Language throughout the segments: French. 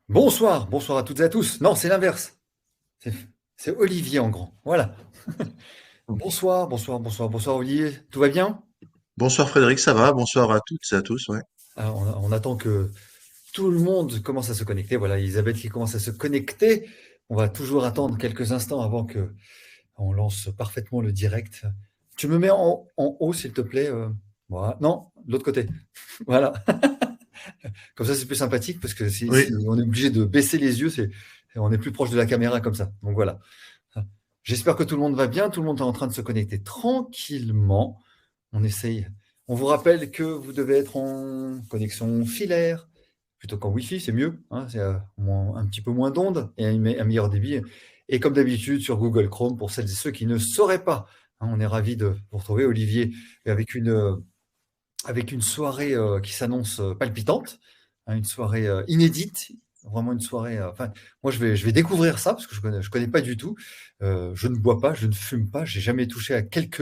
Bonsoir, bonsoir à toutes et à tous. Non, c'est l'inverse. C'est c'est Olivier en grand. Voilà. Bonsoir, bonsoir, bonsoir, bonsoir Olivier. Tout va bien? Bonsoir Frédéric, ça va? Bonsoir à toutes et à tous, ouais. Alors, on attend que tout le monde commence à se connecter. Voilà, Elisabeth qui commence à se connecter. On va toujours attendre quelques instants avant que on lance parfaitement le direct. Tu me mets en haut, s'il te plaît. Voilà. Non, de l'autre côté. Voilà. Comme ça, c'est plus sympathique parce que si Oui, on est obligé de baisser les yeux, on est plus proche de la caméra comme ça. Donc voilà. J'espère que tout le monde va bien, tout le monde est en train de se connecter tranquillement. On essaye. On vous rappelle que vous devez être en connexion filaire, plutôt qu'en Wi-Fi, c'est mieux, hein, c'est un petit peu moins d'ondes et un meilleur débit. Et comme d'habitude, sur Google Chrome, pour celles et ceux qui ne sauraient pas, hein, on est ravis de vous retrouver, Olivier, avec une soirée qui s'annonce palpitante, hein, une soirée inédite, vraiment une soirée. Enfin, moi, je vais découvrir ça parce que je connais pas du tout. Je ne bois pas, je ne fume pas, j'ai jamais touché à quelques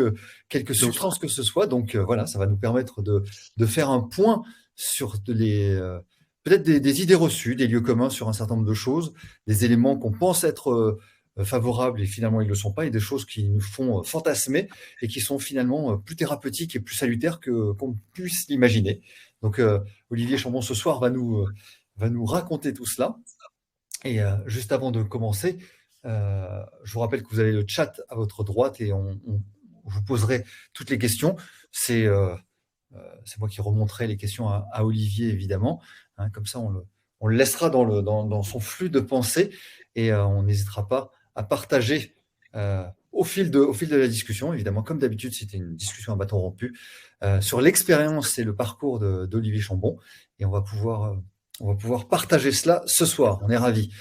donc substances que ce soit. Donc voilà, ça va nous permettre de faire un point sur peut-être des idées reçues, des lieux communs sur un certain nombre de choses, des éléments qu'on pense être favorables et finalement ils ne le sont pas, et des choses qui nous font fantasmer et qui sont finalement plus thérapeutiques et plus salutaires qu'on puisse l'imaginer. Donc, Olivier Chambon, ce soir, va nous raconter tout cela. Et juste avant de commencer, je vous rappelle que vous avez le chat à votre droite et je vous poserai toutes les questions. C'est moi qui remonterai les questions à Olivier, évidemment. Hein, comme ça, on le laissera dans son flux de pensée et on n'hésitera pas à partager au fil de la discussion, évidemment, comme d'habitude, c'était une discussion à bâton rompu, sur l'expérience et le parcours d'Olivier Chambon. Et on va pouvoir partager cela ce soir. On est ravis.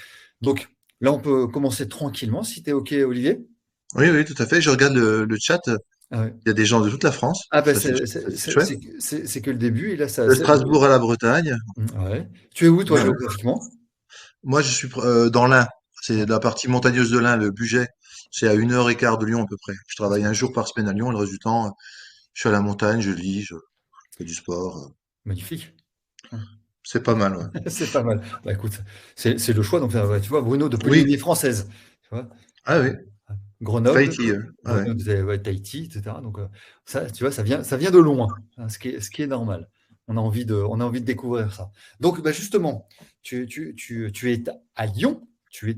Donc là, on peut commencer tranquillement, si tu es OK, Olivier. oui, oui, tout à fait. Je regarde le chat. Ah ouais. Il y a des gens de toute la France. Ah ben Ça, c'est c'est c'est- chouette. c'est- c'est- c'est que le début, et là, ça. De Strasbourg à la Bretagne. Ouais. Tu es où, toi, Voilà. géographiquement? Moi, je suis dans l'Ain. C'est la partie montagneuse de l'Ain, le Bugey. C'est à 1 heure et quart de Lyon à peu près. Je Ah, travaille un jour par semaine à Lyon. Et le reste du temps, je suis à la montagne, je lis, je fais du sport. magnifique. C'est pas mal, ouais. C'est pas mal. Bah, écoute, c'est le choix. Donc, ouais, tu vois, Bruno de Oui. Polynésie française. Tu vois, Ah oui. Grenoble, Tahiti. Ah ouais. Grenoble, ouais, Tahiti, etc. Donc, ça, tu vois, ça vient de loin, hein, ce qui est normal. On a envie de découvrir ça. Donc, bah, justement, tu es à Lyon. Tu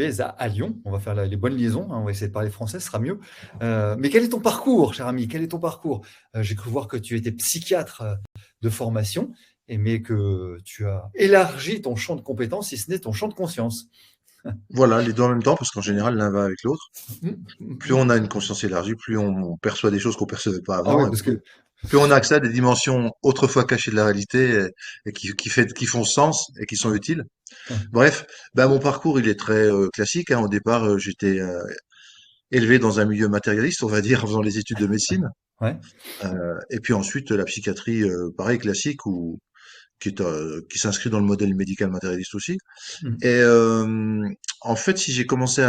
es à Lyon. On va faire les bonnes liaisons, hein, on va essayer de parler français, ce sera mieux. Mais quel est ton parcours, cher ami? Quel est ton parcours? J'ai cru voir que tu étais psychiatre de formation, mais que tu as élargi ton champ de compétences, si ce n'est ton champ de conscience. Voilà, les deux en même temps, parce qu'en général, l'un va avec l'autre. Plus Mm. on a une conscience élargie, plus on perçoit des choses qu'on percevait pas Ah oui, avant, et parce que plus on a accès à des dimensions autrefois cachées de la réalité et qui font sens et qui sont utiles. Bref, bah, mon parcours, il est très classique, hein. Au départ, j'étais élevé dans un milieu matérialiste, on va dire, en faisant les études de médecine. ouais. Et puis ensuite, la psychiatrie, pareil, classique, qui s'inscrit dans le modèle médical matérialiste aussi. Mm. Et en fait, si j'ai commencé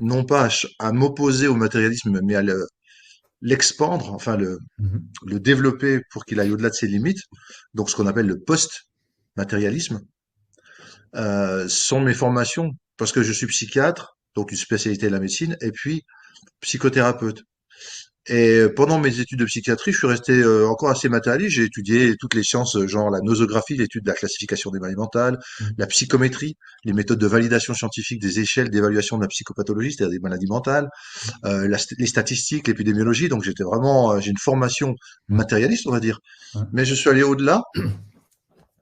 non pas à m'opposer au matérialisme, mais l'expandre, enfin Mhm. le développer pour qu'il aille au-delà de ses limites, donc ce qu'on appelle le post-matérialisme, sont mes formations, parce que je suis psychiatre, donc une spécialité de la médecine, et puis psychothérapeute. Et pendant mes études de psychiatrie, je suis resté encore assez matérialiste. J'ai étudié toutes les sciences, genre la nosographie, l'étude de la classification des maladies mentales, Mm. la psychométrie, les méthodes de validation scientifique des échelles d'évaluation de la psychopathologie, c'est-à-dire des maladies mentales, les statistiques, l'épidémiologie. Donc j'étais vraiment, j'ai une formation Ouais. matérialiste, on va dire. Ouais. Mais je suis allé au-delà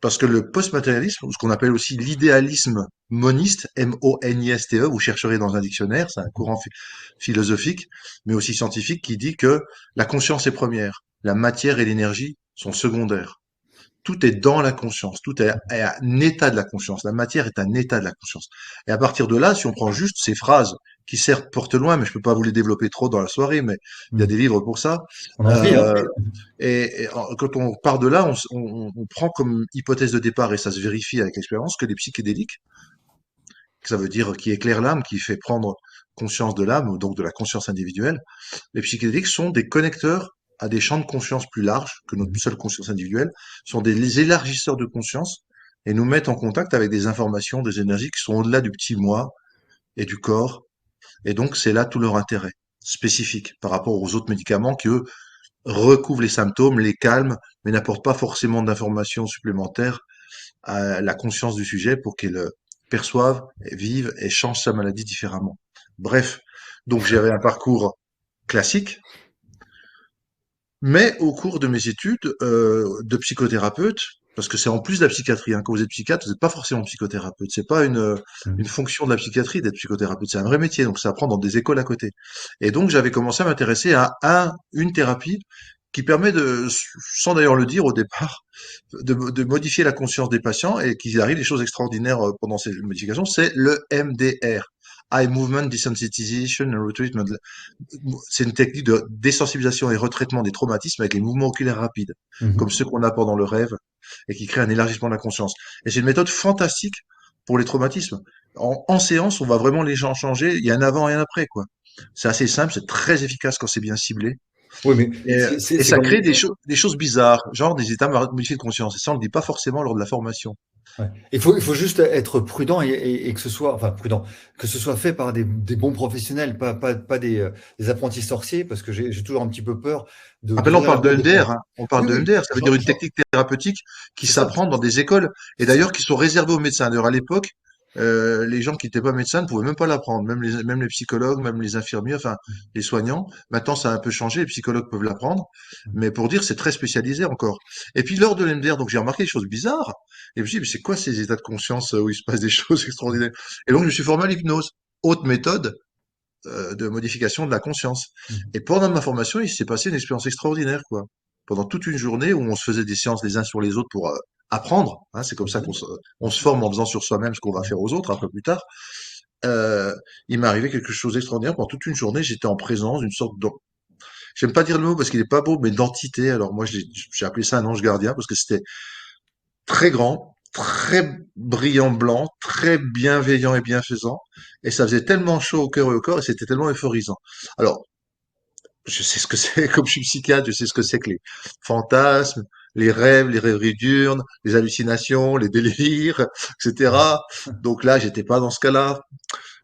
parce que le post-matérialisme, ou ce qu'on appelle aussi l'idéalisme moniste, M-O-N-I-S-T-E, vous chercherez dans un dictionnaire, c'est un courant philosophique, mais aussi scientifique, qui dit que la conscience est première, la matière et l'énergie sont secondaires. Tout est dans la conscience, est un état de la conscience. La matière est un état de la conscience. Et à partir de là, si on prend juste ces phrases qui certes portent loin, mais je peux pas vous les développer trop dans la soirée, mais il y a Mm. des livres pour ça. On en prie, hein. Euh, Quand on part de là, on prend comme hypothèse de départ, et ça se vérifie avec l'expérience, que les psychédéliques, que ça veut dire qui éclaire l'âme, qui fait prendre conscience de l'âme, ou donc de la conscience individuelle, les psychédéliques sont des connecteurs à des champs de conscience plus larges que notre Mhm. seule conscience individuelle, sont des élargisseurs de conscience et nous mettent en contact avec des informations, des énergies qui sont au-delà du petit moi et du corps. Et donc, c'est là tout leur intérêt spécifique par rapport aux autres médicaments qui, eux, recouvrent les symptômes, les calment, mais n'apportent pas forcément d'informations supplémentaires à la conscience du sujet pour qu'il perçoive, vive et change sa maladie différemment. Bref, donc j'avais un parcours classique, mais au cours de mes études de psychothérapeute, parce que c'est en plus de la psychiatrie, hein, quand vous êtes psychiatre, vous n'êtes pas forcément psychothérapeute. C'est pas une fonction de la psychiatrie d'être psychothérapeute, c'est un vrai métier, donc ça apprend dans des écoles à côté. Et donc j'avais commencé à m'intéresser à une thérapie qui permet de, sans d'ailleurs le dire au départ, de modifier la conscience des patients et qu'il arrive des choses extraordinaires pendant ces modifications, c'est le MDR. Eye Movement Desensitization and Retreatment. C'est une technique de désensibilisation et retraitement des traumatismes avec les mouvements oculaires rapides, comme Mhm. ceux qu'on a pendant le rêve et qui créent un élargissement de la conscience. Et c'est une méthode fantastique pour les traumatismes. En séance, on va vraiment les gens changer. Il y a un avant et un après, quoi. C'est assez simple, c'est très efficace quand c'est bien ciblé. Oui, mais Et, et c'est ça comme. crée des choses bizarres, genre des états modifiés de conscience. Et ça, on ne le dit pas forcément lors de la formation. Ouais. Il faut juste être prudent et que ce soit, enfin prudent, que ce soit fait par des bons professionnels, pas des apprentis sorciers, parce que j'ai toujours un petit peu peur Ah ben là, on d'ouvrir la parle de boîte de MDR, Pandore. hein. On parle Oui, de oui, MDR. Ça veut dire une technique thérapeutique qui c'est ça, s'apprend dans des écoles et c'est ça. d'ailleurs qui sont réservées aux médecins. D'ailleurs, à l'époque, les gens qui n'étaient pas médecins ne pouvaient même pas l'apprendre. Même les psychologues, même les infirmiers, enfin, les soignants. Maintenant, ça a un peu changé. Les psychologues peuvent l'apprendre. Mais pour dire, c'est très spécialisé encore. Et puis, lors de l'MDR, donc, j'ai remarqué des choses bizarres. Et je me suis dit, mais c'est quoi ces états de conscience où il se passe des choses extraordinaires? Et donc, je me suis formé à l'hypnose. Haute méthode, de modification de la conscience. Et pendant ma formation, il s'est passé une expérience extraordinaire, quoi. Pendant toute une journée où on se faisait des séances les uns sur les autres pour apprendre, hein, c'est comme ça Ok. on se forme en faisant sur soi-même ce qu'on va faire aux autres un peu plus tard. Euh, il m'est arrivé quelque chose d'extraordinaire. Pendant toute une journée, j'étais en présence d'une sorte de, j'aime pas dire le mot parce qu'il est pas beau, mais d'entité. Alors moi, j'ai appelé ça un ange gardien parce que c'était très grand, très brillant blanc, très bienveillant et bienfaisant. Et ça faisait tellement chaud au cœur et au corps et c'était tellement euphorisant. Alors, je sais ce que c'est, comme je suis psychiatre, je sais ce que c'est que les fantasmes, les rêves, les rêveries diurnes, les hallucinations, les délires, etc. Donc là, j'étais pas dans ce cas-là.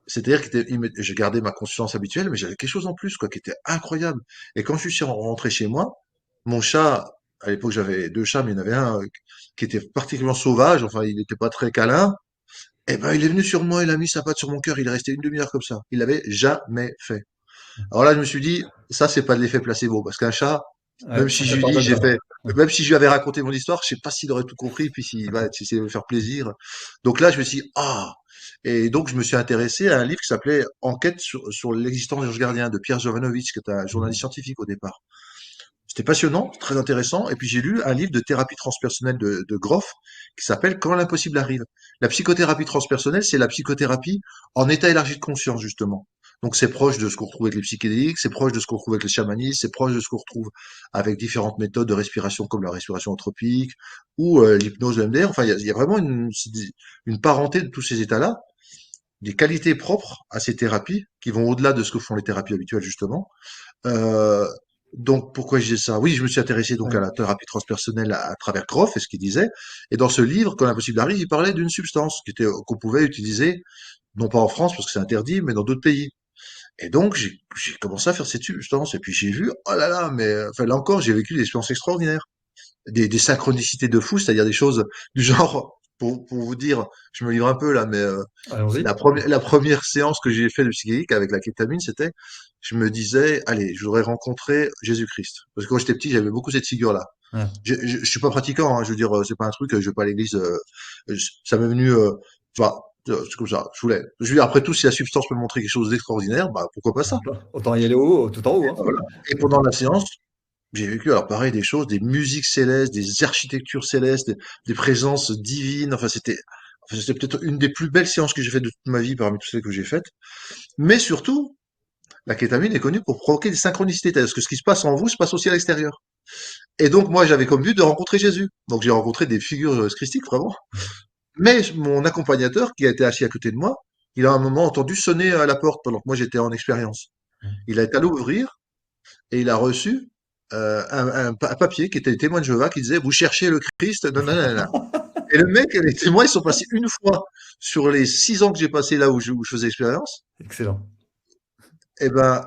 C'est-à-dire que je gardais ma conscience habituelle, mais j'avais quelque chose en plus, quoi, qui était incroyable. Et quand je suis rentré chez moi, mon chat, à l'époque j'avais deux chats, mais il y en avait un qui était particulièrement sauvage, enfin il n'était pas très câlin, et ben il est venu sur moi, il a mis sa patte sur mon cœur, il est resté une demi-heure comme ça. Il l'avait jamais fait. Alors là, je me suis dit, ça, c'est pas de l'effet placebo, parce qu'un chat, même Ouais, si ça je lui dis, pardonne j'ai pas. fait, même si je lui avais raconté mon histoire, je sais pas s'il aurait tout compris, puis s'il va essayer de me faire plaisir. Donc là, je me suis dit, ah! Et donc, je me suis intéressé à un livre qui s'appelait Enquête sur l'existence des anges gardiens de Pierre Jovanovic, qui est un journaliste scientifique au départ. C'était passionnant, très intéressant. Et puis, j'ai lu un livre de thérapie transpersonnelle de Groff qui s'appelle Quand l'impossible arrive. La psychothérapie transpersonnelle, c'est la psychothérapie en état élargi de conscience, justement. Donc c'est proche de ce qu'on retrouve avec les psychédéliques, c'est proche de ce qu'on retrouve avec les chamanismes, c'est proche de ce qu'on retrouve avec différentes méthodes de respiration comme la respiration anthropique ou l'hypnose EMDR. Enfin, il y a vraiment une parenté de tous ces états-là, des qualités propres à ces thérapies qui vont au-delà de ce que font les thérapies habituelles justement. Euh, donc pourquoi je dis ça? Oui, je me suis intéressé donc à Ouais. la thérapie transpersonnelle à travers Groff et ce qu'il disait. Et dans ce livre, Quand l'impossible arrive, il parlait d'une substance qu'on pouvait utiliser non pas en France parce que c'est interdit, mais dans d'autres pays. Et donc, j'ai commencé à faire cette substance. Et puis, j'ai vu, oh là là, mais enfin, là encore, j'ai vécu des expériences extraordinaires. Des synchronicités de fou, c'est-à-dire des choses du genre, pour vous dire, je me livre un peu là, mais Allons-y. la première séance que j'ai fait de psychédélique avec la kétamine, c'était, je me disais, allez, je voudrais rencontrer Jésus-Christ. Parce que quand j'étais petit, j'avais beaucoup cette figure-là. Ouais. Je suis pas pratiquant, hein, je veux dire, c'est pas un truc, je vais pas à l'église, ça m'est venu, enfin, c'est comme ça, je veux dire, après tout, si la substance peut montrer quelque chose d'extraordinaire, bah, pourquoi pas ça? Autant y aller tout en haut, hein. Voilà. Et pendant la séance, j'ai vécu, alors pareil, des choses, des musiques célestes, des architectures célestes, des présences divines, enfin, c'était peut-être une des plus belles séances que j'ai faites de toute ma vie parmi toutes celles que j'ai faites. Mais surtout, la kétamine est connue pour provoquer des synchronicités, c'est-à-dire que ce qui se passe en vous se passe aussi à l'extérieur. Et donc, moi, j'avais comme but de rencontrer Jésus. Donc, j'ai rencontré des figures christiques, vraiment. Mais mon accompagnateur, qui a été assis à côté de moi, il a à un moment entendu sonner à la porte pendant que moi j'étais en expérience. Il a été allé ouvrir et il a reçu un papier qui était le témoin de Jéhovah qui disait vous cherchez le Christ, non, non, non, non. Et le mec et les témoins, ils sont passés une fois sur les 6 ans que j'ai passé là où je faisais l'expérience. Excellent. Eh ben,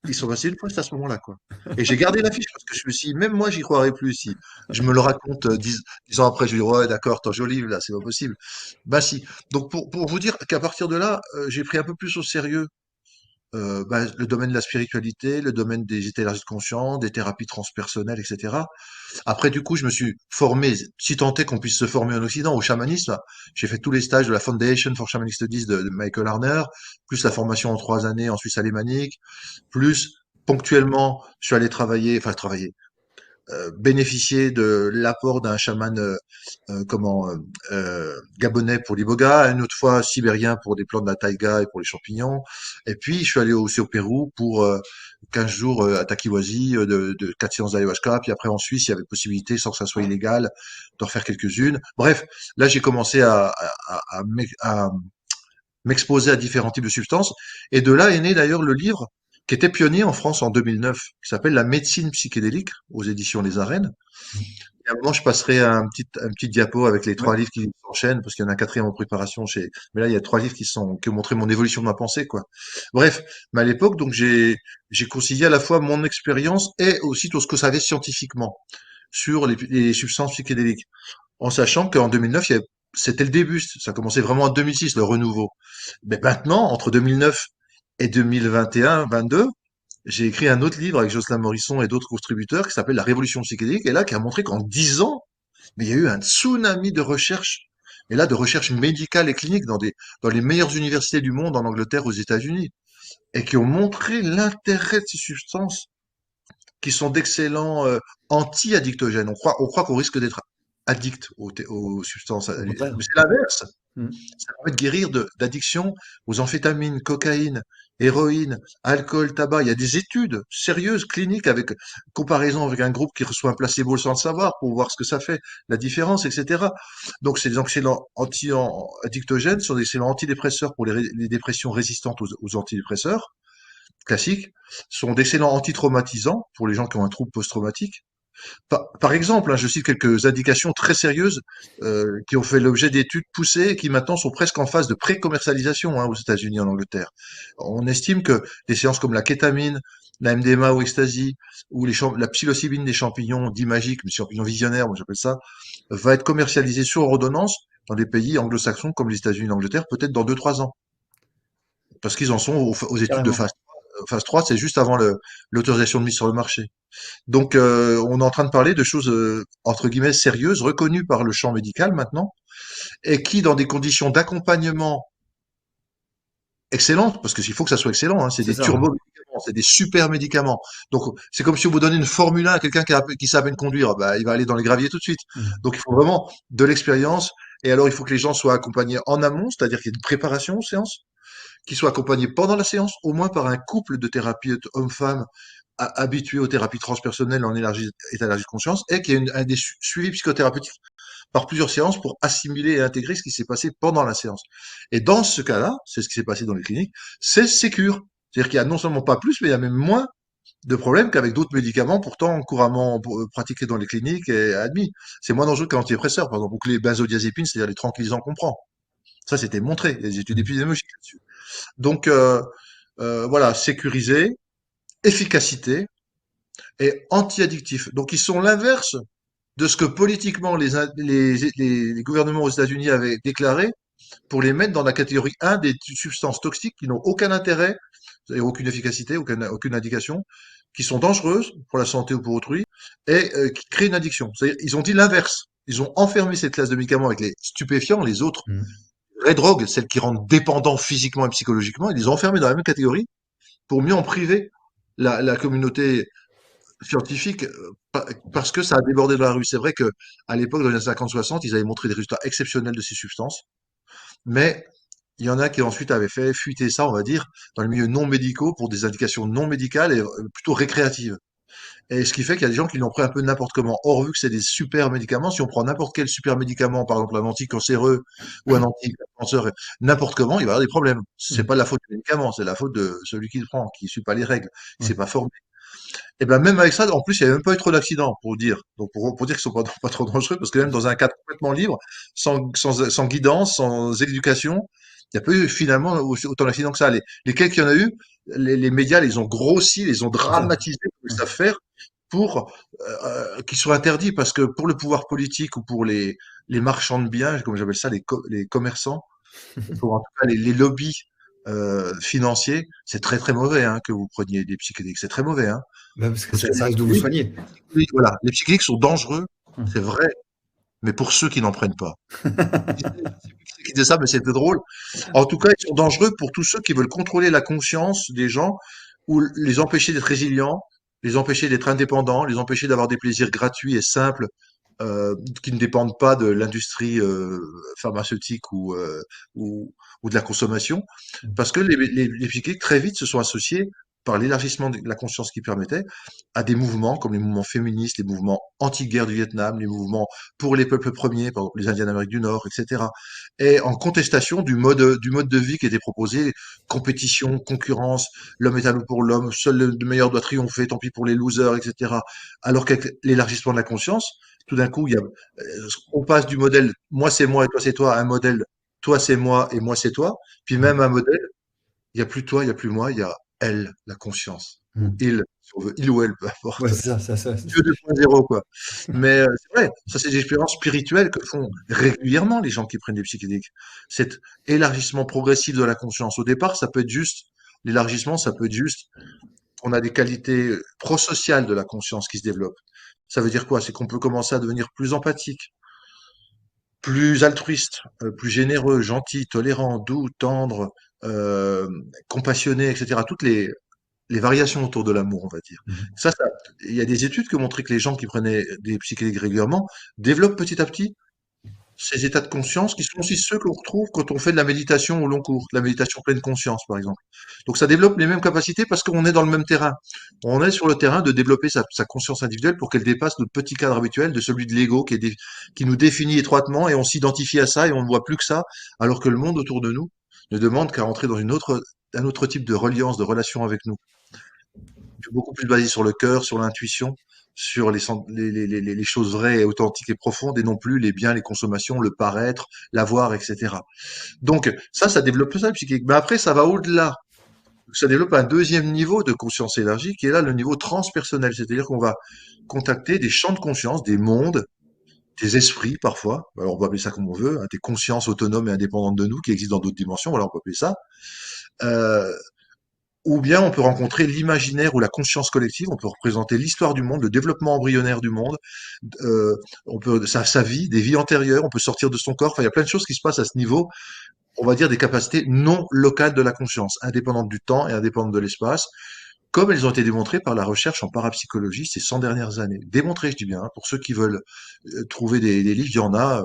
ils sont passés une fois, c'est à ce moment-là, quoi. Et j'ai gardé l'affiche parce que je me suis dit, même moi, j'y croirais plus si je me le raconte 10 ans après. Je dis, ouais, d'accord, t'en joli, là, c'est pas possible. Bah si. Donc pour vous dire qu'à partir de là, j'ai pris un peu plus au sérieux le domaine de la spiritualité, le domaine des états élargis de conscience, des thérapies transpersonnelles, etc. Après, du coup, je me suis formé, si tant est qu'on puisse se former en Occident, au chamanisme. J'ai fait tous les stages de la Foundation for Shamanic Studies de Michael Harner, plus la formation en 3 années en Suisse alémanique, plus ponctuellement, je suis allé travailler, bénéficier de l'apport d'un chaman gabonais pour l'iboga, une autre fois sibérien pour des plantes de la taïga et pour les champignons. Et puis je suis allé aussi au Pérou pour 15 jours à Takiwazi, de 4 séances d'ayahuasca. Puis après en Suisse, il y avait possibilité, sans que ça soit illégal, d'en refaire quelques-unes. Bref, là j'ai commencé à m'exposer à différents types de substances. Et de là est né d'ailleurs le livre qui était pionnier en France en 2009, qui s'appelle La médecine psychédélique, aux éditions Les Arènes. Et à un moment, je passerai un petit diapo avec les Ouais. 3 livres qui s'enchaînent, parce qu'il y en a un quatrième en préparation mais là, il y a 3 livres qui ont montré mon évolution de ma pensée, quoi. Bref. Mais à l'époque, donc, j'ai concilié à la fois mon expérience et aussi tout ce que ça avait scientifiquement sur les substances psychédéliques. En sachant qu'en 2009, c'était le début. Ça commençait vraiment en 2006, le renouveau. Mais maintenant, entre 2009 et 2021, 22, j'ai écrit un autre livre avec Jocelyn Morisson et d'autres contributeurs qui s'appelle La Révolution psychédélique et là qui a montré qu'en 10 ans, mais il y a eu un tsunami de recherche et là de recherche médicale et clinique dans les meilleures universités du monde en Angleterre, aux États-Unis et qui ont montré l'intérêt de ces substances qui sont d'excellents anti-addictogènes. On croit qu'on risque d'être addict aux substances, Au mais contraire. c'est l'inverse. Mm. Ça permet de guérir d'addiction aux amphétamines, cocaïne, héroïne, alcool, tabac. Il y a des études sérieuses, cliniques, avec comparaison avec un groupe qui reçoit un placebo sans le savoir pour voir ce que ça fait, la différence, etc. Donc, c'est des excellents anti-addictogènes, sont des excellents antidépresseurs pour les dépressions résistantes aux antidépresseurs classiques, sont d'excellents antitraumatisants pour les gens qui ont un trouble post-traumatique. Par exemple, hein, je cite quelques indications très sérieuses qui ont fait l'objet d'études poussées et qui maintenant sont presque en phase de pré-commercialisation aux États-Unis et en Angleterre. On estime que des séances comme la kétamine, la MDMA ou ecstasy, ou la psilocybine des champignons dits magiques, les champignons visionnaires, moi j'appelle ça, va être commercialisée sur ordonnance dans des pays anglo-saxons comme les États-Unis et l'Angleterre, peut-être dans 2, 3 ans. Parce qu'ils en sont aux études de Carrément. phase 3, c'est juste avant l'autorisation de mise sur le marché. Donc, on est en train de parler de choses entre guillemets sérieuses, reconnues par le champ médical maintenant, et qui, dans des conditions d'accompagnement excellentes, parce qu'il faut que ça soit excellent, hein, c'est C'est des ça. turbo-médicaments, c'est des super médicaments. Donc, c'est comme si vous donnez une Formule 1 à quelqu'un qui sait à peine conduire, bah, il va aller dans les graviers tout de suite. Mm. Donc, il faut vraiment de l'expérience, et alors il faut que les gens soient accompagnés en amont, c'est-à-dire qu'il y ait une préparation aux séances, qu'ils soient accompagnés pendant la séance, au moins par un couple de thérapeutes homme-femme habitués aux thérapies transpersonnelles en état élargi de conscience, et qu'il y ait un des suivis psychothérapeutiques par plusieurs séances pour assimiler et intégrer ce qui s'est passé pendant la séance. Et dans ce cas-là, c'est ce qui s'est passé dans les cliniques, c'est sécure. C'est-à-dire qu'il y a non seulement pas plus, mais il y a même moins de problèmes qu'avec d'autres médicaments pourtant couramment pratiqués dans les cliniques et admis. C'est moins dangereux qu'un antidépresseur, par exemple, ou que les benzodiazépines, c'est-à-dire les tranquillisants qu'on prend. Ça, c'était montré, les études épidémiologiques là-dessus. Donc, voilà, sécurisé, efficacité et anti-addictif. Donc, ils sont l'inverse de ce que politiquement les gouvernements aux États-Unis avaient déclaré pour les mettre dans la catégorie 1 des substances toxiques qui n'ont aucun intérêt, et aucune efficacité, aucune indication, qui sont dangereuses pour la santé ou pour autrui, et qui créent une addiction. C'est-à-dire, ils ont dit l'inverse. Ils ont enfermé cette classe de médicaments avec les stupéfiants, les autres Mm. vraies drogues, celles qui rendent dépendants physiquement et psychologiquement, ils les ont enfermés dans la même catégorie pour mieux en priver la communauté scientifique parce que ça a débordé dans la rue. C'est vrai que à l'époque, dans les années 50-60, ils avaient montré des résultats exceptionnels de ces substances, mais il y en a qui ensuite avaient fait fuiter ça, on va dire, dans les milieux non médicaux pour des indications non médicales et plutôt récréatives. Et ce qui fait qu'il y a des gens qui l'ont pris un peu n'importe comment. Or, vu que c'est des super médicaments, si on prend n'importe quel super médicament, par exemple un anticancéreux ou un anticancer, n'importe comment, il va y avoir des problèmes. C'est Mm. pas la faute du médicament, c'est la faute de celui qui le prend, qui suit pas les règles, qui Ouais. s'est pas formé. Et ben même avec ça, en plus, il n'y a même pas eu trop d'accidents, pour dire. Donc pour dire qu'ils sont pas trop dangereux, parce que même dans un cas complètement libre, sans guidance, sans éducation. Il n'y a pas eu finalement autant d'accidents que ça. Les quelques qu'il y en a eu, les médias les ont grossis, les ont C'est ça. dramatisés comme ils Ouais. savent faire pour qu'ils soient interdits. Parce que pour le pouvoir politique ou pour les marchands de biens, comme j'appelle ça, les commerçants, pour en tout cas les lobbies financiers, c'est très très mauvais hein, que vous preniez des psychédéliques. C'est très mauvais. Hein, Bah, parce que parce que ça risque de vous soigner. voilà, les psychédéliques sont dangereux, Hum. c'est vrai, mais pour ceux qui n'en prennent pas. C'est qui disait ça, mais c'était drôle. En tout cas, ils sont dangereux pour tous ceux qui veulent contrôler la conscience des gens ou les empêcher d'être résilients, les empêcher d'être indépendants, les empêcher d'avoir des plaisirs gratuits et simples qui ne dépendent pas de l'industrie pharmaceutique ou de la consommation. Parce que les psychédéliques, très vite, se sont associés par l'élargissement de la conscience qui permettait à des mouvements comme les mouvements féministes, les mouvements anti-guerre du Vietnam, les mouvements pour les peuples premiers, par exemple les Indiens d'Amérique du Nord, etc. Et en contestation du mode de vie qui était proposé, compétition, concurrence, l'homme est à l'eau pour l'homme, seul le meilleur doit triompher, tant pis pour les losers, etc. Alors qu'avec l'élargissement de la conscience, tout d'un coup, on passe du modèle moi et toi c'est toi à un modèle toi c'est moi et moi c'est toi, puis même un modèle il y a plus toi, il y a plus moi, il y a elle, la conscience. Ou Hum. il, si on veut, il ou elle, peu Ouais, importe. c'est ça, ça. Dieu 2.0, quoi. Mais c'est vrai, ça c'est des expériences spirituelles que font régulièrement les gens qui prennent des psychédéliques. Cet élargissement progressif de la conscience. Au départ, ça peut être juste, l'élargissement, ça peut être juste, on a des qualités prosociales de la conscience qui se développent. Ça veut dire quoi? C'est qu'on peut commencer à devenir plus empathique, plus altruiste, plus généreux, gentil, tolérant, doux, tendre, euh, compassionné, etc. Toutes les variations autour de l'amour, on va dire. Mhm. Il y a des études qui ont montré que les gens qui prenaient des psychédéliques régulièrement développent petit à petit ces états de conscience qui sont aussi ceux que l'on retrouve quand on fait de la méditation au long cours, de la méditation pleine conscience, par exemple. Donc ça développe les mêmes capacités parce qu'on est dans le même terrain. On est sur le terrain de développer sa conscience individuelle pour qu'elle dépasse notre petit cadre habituel de celui de l'ego qui nous définit étroitement et on s'identifie à ça et on ne voit plus que ça, alors que le monde autour de nous ne demande qu'à rentrer dans un autre type de reliance, de relation avec nous beaucoup plus basé sur le cœur, sur l'intuition, sur les choses vraies et authentiques et profondes, et non plus les biens, les consommations, le paraître, l'avoir, etc. Donc ça développe ça, le psychique. Mais après, ça va au-delà. Ça développe un deuxième niveau de conscience élargie, qui est là le niveau transpersonnel. C'est-à-dire qu'on va contacter des champs de conscience, des mondes, des esprits parfois. Alors on peut appeler ça comme on veut, hein, des consciences autonomes et indépendantes de nous qui existent dans d'autres dimensions. Voilà, on peut appeler ça. Euh, Ou bien on peut rencontrer l'imaginaire ou la conscience collective, on peut représenter l'histoire du monde, le développement embryonnaire du monde, on peut sa vie, des vies antérieures, on peut sortir de son corps. Enfin, il y a plein de choses qui se passent à ce niveau, on va dire des capacités non locales de la conscience, indépendantes du temps et indépendantes de l'espace, comme elles ont été démontrées par la recherche en parapsychologie ces 100 dernières années. Démontrées, je dis bien, hein, pour ceux qui veulent trouver des livres, il y en a.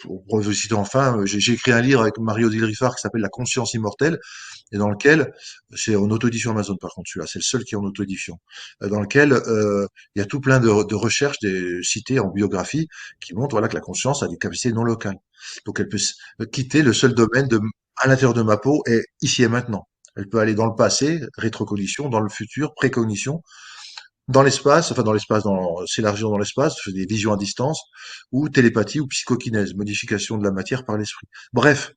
Pour vous citer enfin, j'ai écrit un livre avec Marie-Odile Riffard qui s'appelle La conscience immortelle, et dans lequel, c'est en auto-édition Amazon par contre celui-là, c'est le seul qui est en auto-édition, dans lequel il y a tout plein de recherches citées en biographie qui montrent voilà, que la conscience a des capacités non locales. Donc elle peut quitter le seul domaine à l'intérieur de ma peau et ici et maintenant. Elle peut aller dans le passé, rétrocognition, dans le futur, précognition, dans l'espace, enfin dans l'espace, s'élargir dans l'espace, des visions à distance, ou télépathie ou psychokinèse, modification de la matière par l'esprit. Bref,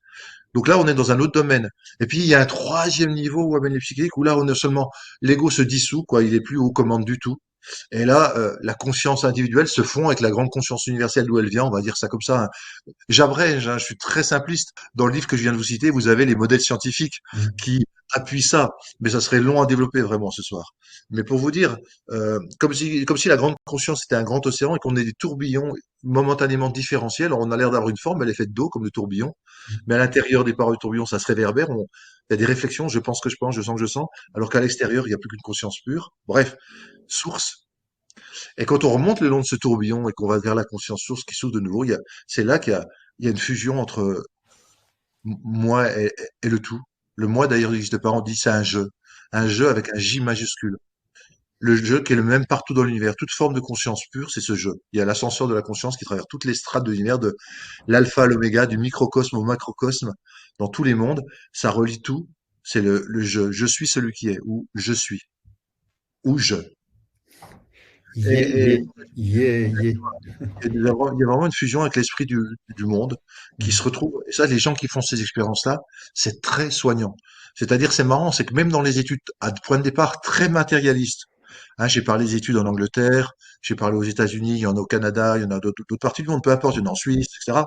donc là on est dans un autre domaine. Et puis il y a un troisième niveau où amène les psychédéliques, où là on est seulement l'ego se dissout, quoi, il est plus aux commandes du tout. Et là, la conscience individuelle se fond avec la grande conscience universelle d'où elle vient, on va dire ça comme ça, hein. J'abrège, hein, je suis très simpliste. Dans le livre que je viens de vous citer, vous avez les modèles scientifiques Mhm. qui appuient ça, mais ça serait long à développer vraiment ce soir. Mais pour vous dire, comme si la grande conscience était un grand océan et qu'on est des tourbillons momentanément différentiels. Alors on a l'air d'avoir une forme, elle est faite d'eau comme le tourbillon, mais à l'intérieur des parois du tourbillon, ça se réverbère. Il y a des réflexions, je pense que je pense, je sens que je sens, alors qu'à l'extérieur, il n'y a plus qu'une conscience pure. Bref, source. Et quand on remonte le long de ce tourbillon et qu'on va vers la conscience source qui s'ouvre de nouveau, c'est là il y a une fusion entre moi et le tout. Le moi, d'ailleurs, n'existe pas. On dit c'est un jeu avec un J majuscule. Le jeu qui est le même partout dans l'univers. Toute forme de conscience pure, c'est ce jeu. Il y a l'ascenseur de la conscience qui traverse toutes les strates de l'univers, de l'alpha à l'oméga, du microcosme au macrocosme, dans tous les mondes. Ça relie tout. C'est le jeu. Je suis celui qui est, ou je suis, ou je. Yé, Et, yé, yé, yé. il y a vraiment une fusion avec l'esprit du monde qui se retrouve. Et ça, les gens qui font ces expériences-là, c'est très soignant. C'est-à-dire, c'est marrant, c'est que même dans les études à point de départ très matérialistes, hein, j'ai parlé des études en Angleterre, j'ai parlé aux États-Unis, il y en a au Canada, il y en a d'autres parties du monde, peu importe, il y en a en Suisse, etc.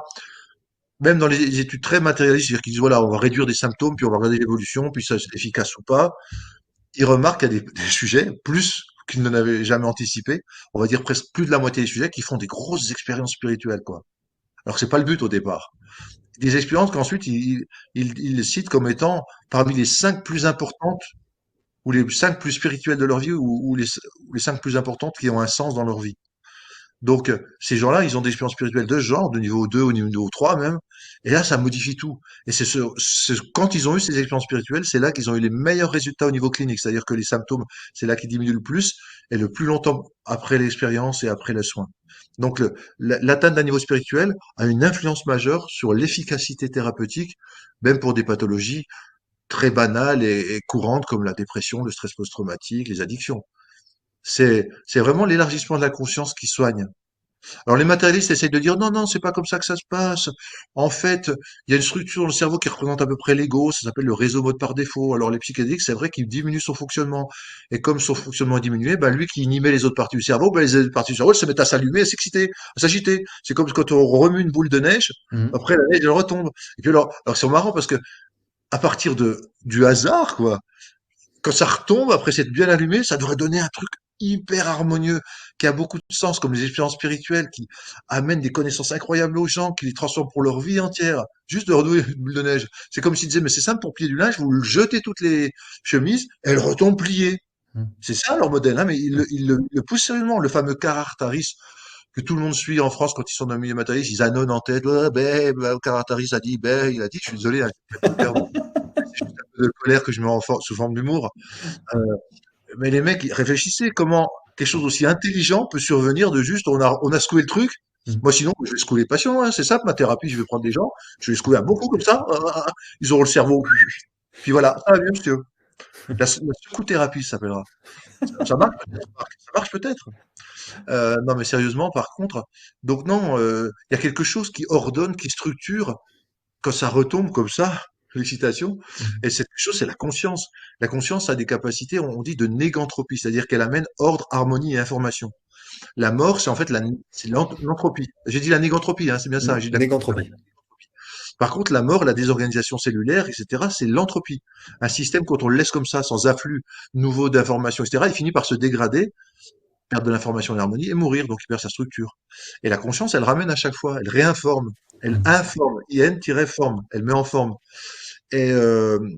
Même dans les études très matérialistes, c'est-à-dire qu'ils disent voilà, on va réduire des symptômes, puis on va regarder l'évolution, puis ça c'est efficace ou pas. Ils remarquent qu'il y a des sujets, plus qu'ils ne l'avaient jamais anticipé, on va dire presque plus de la moitié des sujets, qui font des grosses expériences spirituelles, quoi. Alors que c'est pas le but au départ. Des expériences qu'ensuite ils citent comme étant parmi les 5 plus importantes, ou les 5 plus spirituelles de leur vie, ou les 5 plus importantes qui ont un sens dans leur vie. Donc, ces gens-là, ils ont des expériences spirituelles de ce genre, de niveau 2 ou niveau 3 même. Et là, ça modifie tout. Et quand ils ont eu ces expériences spirituelles, c'est là qu'ils ont eu les meilleurs résultats au niveau clinique. C'est-à-dire que les symptômes, c'est là qu'ils diminuent le plus et le plus longtemps après l'expérience et après le soin. Donc, l'atteinte d'un niveau spirituel a une influence majeure sur l'efficacité thérapeutique, même pour des pathologies très banales et courantes comme la dépression, le stress post-traumatique, les addictions. C'est vraiment l'élargissement de la conscience qui soigne. Alors les matérialistes essayent de dire non, non, c'est pas comme ça que ça se passe. En fait, il y a une structure dans le cerveau qui représente à peu près l'ego, ça s'appelle le réseau mode par défaut. Alors les psychédéliques, c'est vrai qu'ils diminuent son fonctionnement. Et comme son fonctionnement est diminué, ben lui qui inhibait les autres parties du cerveau, ben les autres parties du cerveau elles se mettent à s'allumer, à s'exciter, à s'agiter. C'est comme quand on remue une boule de neige, Mhm. après la neige elle retombe. Et puis alors c'est marrant parce que à partir du hasard, quoi, quand ça retombe, après s'être bien allumé, ça devrait donner un truc hyper harmonieux, qui a beaucoup de sens, comme les expériences spirituelles, qui amènent des connaissances incroyables aux gens, qui les transforment pour leur vie entière. Juste de renouer une boule de neige. C'est comme s'ils disaient, mais c'est simple, pour plier du linge, vous le jetez toutes les chemises, elles retombent pliées. Mhm. C'est ça leur modèle, hein, mais ils le poussent sérieusement. Le fameux Carartaris, que tout le monde suit en France quand ils sont dans le milieu matérialiste, ils annonnent en tête, ouais, Carartaris a dit, il a dit, je suis désolé, hein, je vais pas le faire, c'est juste un peu de colère que je mets sous forme d'humour. Euh, mais les mecs, réfléchissez comment quelque chose aussi intelligent peut survenir de juste on a secoué le truc. Mhm. Moi, sinon, je vais secouer les patients, hein, c'est simple, ma thérapie, je vais prendre des gens, je vais secouer un bon coup comme ça, ils auront le cerveau. Puis voilà, ça va mieux, monsieur. La secouthérapie, ça s'appellera. Ça marche peut-être, Marc, ça marche peut-être. Non, mais sérieusement, par contre, donc non, il y a quelque chose qui ordonne, qui structure, quand ça retombe comme ça, félicitations. Mhm. Et cette chose, c'est la conscience. La conscience a des capacités, on dit, de négantropie, c'est-à-dire qu'elle amène ordre, harmonie et information. La mort, c'est en fait c'est l'entropie. J'ai dit la négantropie, hein, c'est bien ça. J'ai dit Négantropie. Par contre, la mort, la désorganisation cellulaire, etc., c'est l'entropie. Un système, quand on le laisse comme ça, sans afflux nouveau d'informations, etc., il finit par se dégrader, perdre de l'information et l'harmonie et mourir, donc il perd sa structure. Et la conscience, elle ramène à chaque fois, elle réinforme, elle Mhm. informe, IN-forme, elle met en forme. Et le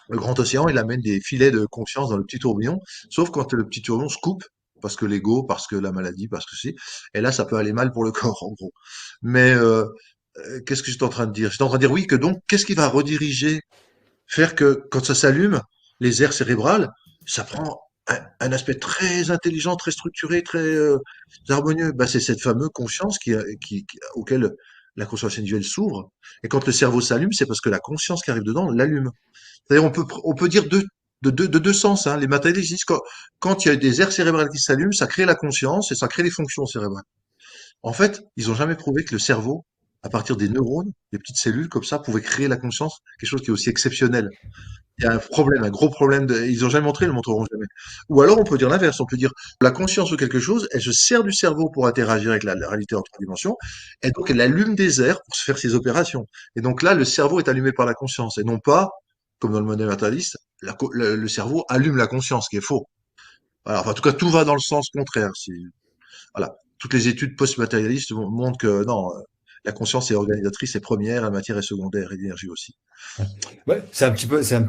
grand océan, il amène des filets de conscience dans le petit tourbillon, sauf quand le petit tourbillon se coupe, parce que l'ego, parce que la maladie, parce que si, et là, ça peut aller mal pour le corps, en gros. Mais qu'est-ce que j'étais en train de dire? J'étais en train de dire oui, que donc, qu'est-ce qui va rediriger, faire que quand ça s'allume, les aires cérébrales, ça prend un aspect très intelligent, très structuré, très harmonieux. Bah, c'est cette fameuse conscience auquel la conscience individuelle s'ouvre. Et quand le cerveau s'allume, c'est parce que la conscience qui arrive dedans l'allume. C'est-à-dire, on peut dire de deux sens, hein. Les matérialistes disent que quand il y a des aires cérébrales qui s'allument, ça crée la conscience et ça crée les fonctions cérébrales. En fait, ils ont jamais prouvé que le cerveau, à partir des neurones, des petites cellules comme ça, pouvait créer la conscience, quelque chose qui est aussi exceptionnel. Il y a un problème, un gros problème. Ils ont jamais montré, ils le montreront jamais. Ou alors, on peut dire l'inverse. On peut dire la conscience de quelque chose, elle se sert du cerveau pour interagir avec la réalité en trois dimensions, et donc elle allume des aires pour se faire ses opérations. Et donc là, le cerveau est allumé par la conscience, et non pas, comme dans le modèle matérialiste, le cerveau allume la conscience, ce qui est faux. Voilà. Enfin, en tout cas, tout va dans le sens contraire. Voilà. Toutes les études post-matérialistes montrent que non, la conscience est organisatrice et première, la matière est secondaire, et l'énergie aussi. Ouais. Ouais, c'est un petit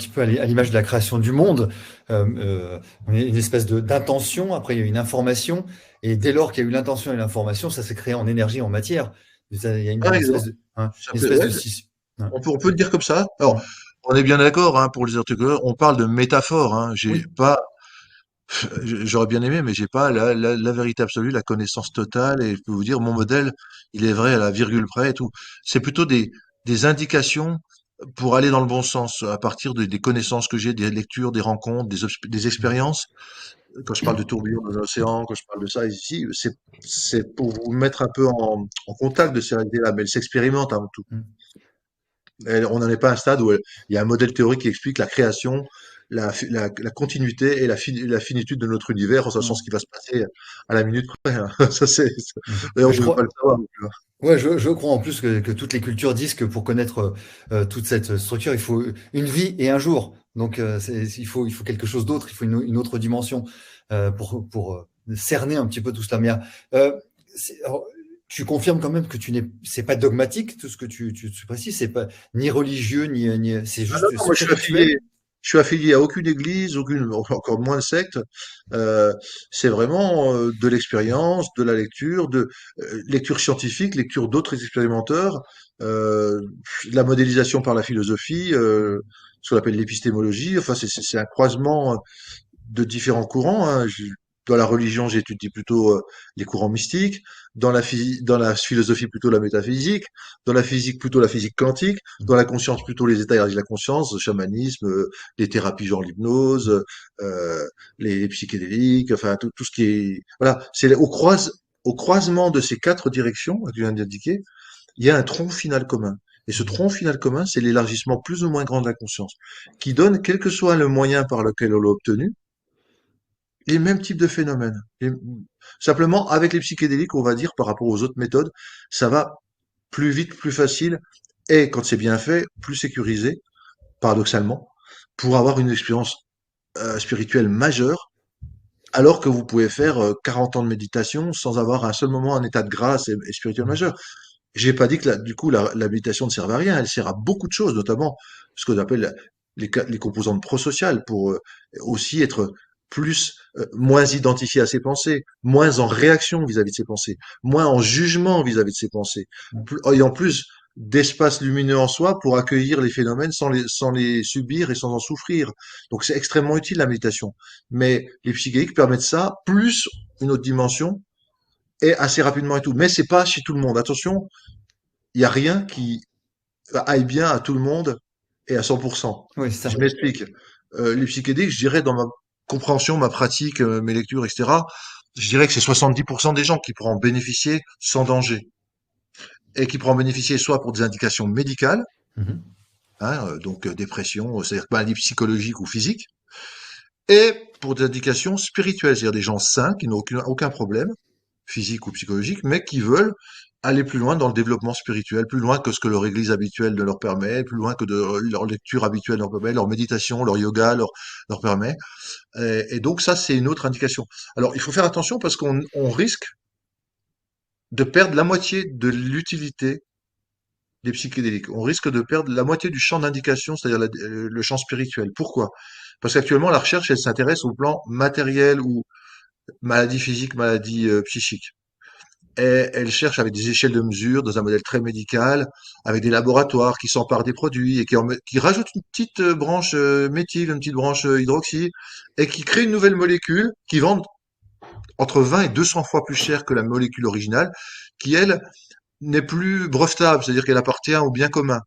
peu à l'image de la création du monde. On est une espèce d'intention, après il y a une information, et dès lors qu'il y a eu l'intention et l'information, ça s'est créé en énergie, en matière. Il y a Par une espèce exemple, de, hein, ça une peut, espèce ouais, de scission. Ouais. on peut le dire comme ça. Alors, Mm. on est bien d'accord, hein, pour les articles, on parle de métaphore, hein. J'ai Oui. pas, j'aurais bien aimé, mais j'ai pas la vérité absolue, la connaissance totale, et je peux vous dire, mon modèle, il est vrai à la virgule près et tout. C'est plutôt des indications pour aller dans le bon sens, à partir des connaissances que j'ai, des lectures, des rencontres, des expériences. quand je parle de tourbillon dans l'océan, quand je parle de ça ici, c'est pour vous mettre un peu en contact de ces réalités-là, mais elles s'expérimentent avant tout. Mmh. On n'en est pas à un stade où il y a un modèle théorique qui explique la création, la continuité et la finitude de notre univers, en sachant ce Non. qui va se passer à la minute près, hein. Mmh. D'ailleurs, Mais on je ne peut pas le crois, savoir. Donc, ouais, je crois en plus que toutes les cultures disent que pour connaître toute cette structure, il faut une vie et un jour. Donc, il faut quelque chose d'autre, il faut une autre dimension pour cerner un petit peu tout cela. Mais alors, tu confirmes quand même que c'est pas dogmatique tout ce que tu précises, c'est pas ni religieux c'est Ah non, juste non, moi spirituel. je suis affilié à aucune église, aucune, enfin, encore moins de secte. Euh, c'est vraiment de l'expérience, de la lecture, de lecture scientifique, lecture d'autres expérimenteurs, euh, la modélisation par la philosophie, ce qu'on appelle l'épistémologie. Enfin, c'est un croisement de différents courants, hein. Dans la religion, j'étudie plutôt les courants mystiques. Dans la philosophie, plutôt la métaphysique. Dans la physique, plutôt la physique quantique. Dans la conscience, plutôt les états de la conscience, le chamanisme, les thérapies genre l'hypnose, euh, les psychédéliques, enfin tout ce qui est... Voilà, c'est au croisement de ces quatre directions que tu viens d'indiquer, il y a un tronc final commun. Et ce tronc final commun, c'est l'élargissement plus ou moins grand de la conscience, qui donne, quel que soit le moyen par lequel on l'a obtenu, les mêmes types de phénomènes. Simplement, avec les psychédéliques, on va dire, par rapport aux autres méthodes, ça va plus vite, plus facile, et quand c'est bien fait, plus sécurisé, paradoxalement, pour avoir une expérience spirituelle majeure, alors que vous pouvez faire 40 ans de méditation sans avoir à un seul moment un état de grâce et spirituel majeur. J'ai pas dit que du coup la méditation ne sert à rien, elle sert à beaucoup de choses, notamment ce qu'on appelle les composantes prosociales pour aussi être moins identifié à ses pensées, moins en réaction vis-à-vis de ses pensées, moins en jugement vis-à-vis de ses pensées, ayant plus d'espace lumineux en soi pour accueillir les phénomènes sans les subir et sans en souffrir. Donc c'est extrêmement utile la méditation. Mais les psychédéliques permettent ça, plus une autre dimension, et assez rapidement et tout. Mais c'est pas chez tout le monde. Attention, il n'y a rien qui aille bien à tout le monde et à 100%. Oui, c'est Je ça. m'explique. Les psychédéliques, je dirais dans ma compréhension, ma pratique, mes lectures, etc., je dirais que c'est 70% des gens qui pourront en bénéficier sans danger et qui pourront en bénéficier soit pour des indications médicales, Mhm. hein, donc dépression, c'est-à-dire maladie psychologique ou physique, et pour des indications spirituelles, c'est-à-dire des gens sains qui n'ont aucun problème, physique ou psychologique, mais qui veulent aller plus loin dans le développement spirituel, plus loin que ce que leur église habituelle leur permet, plus loin que leur lecture habituelle leur permet, leur méditation, leur yoga leur permet. Et donc ça, c'est une autre indication. Alors, il faut faire attention parce qu'on risque de perdre la moitié de l'utilité des psychédéliques. On risque de perdre la moitié du champ d'indication, c'est-à-dire le champ spirituel. Pourquoi? Parce qu'actuellement, la recherche, elle s'intéresse au plan matériel ou maladie physique, maladie psychique. Et elle cherche avec des échelles de mesure, dans un modèle très médical, avec des laboratoires qui s'emparent des produits et qui rajoutent une petite branche méthyle, une petite branche hydroxy, et qui créent une nouvelle molécule qui vendent entre 20 et 200 fois plus cher que la molécule originale, qui elle n'est plus brevetable, c'est-à-dire qu'elle appartient au bien commun.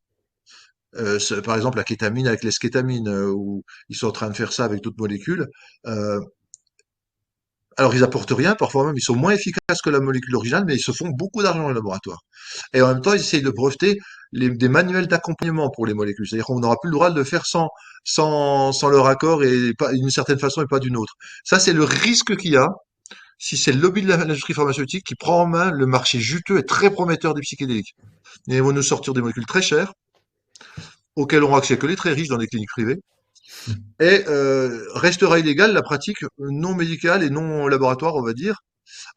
Par exemple, la kétamine avec l'eskétamine, où ils sont en train de faire ça avec d'autres molécules. Euh, alors, ils apportent rien, parfois même, ils sont moins efficaces que la molécule originale, mais ils se font beaucoup d'argent dans les laboratoires. Et en même temps, ils essayent de breveter des manuels d'accompagnement pour les molécules. C'est-à-dire qu'on n'aura plus le droit de le faire sans leur accord et pas d'une certaine façon et pas d'une autre. Ça, c'est le risque qu'il y a si c'est le lobby de l'industrie pharmaceutique qui prend en main le marché juteux et très prometteur des psychédéliques. Et ils vont nous sortir des molécules très chères, auxquelles auront accès que les très riches dans des cliniques privées. Et restera illégale la pratique non médicale et non laboratoire, on va dire,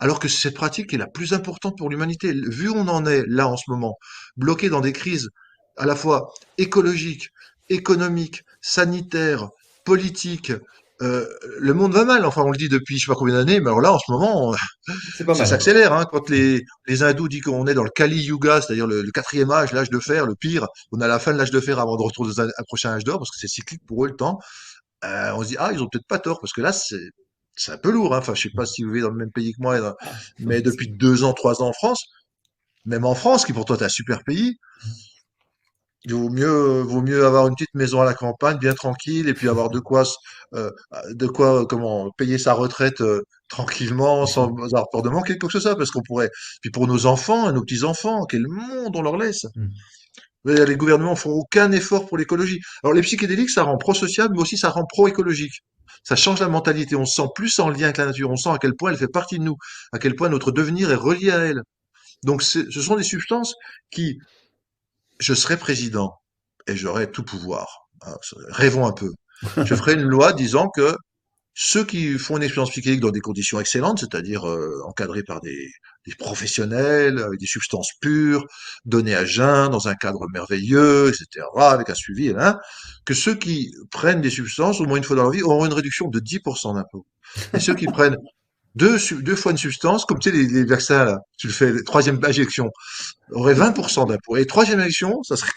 alors que c'est cette pratique qui est la plus importante pour l'humanité. Vu où on en est là en ce moment, bloqué dans des crises à la fois écologiques, économiques, sanitaires, politiques, le monde va mal. Enfin, on le dit depuis je sais pas combien d'années, mais alors là, en ce moment, C'est pas ça mal. s'accélère. Hein. Quand les hindous disent qu'on est dans le Kali Yuga, c'est-à-dire le quatrième âge, l'âge de fer, le pire, on a la fin de l'âge de fer avant de retrouver un prochain âge d'or, parce que c'est cyclique pour eux le temps. On se dit, ah, ils ont peut-être pas tort, parce que là, c'est un peu lourd, hein. Enfin, je sais pas si vous vivez dans le même pays que moi, mais depuis 2 ans, 3 ans en France, même en France, qui pourtant est un super pays, Vaut mieux avoir une petite maison à la campagne, bien tranquille, et puis avoir de quoi, comment, payer sa retraite tranquillement, sans avoir peur de manquer quelque chose ça, parce qu'on pourrait. Puis pour nos enfants et nos petits-enfants, quel monde on leur laisse. Mm. Mais les gouvernements font aucun effort pour l'écologie. Alors les psychédéliques, ça rend pro-social, mais aussi ça rend pro-écologique. Ça change la mentalité. On se sent plus en lien avec la nature. On sent à quel point elle fait partie de nous, à quel point notre devenir est relié à elle. Donc ce sont des substances qui, je serais président et j'aurais tout pouvoir. Ah, rêvons un peu. Je ferais une loi disant que ceux qui font une expérience psychédélique dans des conditions excellentes, c'est-à-dire encadrés par des professionnels, avec des substances pures, données à jeun, dans un cadre merveilleux, etc., avec un suivi, hein, que ceux qui prennent des substances au moins une fois dans leur vie auront une réduction de 10% d'impôt. Et ceux qui prennent deux fois une substance, comme tu sais, les vaccins, là, tu le fais, troisième injection, aurait 20% d'impôts. Et troisième élection, ça serait...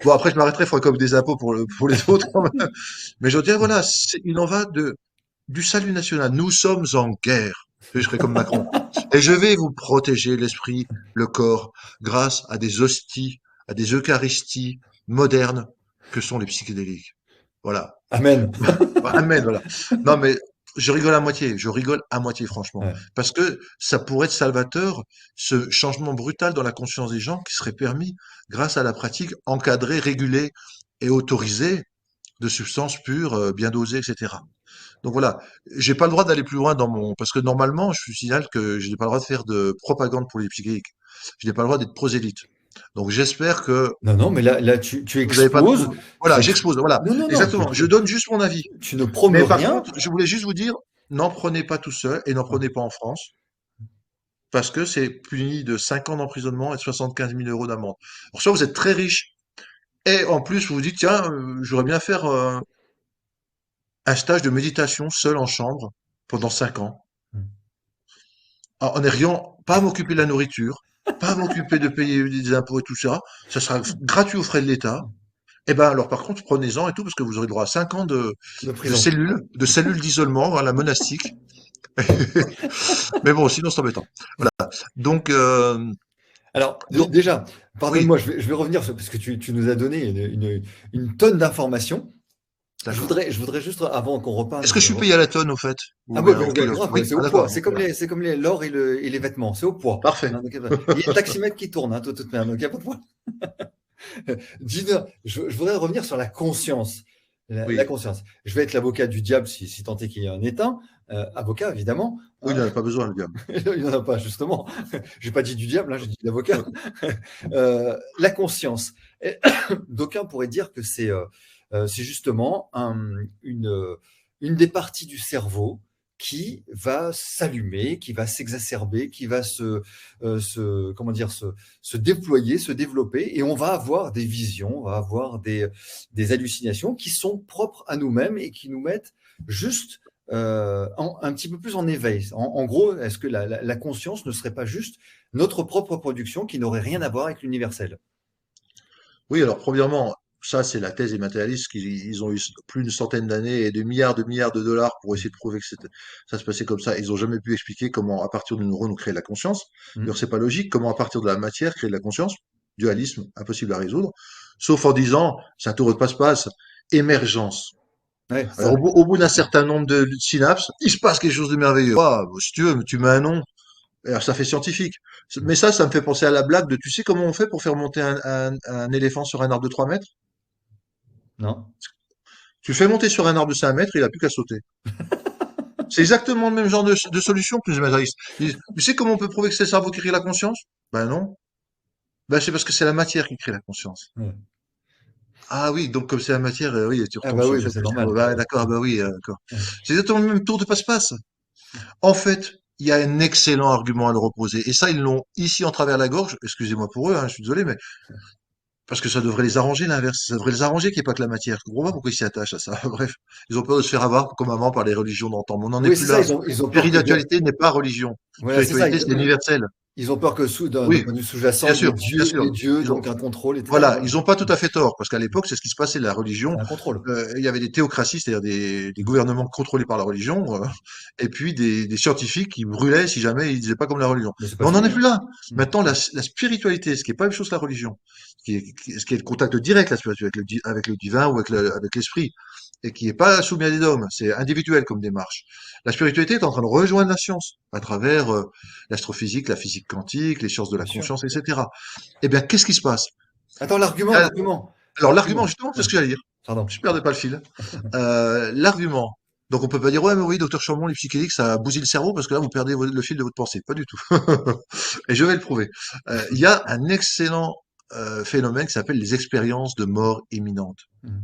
Bon, après, je m'arrêterai, il faudrait comme des impôts pour les autres quand même. Mais je veux dire, voilà, il en va du salut national. Nous sommes en guerre. Je serai comme Macron. Et je vais vous protéger l'esprit, le corps, grâce à des hosties, à des eucharisties modernes que sont les psychédéliques. Voilà. Amen. Amen, voilà. Non, mais je rigole à moitié, franchement. Ouais. Parce que ça pourrait être salvateur, ce changement brutal dans la conscience des gens qui serait permis grâce à la pratique encadrée, régulée et autorisée de substances pures, bien dosées, etc. Donc voilà, j'ai pas le droit d'aller plus loin parce que normalement, je signale que je n'ai pas le droit de faire de propagande pour les psychédéliques. Je n'ai pas le droit d'être prosélyte. Donc j'espère que Non, non, mais là, tu vous n'avez pas exposes, voilà, j'expose, voilà, non, non, non, exactement. Je donne juste mon avis. tu ne Mais promeux par rien. contre, je voulais juste vous dire, n'en prenez pas tout seul et n'en prenez pas en France, parce que c'est puni de 5 ans d'emprisonnement et de 75 000 € d'amende. Alors soit vous êtes très riche, et en plus vous vous dites, tiens, j'aurais bien faire un stage de méditation seul en chambre pendant 5 ans, en n'ayant pas à m'occuper de la nourriture, pas à m'occuper de payer des impôts et tout ça, ça sera gratuit aux frais de l'État. Eh ben alors par contre, prenez-en et tout, parce que vous aurez droit à 5 ans De prison. de cellules d'isolement, voilà, monastique. Mais bon, sinon c'est embêtant. Voilà. Donc, Alors, donc déjà, oui, pardonne-moi, je vais revenir parce que tu nous as donné une tonne d'informations. d'accord. Je voudrais juste, avant qu'on reparle Est-ce que je suis payé à la tonne au fait? ah Ou ouais, bien au kilo? grave, Oui, c'est au ah poids. d'accord, bon, voilà. C'est comme l'or et les vêtements, c'est au poids. Parfait. Hein, donc, il y a le taximètre qui tourne, hein, de toute manière, donc il n'y a pas de problème. Dis-moi, je voudrais revenir sur la conscience. La Oui. conscience. Je vais être l'avocat du diable si tant est qu'il y ait un état. Avocat, évidemment. Oui, il Hein. n'en a pas besoin, le diable. Il n'y en a pas, justement. J'ai pas dit du diable, hein, j'ai dit de l'avocat. La conscience. D'aucuns pourraient dire que c'est justement une des parties du cerveau qui va s'allumer, qui va s'exacerber, qui va comment dire, se déployer, se développer, et on va avoir des visions, on va avoir des hallucinations qui sont propres à nous-mêmes et qui nous mettent juste un petit peu plus en éveil. En gros, est-ce que la conscience ne serait pas juste notre propre production qui n'aurait rien à voir avec l'universel? Oui, alors premièrement, ça c'est la thèse des matérialistes qui ils ont eu plus d'une centaine d'années et des milliards de dollars pour essayer de prouver que ça se passait comme ça. Ils ont jamais pu expliquer comment à partir du neurone on crée de la conscience. D'ailleurs, Hmm. c'est pas logique. Comment à partir de la matière créer de la conscience? Dualisme, impossible à résoudre. Sauf en disant, c'est un tour de passe-passe, émergence. Ouais, Alors, ça. au bout d'un certain nombre de synapses, il se passe quelque chose de merveilleux. Ah, bah, si tu veux, tu mets un nom. Alors, ça fait scientifique. Mais ça me fait penser à la blague de, tu sais comment on fait pour faire monter un éléphant sur un arbre de 3 mètres? Non? Tu le fais monter sur un arbre de 5 mètres, il a plus qu'à sauter. C'est exactement le même genre de solution que les matérialistes. Ils disent, tu sais comment on peut prouver que c'est le cerveau qui crée la conscience? Ben non. Ben c'est parce que c'est la matière qui crée la conscience. Ouais. Ah oui, donc comme c'est la matière, oui, tu Ah retombes bah sur le oui, fait bah que c'est le cerveau, normal. bah, d'accord, ah bah oui, d'accord. Ouais. C'est exactement le même tour de passe-passe. En fait, il y a un excellent argument à leur opposer. Et ça, ils l'ont ici en travers la gorge. Excusez-moi pour eux, hein, je suis désolé, mais parce que ça devrait les arranger l'inverse. Ça devrait les arranger qu'il n'y ait pas que la matière. Je comprends pas pourquoi ils s'y attachent à ça. Bref, ils ont peur de se faire avoir comme avant par les religions d'antan. Mais on n'en est Oui, plus c'est ça, là. ils ont peur que Spiritualité n'est pas religion. voilà, c'est ça. Spiritualité, c'est universel. Ils ont peur que d'un Oui, point de vue sous-jacent, il y ait bien Les sûr. dieux, Ils ont, donc un contrôle, etc. voilà, Voilà. ils n'ont pas tout à fait tort, parce qu'à l'époque, c'est ce qui se passait. La religion, C'est un contrôle. il y avait des théocraties, c'est-à-dire des gouvernements contrôlés par la religion, et puis des scientifiques qui brûlaient si jamais ils disaient pas comme la religion. Mais c'est pas Mais on n'en fini, est hein. plus là. Hmm. Maintenant, la spiritualité, ce qui est pas la même chose que la religion, ce qui est le contact direct, la spiritualité, avec le divin ou avec l'esprit, et qui est pas soumis à des dogmes. C'est individuel comme démarche. La spiritualité est en train de rejoindre la science à travers l'astrophysique, la physique quantique, les sciences de la bien sûr. conscience, etc. Eh bien, qu'est-ce qui se passe? Attends, l'argument, Euh, l'argument, Alors, l'argument, l'argument. justement, c'est Ouais, ce que j'allais dire. pardon. Je perdais pas le fil. L'argument. Donc, on peut pas dire, ouais, mais oui, docteur Chambon, les psychédéliques, ça bousille le cerveau parce que là, vous perdez le fil de votre pensée. Pas du tout. Et je vais le prouver. Il y a un excellent phénomène qui s'appelle les expériences de mort imminente. Mhm.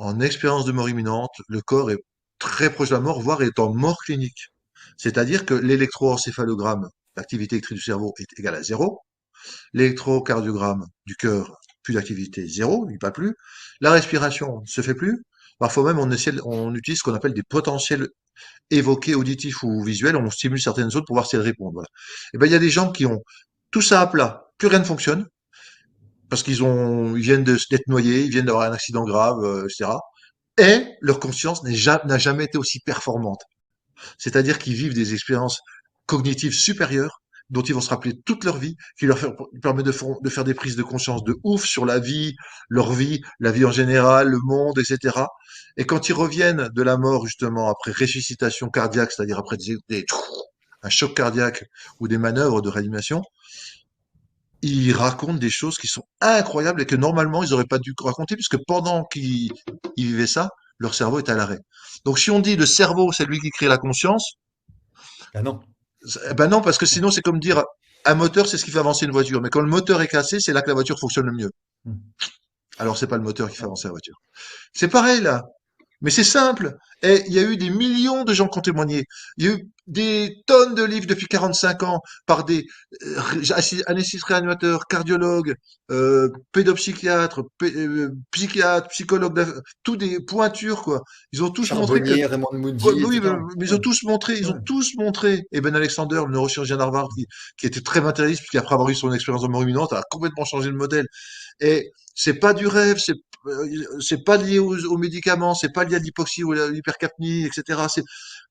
En expérience de mort imminente, le corps est très proche de la mort, voire est en mort clinique. C'est-à-dire que l'électroencéphalogramme, l'activité électrique du cerveau, est égale à zéro. L'électrocardiogramme du cœur, plus d'activité, zéro, il n'y pas plus. La respiration ne se fait plus. Parfois même, on utilise ce qu'on appelle des potentiels évoqués auditifs ou visuels. On stimule certaines zones pour voir si elles répondent. Voilà. Et ben, il y a des gens qui ont tout ça à plat, plus rien ne fonctionne, parce ils viennent d'être noyés, ils viennent d'avoir un accident grave, etc. Et leur conscience n'a jamais été aussi performante. C'est-à-dire qu'ils vivent des expériences cognitives supérieures dont ils vont se rappeler toute leur vie, qui permet de faire des prises de conscience de ouf sur la vie, leur vie, la vie en général, le monde, etc. Et quand ils reviennent de la mort, justement, après ressuscitation cardiaque, c'est-à-dire après un choc cardiaque ou des manœuvres de réanimation, ils racontent des choses qui sont incroyables et que normalement ils n'auraient pas dû raconter puisque pendant qu'ils vivaient ça, leur cerveau est à l'arrêt. Donc si on dit le cerveau, c'est lui qui crée la conscience, Ah non. eh ben non, parce que sinon c'est comme dire un moteur, c'est ce qui fait avancer une voiture. Mais quand le moteur est cassé, c'est là que la voiture fonctionne le mieux. Mhm. Alors c'est pas le moteur qui fait avancer la voiture. C'est pareil là. Mais c'est simple. Et il y a eu des millions de gens qui ont témoigné. Il y a eu des tonnes de livres depuis 45 ans par des anesthésistes réanimateurs, cardiologues, pédopsychiatres, psychiatres, psychologues, tous des pointures, quoi. Ils ont tous montré que Charbonnier, Raymond ouais, Moody, oui, etc. mais Ouais, ils ont ouais. tous montré. Et Ben Alexander, le neurochirurgien d'Harvard, qui était très matérialiste, puisqu'après avoir eu son expérience de mort imminente, a complètement changé le modèle. Et c'est pas du rêve, c'est pas lié aux médicaments, c'est pas lié à l'hypoxie ou à l'hypercapnie, etc.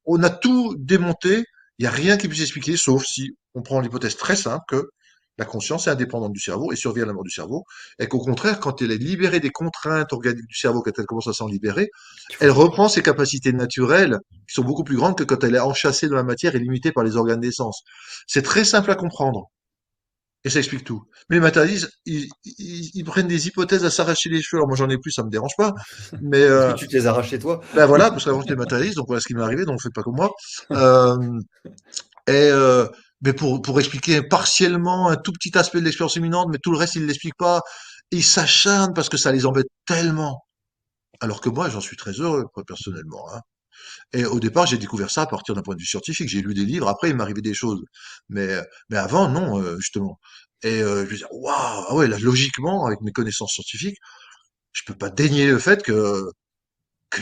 On a tout démonté. Il n'y a rien qui puisse expliquer, sauf si on prend l'hypothèse très simple que la conscience est indépendante du cerveau et survit à la mort du cerveau, et qu'au contraire, quand elle est libérée des contraintes organiques du cerveau, quand elle commence à s'en libérer, Qu'il faut elle faire. reprend ses capacités naturelles, qui sont beaucoup plus grandes que quand elle est enchâssée dans la matière et limitée par les organes d'essence. C'est très simple à comprendre. Et ça explique tout. Mais les matérialistes, ils prennent des hypothèses à s'arracher les cheveux. Alors moi j'en ai plus, ça me dérange pas. Mais Parce que tu te les arraches chez toi. ben voilà, parce qu'avant j'étais matérialiste, donc voilà ce qui m'est arrivé, donc faites pas comme moi. Euh, et mais pour expliquer partiellement un tout petit aspect de l'expérience imminente, mais tout le reste ils l'expliquent pas. Ils s'acharnent parce que ça les embête tellement. Alors que moi j'en suis très heureux, personnellement. Hein. Et au départ, j'ai découvert ça à partir d'un point de vue scientifique. J'ai lu des livres, après il m'arrivait des choses. Mais avant, non, justement. Et je me disais, waouh, ah ouais, là, logiquement, avec mes connaissances scientifiques, je peux pas dénier le fait qu'il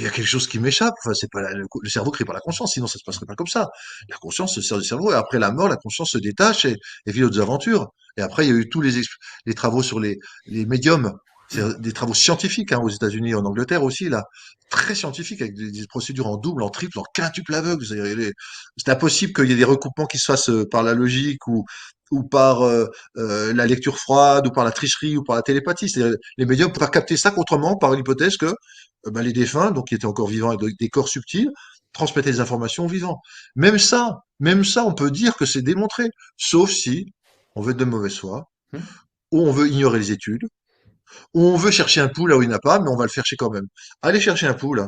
y a quelque chose qui m'échappe. Enfin, c'est pas le cerveau crée pas la conscience, sinon ça se passerait pas comme ça. La conscience se sert du cerveau, et après la mort, la conscience se détache et vit d'autres aventures. Et après, il y a eu tous les travaux sur les médiums. C'est des travaux scientifiques hein, aux États-Unis et en Angleterre aussi, là, très scientifiques, avec des procédures en double, en triple, en quintuple aveugle. C'est impossible qu'il y ait des recoupements qui se fassent par la logique ou par la lecture froide, ou par la tricherie, ou par la télépathie. C'est-à-dire, les médiums peuvent pas capter ça qu'autrement par l'hypothèse que ben, les défunts, donc qui étaient encore vivants avec des corps subtils, transmettaient des informations aux vivants. Même ça, on peut dire que c'est démontré, sauf si on veut être de mauvaise foi, Hmm. ou on veut ignorer les études, ou on veut chercher un pouls là où il n'y en a pas, mais on va le chercher quand même. Allez chercher un pouls là.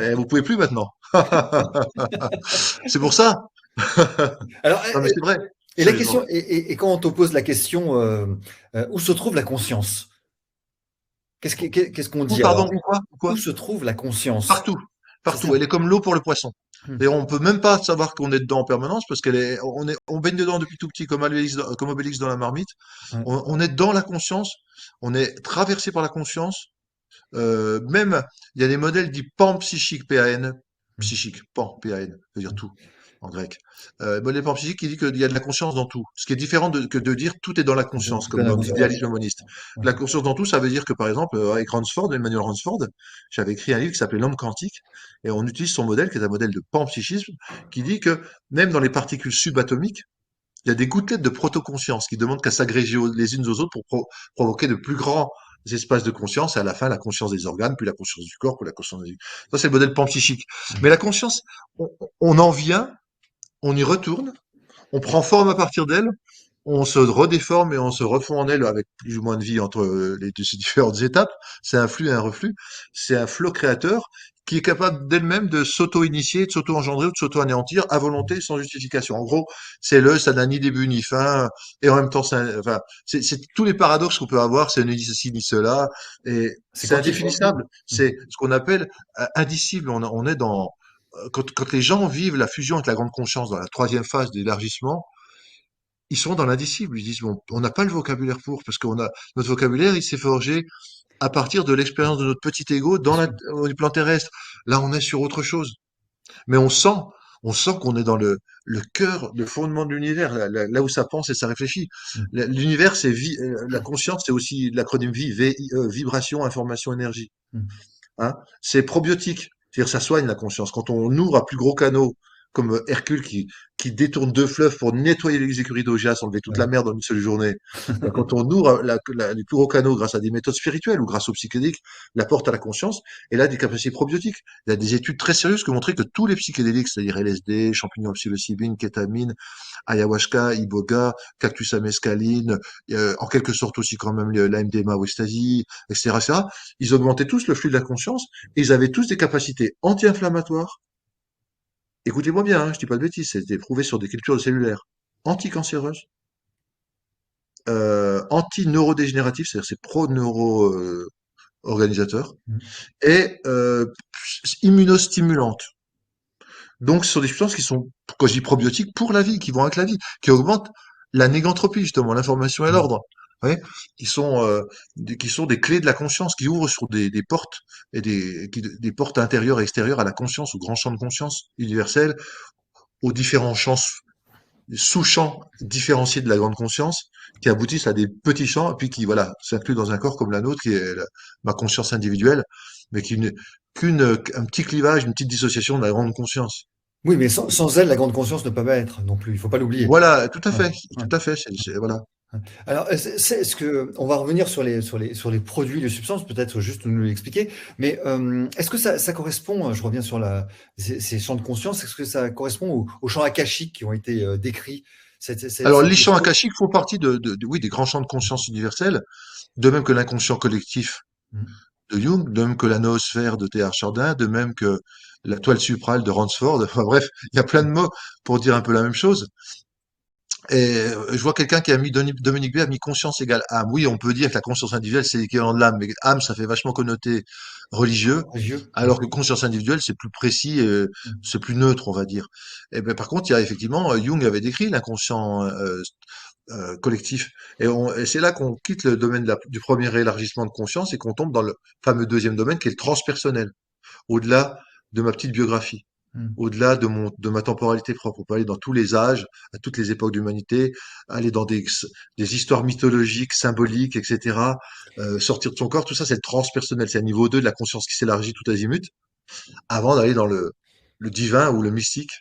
Eh, vous pouvez plus maintenant. C'est pour ça. Alors, Non mais c'est vrai, et la sérieusement. question, et quand on te pose la question, où se trouve la conscience? Qu'est-ce qu'on Ou dit pardon, alors? ou quoi? Ou Où quoi? se trouve la conscience? Partout, C'est partout. ça. Elle est comme l'eau pour le poisson. Hmm. Et on peut même pas savoir qu'on est dedans en permanence parce on baigne dedans depuis tout petit comme Obélix dans la marmite. Ouais. On est dans la conscience, on est traversé par la conscience. Même, il y a des modèles dits panpsychiques, P-A-N, Hmm. psychique, pan, P-A-N, ça veut dire Hmm. tout en grec. Modèle panpsychique qui dit qu'il y a de la conscience dans tout. Ce qui est différent que de dire tout est dans la conscience, Tout est comme dans la dans conscience. l'idéalisme moniste. Ouais. La conscience dans tout, ça veut dire que, par exemple, avec Ransford, Emmanuel Ransford, j'avais écrit un livre qui s'appelait L'homme quantique, et on utilise son modèle, qui est un modèle de panpsychisme, qui dit que même dans les particules subatomiques, il y a des gouttelettes de protoconscience qui demandent qu'à s'agréger les unes aux autres pour provoquer de plus grands espaces de conscience et à la fin la conscience des organes, puis la conscience du corps, puis la conscience des... Ça, c'est le modèle panpsychique. Mais la conscience, on en vient, on y retourne, on prend forme à partir d'elle, on se redéforme et on se refond en elle avec plus ou moins de vie entre ces différentes étapes. C'est un flux et un reflux. C'est un flot créateur qui est capable d'elle-même de s'auto-initier, de s'auto-engendrer ou de s'auto-anéantir à volonté sans justification. En gros, ça n'a ni début ni fin, et en même temps, enfin, c'est tous les paradoxes qu'on peut avoir, c'est ni ceci ni cela, et C'est c'est quantique, quoi. indéfinissable. C'est ce qu'on appelle indicible. On est dans quand les gens vivent la fusion avec la grande conscience dans la troisième phase d'élargissement, ils sont dans l'indicible. Ils disent, bon, on n'a pas le vocabulaire pour, parce qu'on a, notre vocabulaire, il s'est forgé à partir de l'expérience de notre petit ego Bien sûr. au plan terrestre. Là, on est sur autre chose. Mais on sent qu'on est dans le cœur, le fondement de l'univers, là où ça pense et ça réfléchit. Mm. L'univers, c'est vie, la conscience, c'est aussi l'acronyme vie, VIE, vibration, information, énergie. Mm. Hein. C'est probiotique. C'est-à-dire, ça soigne la conscience. Quand on ouvre à plus gros canaux, comme Hercule qui détourne 2 fleuves pour nettoyer les écuries d'Augias, enlever toute la Ouais. merde en une seule journée. Ben, quand on ouvre les plus gros canaux grâce à des méthodes spirituelles ou grâce aux psychédéliques, la porte à la conscience, et là, des capacités probiotiques. Il y a des études très sérieuses qui ont montré que tous les psychédéliques, c'est-à-dire LSD, champignons psilocybine, kétamine, ayahuasca, iboga, cactus à mescaline, en quelque sorte aussi quand même la MDMA ou ecstasy, etc., etc., ils augmentaient tous le flux de la conscience et ils avaient tous des capacités anti-inflammatoires. Écoutez-moi bien, hein, je dis pas de bêtises, c'était prouvé sur des cultures cellulaires anticancéreuses, anti-neurodégénératives, c'est-à-dire c'est pro-neuro-organisateur, Mm. et immunostimulantes. Donc, ce sont des substances qui sont, quand je dis probiotiques, pour la vie, qui vont avec la vie, qui augmentent la négantropie, justement, l'information et Mm. l'ordre. Ouais, qui sont des clés de la conscience, qui ouvrent sur des portes et des portes intérieures et extérieures à la conscience, au grand champ de conscience universel, aux différents champs, sous-champs différenciés de la grande conscience, qui aboutissent à des petits champs, et puis qui, voilà, s'incluent dans un corps comme la nôtre, qui est ma conscience individuelle, mais un petit clivage, une petite dissociation de la grande conscience. Oui, mais sans elle, la grande conscience ne peut pas être non plus. Il faut pas l'oublier. Voilà, Ouais, ouais. tout à fait, voilà. Alors, est-ce que on va revenir sur les produits, les substances, peut-être juste nous l'expliquer. Mais est-ce que ça correspond? Je reviens sur ces champs de conscience. Est-ce que ça correspond aux champs akashiques qui ont été décrits? Alors, Cette les champs notion. akashiques font partie oui, des grands champs de conscience universels, de même que l'inconscient collectif Mm. de Jung, de même que la noosphère de Teilhard Chardin, de même que la toile suprale de Ransford. Enfin bref, il y a plein de mots pour dire un peu la même chose. Et je vois quelqu'un qui a mis, Dominique B a mis conscience égale âme. Oui, on peut dire que la conscience individuelle, c'est l'équivalent de l'âme, mais âme, ça fait vachement connoté religieux, Religieux. alors que conscience individuelle, c'est plus précis, Mm. c'est plus neutre, on va dire. Et ben, par contre, il y a effectivement, Jung avait décrit l'inconscient collectif. Et c'est là qu'on quitte le domaine du premier élargissement de conscience et qu'on tombe dans le fameux deuxième domaine qui est le transpersonnel, au-delà de ma petite biographie, Mm. au-delà de ma temporalité propre. On peut aller dans tous les âges, à toutes les époques de l'humanité, aller dans des histoires mythologiques, symboliques, etc., sortir de son corps, tout ça, c'est le transpersonnel. C'est un niveau 2 de la conscience qui s'élargit tout azimut, avant d'aller dans le divin ou le mystique,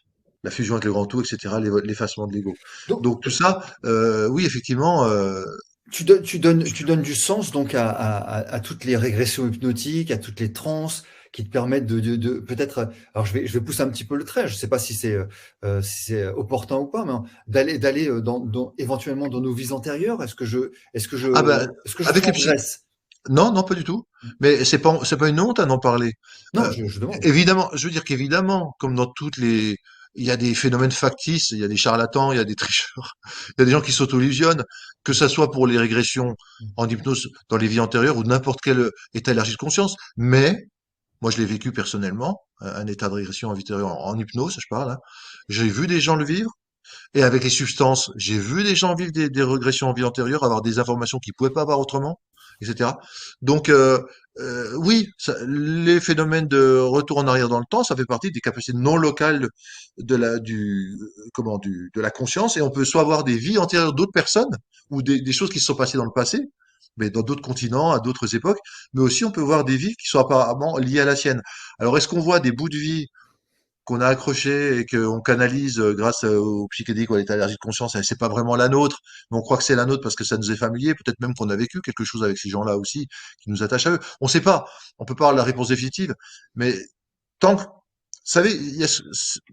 la fusion avec le grand tout, etc., l'effacement de l'ego. Donc, Donc tout ça, oui, effectivement, tu donnes du sens donc à toutes les régressions hypnotiques, à toutes les transes qui te permettent peut-être. Alors je vais pousser un petit peu le trait. Je sais pas si c'est opportun ou pas, mais d'aller éventuellement dans nos vies antérieures. ah ben, Est-ce que je avec les psy, transgresse? non, non, pas du tout. Mais c'est pas une honte à en parler. Non, Euh, je demande. évidemment, je veux dire qu'évidemment, comme dans il y a des phénomènes factices, il y a des charlatans, il y a des tricheurs, il y a des gens qui s'auto-illusionnent, que ça soit pour les régressions en hypnose dans les vies antérieures ou n'importe quel état élargi de conscience. Mais, moi, je l'ai vécu personnellement, un état de régression antérieure en hypnose, je parle, hein. J'ai vu des gens le vivre. Et avec les substances, j'ai vu des gens vivre des régressions en vie antérieure, avoir des informations qu'ils pouvaient pas avoir autrement, etc. Donc, oui, les phénomènes de retour en arrière dans le temps, ça fait partie des capacités non locales de la conscience. Et on peut soit avoir des vies antérieures d'autres personnes ou des choses qui se sont passées dans le passé, mais dans d'autres continents, à d'autres époques. Mais aussi, on peut voir des vies qui sont apparemment liées à la sienne. Alors, est-ce qu'on voit des bouts de vie qu'on a accroché et qu'on canalise grâce au psychédélique ou à l'état d'énergie de conscience, et c'est pas vraiment la nôtre, mais on croit que c'est la nôtre parce que ça nous est familier, peut-être même qu'on a vécu quelque chose avec ces gens-là aussi, qui nous attache à eux. On sait pas, on peut pas avoir la réponse définitive, mais tant que, vous savez,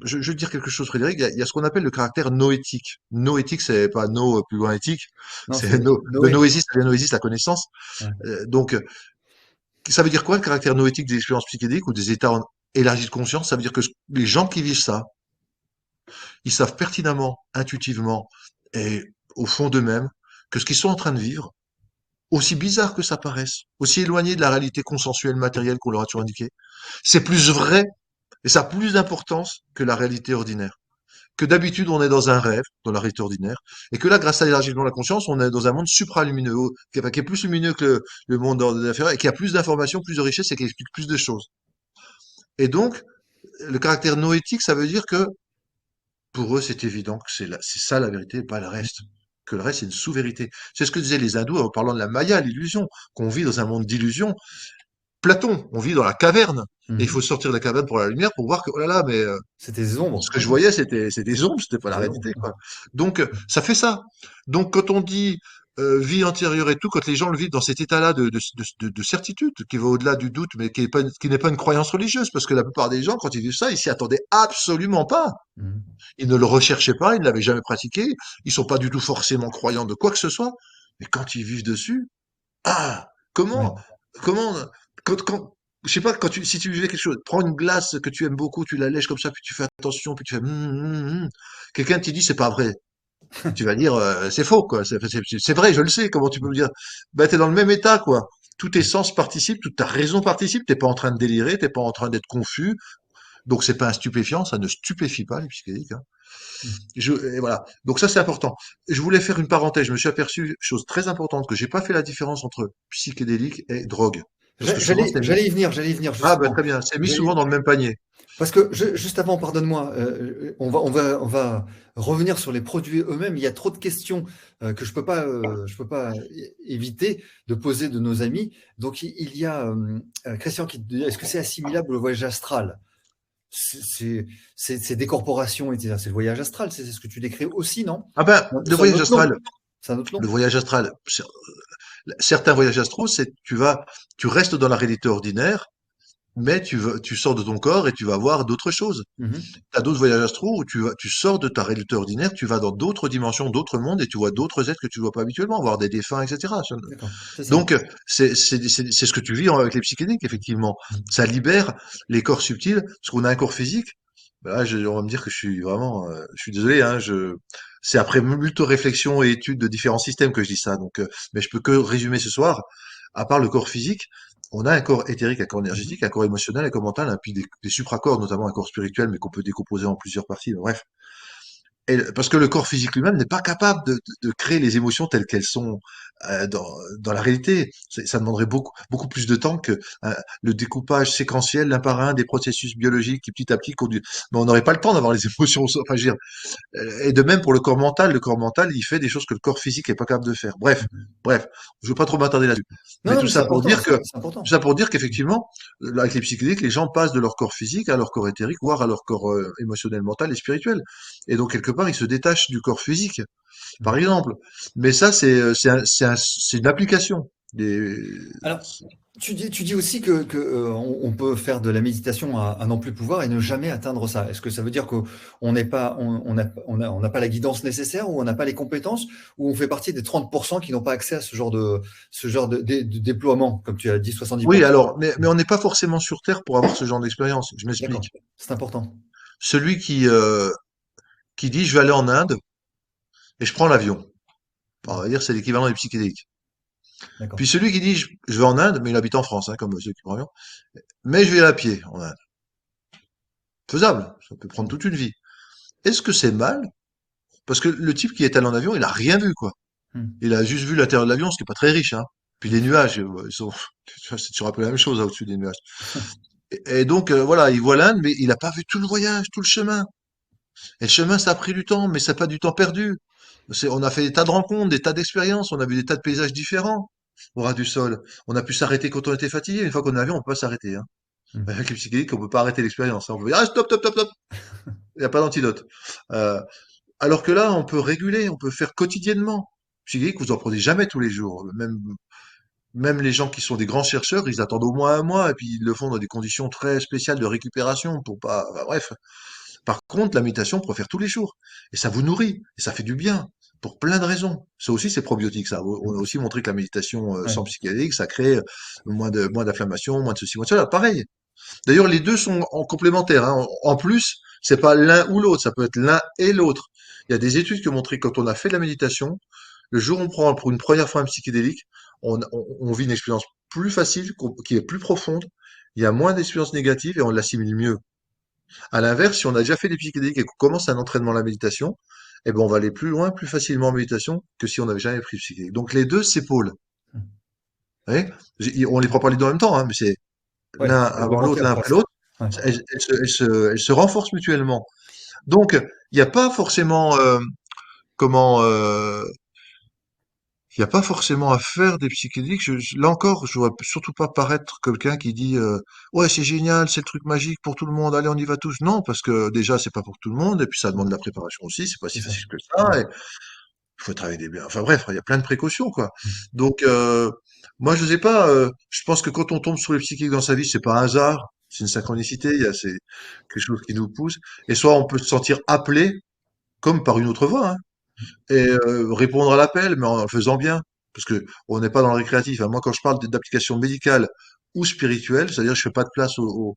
je veux dire quelque chose, Frédéric, il y a ce qu'on appelle le caractère noétique. Noétique, c'est pas no plus loin éthique, Non, c'est c'est no, de Noé. noésis, ça vient noésis, la connaissance. Ouais. Donc, ça veut dire quoi le caractère noétique des expériences psychédéliques ou des états élargis de conscience? Ça veut dire que les gens qui vivent ça, ils savent pertinemment, intuitivement et au fond d'eux-mêmes que ce qu'ils sont en train de vivre, aussi bizarre que ça paraisse, aussi éloigné de la réalité consensuelle matérielle qu'on leur a toujours indiqué, c'est plus vrai et ça a plus d'importance que la réalité ordinaire. Que d'habitude, on est dans un rêve, dans la réalité ordinaire, et que là, grâce à l'élargissement de la conscience, on est dans un monde supralumineux, qui est plus lumineux que le monde inférieur, et qui a plus d'informations, plus de richesses, et qui explique plus de choses. Et donc, le caractère noétique, ça veut dire que pour eux, c'est évident que c'est ça la vérité, et pas le reste. Que le reste, c'est une sous-vérité. C'est ce que disaient les hindous en parlant de la Maya, l'illusion, qu'on vit dans un monde d'illusion. Platon, on vit dans la caverne, et il faut Mhm. sortir de la caverne pour la lumière pour voir que, oh là là, mais C'était des ombres. ce que Ouais. je voyais, c'était des ombres, c'était pas la C'était des ombres. réalité, quoi. Donc, ça fait ça. Donc, quand on dit vie antérieure et tout, quand les gens le vivent dans cet état-là de certitude, qui va au-delà du doute, mais qui n'est pas une croyance religieuse, parce que la plupart des gens, quand ils vivent ça, ils s'y attendaient absolument pas. Mhm. Ils ne le recherchaient pas, ils ne l'avaient jamais pratiqué, ils sont pas du tout forcément croyants de quoi que ce soit, mais quand ils vivent dessus, ah, Ouais. comment, je sais pas, si tu vivais quelque chose, prends une glace que tu aimes beaucoup, tu la lèches comme ça, puis tu fais attention, puis tu fais, quelqu'un te dit, c'est pas vrai. Tu vas dire, c'est faux, quoi. C'est vrai, je le sais. Comment tu peux me dire? Bah, t'es dans le même état, quoi. Tous tes sens participent, toute ta raison participe. T'es pas en train de délirer, t'es pas en train d'être confus. Donc, c'est pas un stupéfiant, ça ne stupéfie pas, les psychédéliques, hein. Mhm. Et voilà. Donc ça, c'est important. Je voulais faire une parenthèse. Je me suis aperçu, chose très importante, que j'ai pas fait la différence entre psychédélique et drogue. Parce que souvent, c'est mis. J'allais y venir Ah, bah, justement. très bien. C'est mis souvent J'allais- dans le même panier. Parce que juste avant, pardonne-moi, on va revenir sur les produits eux-mêmes. Il y a trop de questions que je peux pas éviter de poser de nos amis. Donc il y a Christian qui te dit, est-ce que c'est assimilable au voyage astral? C'est des corporations, etc. C'est le voyage astral, c'est ce que tu décris aussi, non? Ah ben, le C'est un voyage autre nom. astral, C'est un autre le nom. voyage astral, certains voyages astraux, c'est tu restes dans la réalité ordinaire, mais tu sors de ton corps et tu vas voir d'autres choses. Mhm. Tu as d'autres voyages astraux où tu sors de ta réalité ordinaire, tu vas dans d'autres dimensions, d'autres mondes et tu vois d'autres êtres que tu vois pas habituellement, voir des défunts, etc. D'accord, c'est ça. Donc, c'est ce que tu vis avec les psychédéliques, effectivement. Mhm. Ça libère les corps subtils, parce qu'on a un corps physique. Ben là, on va me dire que je suis vraiment, je suis désolé, hein, c'est après moult réflexions et études de différents systèmes que je dis ça. Donc, mais je peux que résumer ce soir. À part le corps physique, on a un corps éthérique, un corps Mhm. énergétique, un corps émotionnel, un corps mental, et puis des supracorps, notamment un corps spirituel, mais qu'on peut décomposer en plusieurs parties. Bref. Parce que le corps physique lui-même n'est pas capable de créer les émotions telles qu'elles sont dans, dans la réalité. Ça demanderait beaucoup plus de temps que le découpage séquentiel l'un par un des processus biologiques qui petit à petit conduisent. Mais on n'aurait pas le temps d'avoir les émotions. Enfin, je veux dire, et de même pour le corps mental, il fait des choses que le corps physique n'est pas capable de faire. Bref, Mhm. bref, je veux pas trop m'attarder là-dessus. Non, Mais non, tout mais c'est ça pour important, dire que, c'est important. tout ça pour dire qu'effectivement, avec les psychédéliques, les gens passent de leur corps physique à leur corps éthérique, voire à leur corps émotionnel, mental et spirituel. Et donc quelque part, ils se détachent du corps physique, par Mhm. exemple. Mais ça, c'est une application. Des... Alors, tu dis aussi on peut faire de la méditation à n'en plus pouvoir et ne jamais atteindre ça. Est-ce que ça veut dire qu'on n'est pas, on n'a pas la guidance nécessaire ou on n'a pas les compétences ou on fait partie des 30% qui n'ont pas accès à ce genre de déploiement, comme tu as dit, Oui, 70%. alors, mais on n'est pas forcément sur Terre pour avoir ce genre d'expérience. Je D'accord, m'explique. c'est important. Celui qui dit je vais aller en Inde et je prends l'avion. On Mhm. va dire c'est l'équivalent des psychédéliques. D'accord. Puis celui qui dit je vais en Inde, mais il habite en France, hein, comme celui qui prend l'avion, mais je vais à pied en Inde. Faisable, ça peut prendre Mhm. toute une vie. Est-ce que c'est mal? Parce que le type qui est allé en avion, il a rien vu, quoi. Mhm. Il a juste vu l'intérieur de l'avion, ce qui est pas très riche, hein. Puis les nuages, ils sont, c'est toujours un peu la même chose, hein, au-dessus des nuages. Et donc, voilà, il voit l'Inde, mais il a pas vu tout le voyage, tout le chemin. Et le chemin, ça a pris du temps, mais ça n'a pas du temps perdu. On a fait des tas de rencontres, des tas d'expériences, on a vu des tas de paysages différents au ras du sol. On a pu s'arrêter quand on était fatigué. Une fois qu'on est en avion, on peut pas s'arrêter, hein. Mmh. Avec les psychédéliques, on peut pas arrêter l'expérience, hein. On peut dire, ah, stop, stop, stop, stop. Il n'y a pas d'antidote. Euh, alors que là, on peut réguler, on peut faire quotidiennement. Psychédélique, vous en prenez jamais tous les jours. Même les gens qui sont des grands chercheurs, ils attendent au moins un mois et puis ils le font dans des conditions très spéciales de récupération pour pas, enfin, bref. Par contre, la méditation, on peut faire tous les jours. Et ça vous nourrit. Et ça fait du bien. Pour plein de raisons. Ça aussi, c'est probiotique, ça. On a Mmh. aussi montré que la méditation Ouais. sans psychédélique, ça crée moins d'inflammation, moins de ceci, moins de cela. Pareil. D'ailleurs, les deux sont en complémentaires, hein. En plus, c'est pas l'un ou l'autre. Ça peut être l'un et l'autre. Il y a des études qui ont montré que quand on a fait de la méditation, le jour où on prend pour une première fois un psychédélique, on vit une expérience plus facile, qui est plus profonde. Il y a moins d'expériences négatives et on l'assimile mieux. À l'inverse, si on a déjà fait des psychédéliques et qu'on commence un entraînement à la méditation, eh ben, on va aller plus loin, plus facilement en méditation que si on n'avait jamais pris de psychédélique. Donc, les deux s'épaulent. Mmh. Vous voyez. On les prend pas les deux en même temps, hein, mais c'est Ouais, l'un c'est avant l'autre, complémentaire l'un après presque. l'autre. Ouais. Elles se renforcent mutuellement. Donc, il n'y a pas forcément, comment, il n'y a pas forcément à faire des psychédéliques. Là encore, je ne voudrais surtout pas paraître quelqu'un qui dit ouais, c'est génial, c'est le truc magique pour tout le monde, allez, on y va tous. Non, parce que déjà, c'est pas pour tout le monde, et puis ça demande de la préparation aussi, c'est pas C'est si ça. facile que ça, Mmh. et il faut travailler des biens. Enfin bref, il y a plein de précautions, quoi. Mmh. Donc, moi, je sais pas, je pense que quand on tombe sur les psychiques dans sa vie, c'est pas un hasard, c'est une synchronicité, c'est quelque chose qui nous pousse, et soit on peut se sentir appelé, comme par une autre voie, hein, et répondre à l'appel, mais en le faisant bien. Parce que on n'est pas dans le récréatif, hein. Moi, quand je parle d'application médicale ou spirituelle, c'est-à-dire je fais pas de place au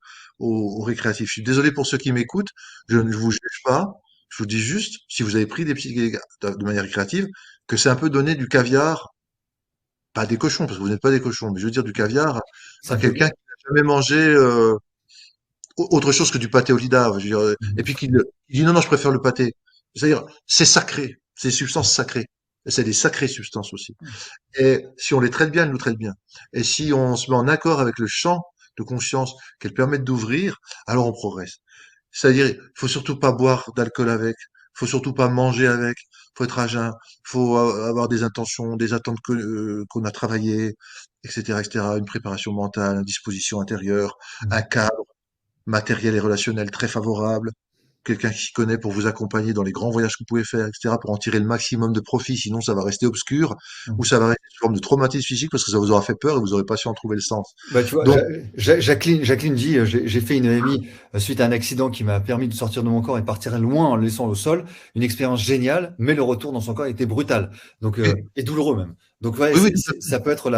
récréatif. Je suis désolé pour ceux qui m'écoutent, je ne vous juge pas. Je vous dis juste, si vous avez pris des psychédéliques de manière récréative, que c'est un peu donner du caviar, pas des cochons, parce que vous n'êtes pas des cochons, mais je veux dire du caviar Ça à peut. quelqu'un qui n'a jamais mangé autre chose que du pâté au lidar. Je veux dire, et Mmh. puis il dit non, non, je préfère le pâté. C'est-à-dire, c'est sacré, c'est des substances sacrées. Et c'est des sacrées substances aussi. Et si on les traite bien, elles nous traitent bien. Et si on se met en accord avec le champ de conscience qu'elles permettent d'ouvrir, alors on progresse. C'est-à-dire, il faut surtout pas boire d'alcool avec, faut surtout pas manger avec, faut être à jeun, faut avoir des intentions, des attentes qu'on a travaillées, etc., etc., une préparation mentale, une disposition intérieure, un Mmh. cadre matériel et relationnel très favorable, quelqu'un qui s'y connaît pour vous accompagner dans les grands voyages que vous pouvez faire, etc., pour en tirer le maximum de profit, sinon ça va rester obscur, ou Mmh. ça va rester sous forme de traumatisme physique parce que ça vous aura fait peur et vous n'aurez pas su en trouver le sens. Bah, tu vois, Donc, Jacqueline dit, j'ai fait une EMI suite à un accident qui m'a permis de sortir de mon corps et partir loin en le laissant au sol. Une expérience géniale, mais le retour dans son corps était brutal. Donc, oui, et douloureux même. Donc, ouais, oui, oui, tout à fait. ça peut être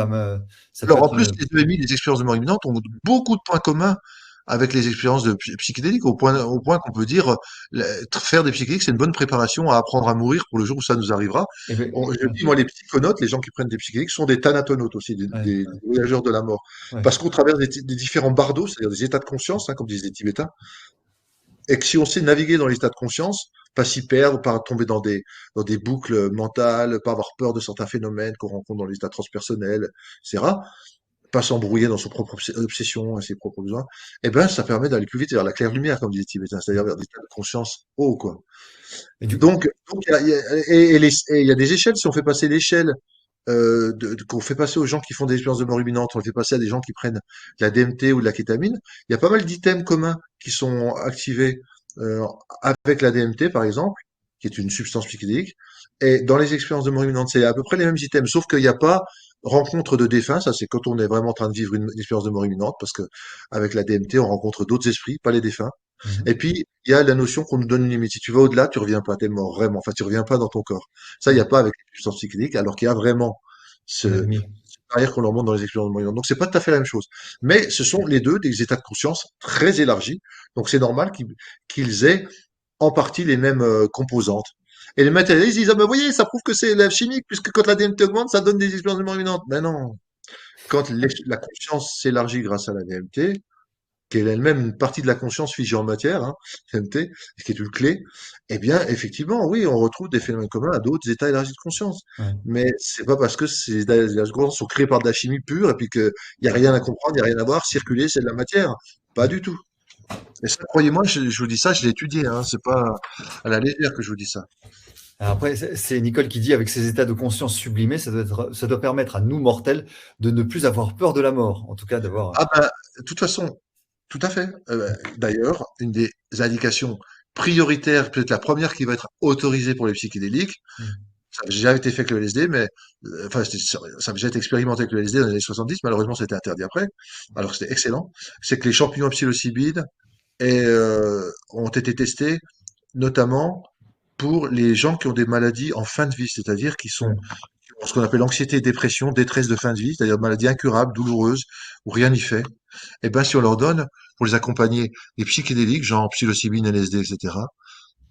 ça peut Alors en être plus, les EMI, les expériences de mort imminente, ont beaucoup de points communs avec les expériences de psychédéliques, au point qu'on peut dire faire des psychédéliques, c'est une bonne préparation à apprendre à mourir pour le jour où ça nous arrivera. eh ben, Je dis, moi, les psychonautes, les gens qui prennent des psychédéliques, sont des thanatonautes aussi, ouais, des voyageurs de la mort. ouais. Parce qu'on traverse des différents bardeaux, c'est-à-dire des états de conscience, hein, comme disent les Tibétains, et que si on sait naviguer dans les états de conscience, pas s'y perdre, pas tomber dans des boucles mentales, pas avoir peur de certains phénomènes qu'on rencontre dans les états transpersonnels, etc., pas s'embrouiller dans son propre obsession et ses propres besoins, eh ben, ça permet d'aller plus vite vers la claire lumière, comme disait Tibétain, c'est-à-dire vers des états de conscience hauts, quoi. Et du, Donc, il y a des échelles. Si on fait passer l'échelle qu'on fait passer aux gens qui font des expériences de mort imminente, on le fait passer à des gens qui prennent de la DMT ou de la kétamine, il y a pas mal d'items communs qui sont activés euh, avec la DMT, par exemple, qui est une substance psychédélique. Et dans les expériences de mort imminente, c'est à peu près les mêmes items, sauf qu'il n'y a pas rencontre de défunts. Ça, c'est quand on est vraiment en train de vivre une expérience de mort imminente, parce que avec la DMT, on rencontre d'autres esprits, pas les défunts. Mhm. Et puis, il y a la notion qu'on nous donne une limite. Si tu vas au-delà, tu reviens pas, t'es mort, vraiment. Enfin, tu reviens pas dans ton corps. Ça, il n'y a Ouais, pas avec les substances psychédéliques, alors qu'il y a vraiment on a ce mis. barrière qu'on leur montre dans les expériences de moyen. Donc, c'est pas tout à fait la même chose. Mais ce sont les deux des états de conscience très élargis. Donc, c'est normal qu'ils aient en partie les mêmes composantes. Et les matérialistes disent, ah ben, vous voyez, ça prouve que c'est la chimique, puisque quand la DMT augmente, ça donne des expériences de mort imminente. Ben non. Quand la conscience s'élargit grâce à la DMT, qui est elle-même une partie de la conscience figée en matière, hein, DMT, qui est une clé, eh bien, effectivement, oui, on retrouve des phénomènes communs à d'autres états élargis de conscience. Ouais. Mais c'est pas parce que ces états élargis de conscience sont créés par de la chimie pure et puis qu'il n'y a rien à comprendre, il n'y a rien à voir, circuler, c'est de la matière. Pas du tout. Et ça, croyez-moi, je vous dis ça, je l'ai étudié, hein, c'est pas à la légère que je vous dis ça. Alors après, c'est Nicole qui dit, avec ces états de conscience sublimés, ça doit permettre à nous mortels de ne plus avoir peur de la mort. En tout cas, d'avoir. Ah ben, de toute façon, tout à fait. D'ailleurs, une des indications prioritaires, peut-être la première qui va être autorisée pour les psychédéliques, Mm. ça n'a jamais été fait avec le LSD, mais enfin, ça a déjà été expérimenté avec le LSD dans les années 70, malheureusement, c'était interdit après, alors que c'était excellent. C'est que les champignons psilocybines ont été testés, notamment pour les gens qui ont des maladies en fin de vie, c'est-à-dire Mm. qui ont ce qu'on appelle anxiété, dépression, détresse de fin de vie, c'est-à-dire maladies incurables, douloureuses, où rien n'y fait. Eh ben, si on leur donne, pour les accompagner, des psychédéliques, genre psilocybine, LSD, etc.,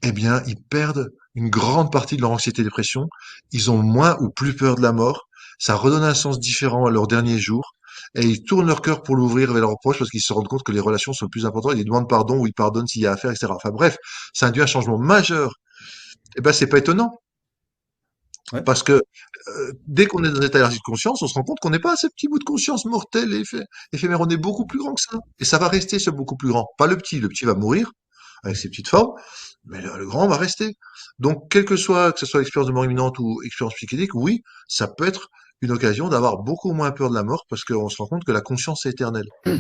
eh bien, ils perdent une grande partie de leur anxiété dépression. Ils ont moins ou plus peur de la mort. Ça redonne un sens différent à leurs derniers jours. Et ils tournent leur cœur pour l'ouvrir vers leurs proches parce qu'ils se rendent compte que les relations sont le plus importantes. Ils demandent pardon ou ils pardonnent s'il y a à faire, etc. Enfin bref, ça induit un changement majeur. Eh ben, c'est pas étonnant. Ouais. Parce que dès qu'on est dans un état élargi de conscience, on se rend compte qu'on n'est pas ce petit bout de conscience mortel et éphémère. On est beaucoup plus grand que ça. Et ça va rester ce beaucoup plus grand. Pas le petit. Le petit va mourir avec ses petites formes, mais le grand va rester. Donc, que ce soit l'expérience de mort imminente ou expérience psychédélique, oui, ça peut être une occasion d'avoir beaucoup moins peur de la mort parce qu'on se rend compte que la conscience est éternelle. Je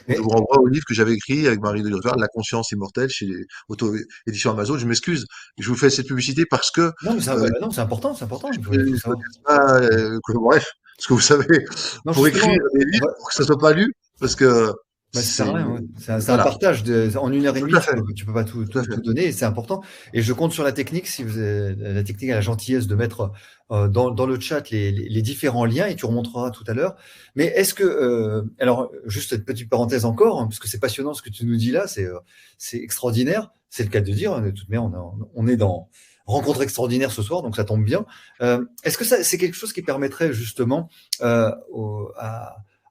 Mais vous renvoie au livre que j'avais écrit avec Marie de Lurvar, La conscience immortelle, chez les auto-éditions Amazon. Je m'excuse, je vous fais cette publicité parce que non, mais euh, non, c'est important, c'est important. Il faut savoir. peut-être pas, bref, ce que vous savez, Non, pour justement, écrire des on livres, va. pour que ça soit pas lu, parce que Bah, ça sert à c'est, rien, ouais. C'est un voilà, partage en 1 heure et demie, tout à fait, tu peux pas tout à fait. tout donner et c'est important. Et je compte sur la technique, si vous avez, la technique a la gentillesse de mettre dans le chat les différents liens et tu remontreras tout à l'heure. Mais est-ce que, alors, juste une petite parenthèse encore, hein, parce que c'est passionnant ce que tu nous dis là, c'est extraordinaire. C'est le cas de dire, hein, de toute manière, on est dans rencontre extraordinaire ce soir, donc ça tombe bien. Est-ce que ça, c'est quelque chose qui permettrait justement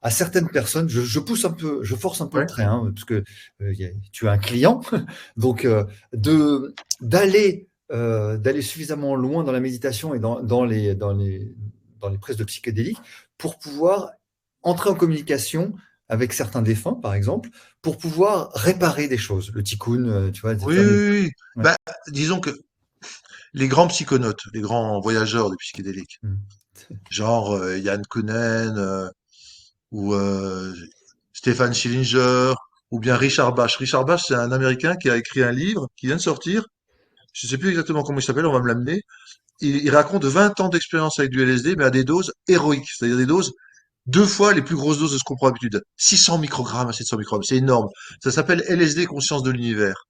à certaines personnes, je pousse un peu, je force un peu le Ouais. trait, hein, parce que tu es un client, donc de d'aller suffisamment loin dans la méditation et dans les prises de psychédéliques pour pouvoir entrer en communication avec certains défunts, par exemple, pour pouvoir réparer des choses. Le tikkun, tu vois, des Oui, oui, fameux. oui, oui. Ouais. Bah, disons que les grands psychonautes, les grands voyageurs des psychédéliques, Mm. genre Yann Kounen ou Stéphane Schillinger ou bien Richard Bach. Richard Bach, c'est un Américain qui a écrit un livre qui vient de sortir. Je sais plus exactement comment il s'appelle, on va me l'amener. Il raconte 20 ans d'expérience avec du LSD, mais à des doses héroïques, c'est-à-dire des doses deux fois les plus grosses doses de ce qu'on prend d'habitude. 600 microgrammes à 700 microgrammes, c'est énorme. Ça s'appelle LSD Conscience de l'univers.